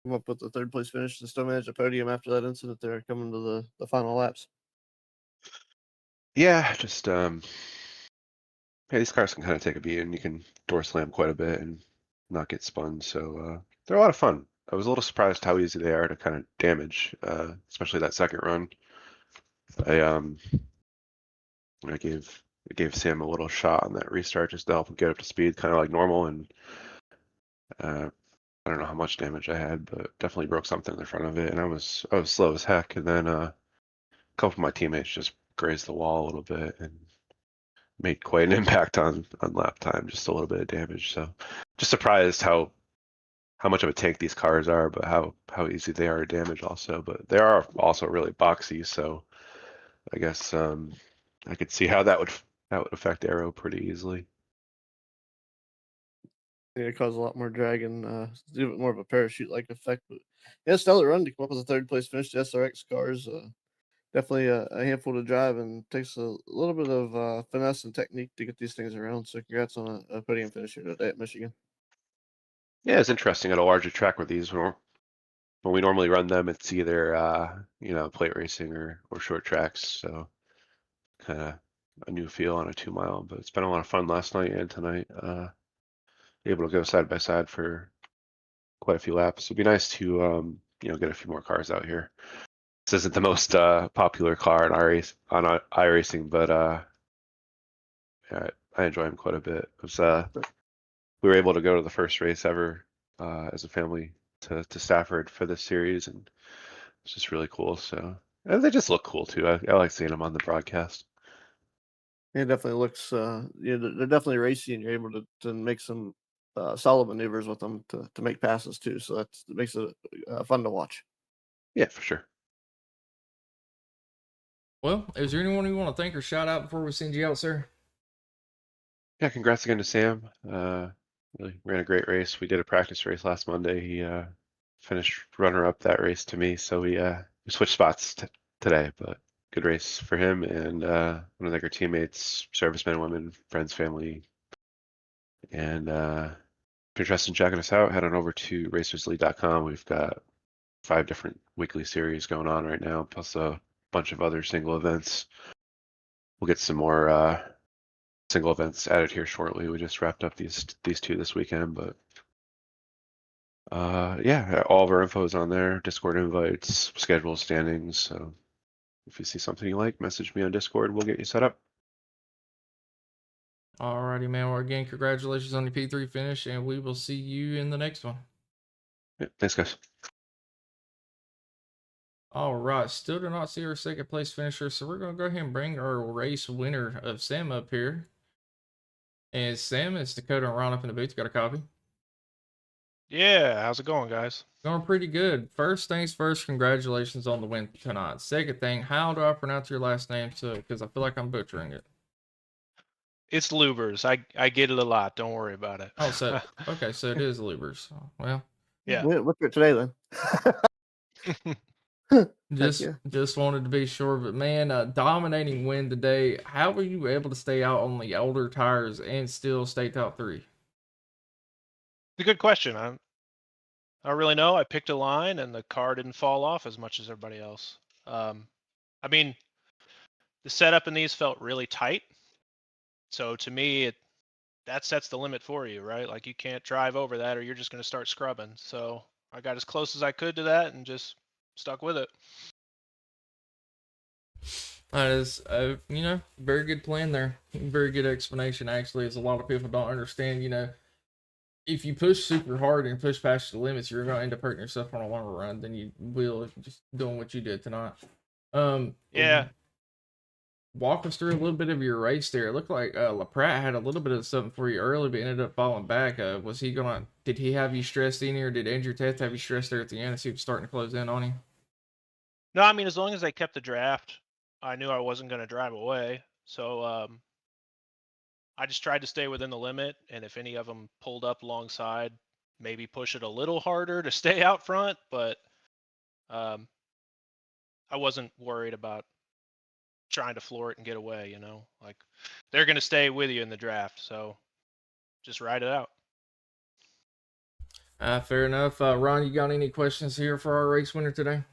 come up with the third place finish and still manage a podium after that incident there coming to the final laps. Yeah, just yeah, these cars can kind of take a beating. You can door slam quite a bit and not get spun, so they're a lot of fun. I was a little surprised how easy they are to kind of damage, especially that second run. I gave Sam a little shot on that restart just to help him get up to speed, kind of like normal, and I don't know how much damage I had, but definitely broke something in the front of it, and I was slow as heck. And then a couple of my teammates just grazed the wall a little bit and made quite an impact on lap time, just a little bit of damage. So just surprised how much of a tank these cars are, but how easy they are to damage also. But they are also really boxy, so I guess I could see how that would affect Aero pretty easily. Yeah, it caused a lot more drag and a bit more of a parachute-like effect. But yeah, stellar run to come up with a third place finish. The SRX cars definitely a handful to drive and takes a little bit of finesse and technique to get these things around. So congrats on a podium finish here today at Michigan. Yeah, it's interesting at a larger track with these. When we normally run them, it's either plate racing or short tracks. So kind of a new feel on a 2 mile. But it's been a lot of fun last night and tonight. Able to go side by side for quite a few laps. It'd be nice to get a few more cars out here. This isn't the most popular car on iRacing, but yeah, I enjoy them quite a bit. We were able to go to the first race ever as a family to Stafford for this series, and it's just really cool. So and they just look cool too. I like seeing them on the broadcast. It definitely looks, they're definitely racy, and you're able to make some solid maneuvers with them to make passes too. So it makes it fun to watch. Yeah, for sure. Well, is there anyone you want to thank or shout out before we send you out, sir? Yeah, congrats again to Sam. Really ran a great race. We did a practice race last Monday. He finished runner-up that race to me, so we switched spots today. But good race for him, and want to thank our teammates, servicemen, women, friends, family, and if you're interested in checking us out, head on over to racersleague.com. We've got 5 different weekly series going on right now, plus a bunch of other single events. We'll get some more single events added here shortly. We just wrapped up these 2 this weekend, but yeah, all of our info is on there. Discord invites, schedule, standings. So if you see something you like, message me on Discord. We'll get you set up. Alrighty, man. Well, again, congratulations on your P3 finish, and we will see you in the next one. Yeah, thanks, guys. All right, still do not see our second place finisher, so we're going to go ahead and bring our race winner of Sam up here. And Sam, it's Dakota and Ron up in the booth. Got a copy? Yeah, how's it going, guys? Going pretty good. First things first, congratulations on the win tonight. Second thing, how do I pronounce your last name? So, because I feel like I'm butchering it. It's Lubers. I get it a lot. Don't worry about it. Oh, so okay, so it is Lubers. Well, Yeah. What's it today then? Heck yeah. Just wanted to be sure, but man, dominating win today. How were you able to stay out on the older tires and still stay top 3? It's a good question. I don't really know. I picked a line, and the car didn't fall off as much as everybody else. I mean, the setup in these felt really tight. So to me, that sets the limit for you, right? Like you can't drive over that, or you're just going to start scrubbing. So I got as close as I could to that, and just stuck with it. That is, very good plan there. Very good explanation, actually, as a lot of people don't understand. If you push super hard and push past the limits, you're going to end up hurting yourself on a longer run than you will if you're just doing what you did tonight. Yeah. Walk us through a little bit of your race there. It looked like LaPrat had a little bit of something for you early, but ended up falling back. Did he have you stressed in here? Did Andrew Teth have you stressed there at the end as he was starting to close in on you? No, I mean, as long as I kept the draft, I knew I wasn't going to drive away. So I just tried to stay within the limit. And if any of them pulled up alongside, maybe push it a little harder to stay out front. But I wasn't worried about trying to floor it and get away, like they're going to stay with you in the draft. So just ride it out. Fair enough. Ron, you got any questions here for our race winner today?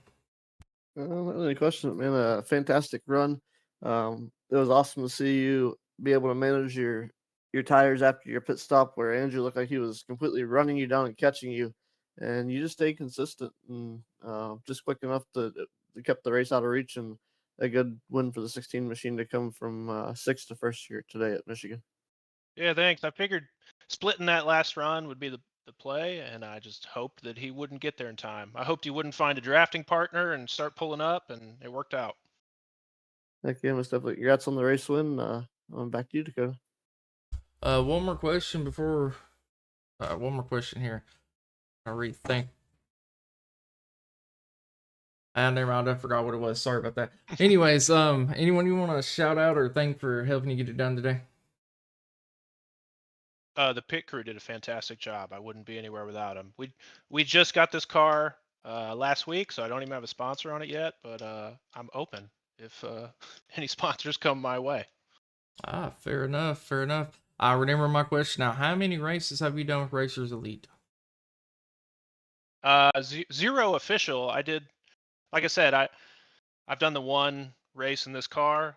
Not really a question, man. A fantastic run. It was awesome to see you be able to manage your tires after your pit stop, where Andrew looked like he was completely running you down and catching you, and you just stayed consistent and just quick enough to kept the race out of reach, and a good win for the 16 machine to come from 6th to 1st here today at Michigan. Yeah, thanks. I figured splitting that last run would be the play, and I just hoped that he wouldn't get there in time. I hoped he wouldn't find a drafting partner and start pulling up, and it worked out. Heck yeah, most definitely. Congrats on the race win. Back to you, Dakota. One more question before. One more question here. I rethink. Never mind. I forgot what it was. Sorry about that. Anyways, anyone you want to shout out or thank for helping you get it done today? The pit crew did a fantastic job. I wouldn't be anywhere without them. We just got this car last week, so I don't even have a sponsor on it yet. But I'm open if any sponsors come my way. Fair enough. Fair enough. I remember my question now. How many races have you done with Racers Elite? 0 official. I did, like I said, I've done the one race in this car.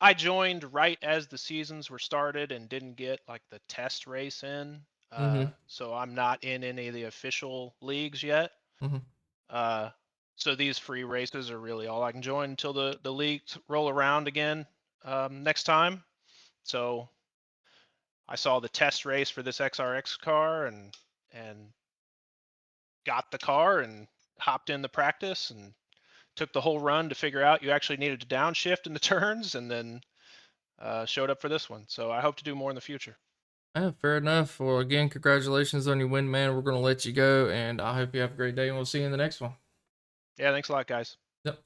I joined right as the seasons were started and didn't get like the test race in. So I'm not in any of the official leagues yet. So these free races are really all I can join until the leagues roll around again next time. So I saw the test race for this SRX car and got the car and hopped in the practice and took the whole run to figure out you actually needed to downshift in the turns, and then showed up for this one. So I hope to do more in the future. Fair enough. Well, again, congratulations on your win, man. We're going to let you go, and I hope you have a great day, and we'll see you in the next one. Yeah, thanks a lot, guys. Yep.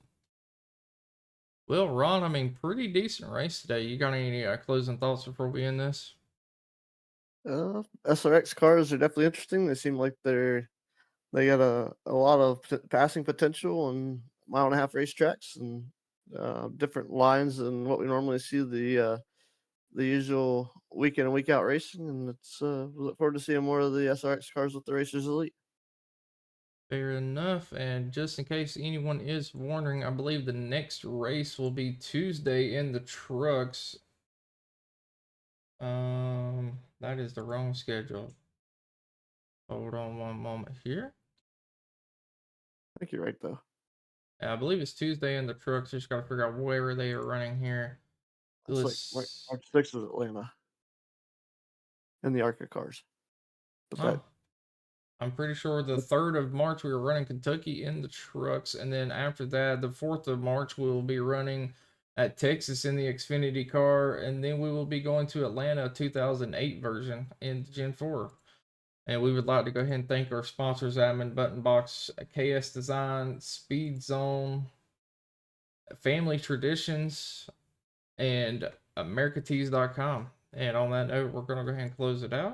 Well, Ron, I mean, pretty decent race today. You got any closing thoughts before we end this? SRX cars are definitely interesting. They seem like they got a lot of passing potential and 1.5-mile racetracks and different lines than what we normally see the usual week in and week out racing. And we look forward to seeing more of the SRX cars with the Racers Elite. Fair enough. And just in case anyone is wondering, I believe the next race will be Tuesday in the trucks. That is the wrong schedule. Hold on one moment here. I think you're right, though. I believe it's Tuesday in the trucks. Just got to figure out where they are running here. It's like March 6th is Atlanta. And the ARCA cars. I'm pretty sure the 3rd of March we were running Kentucky in the trucks, and then after that, the 4th of March we will be running at Texas in the Xfinity car, and then we will be going to Atlanta 2008 version in Gen 4. And we would like to go ahead and thank our sponsors, Admin Button Box, KS Design, Speed Zone, Family Traditions, and AmericaTees.com. And on that note, we're going to go ahead and close it out.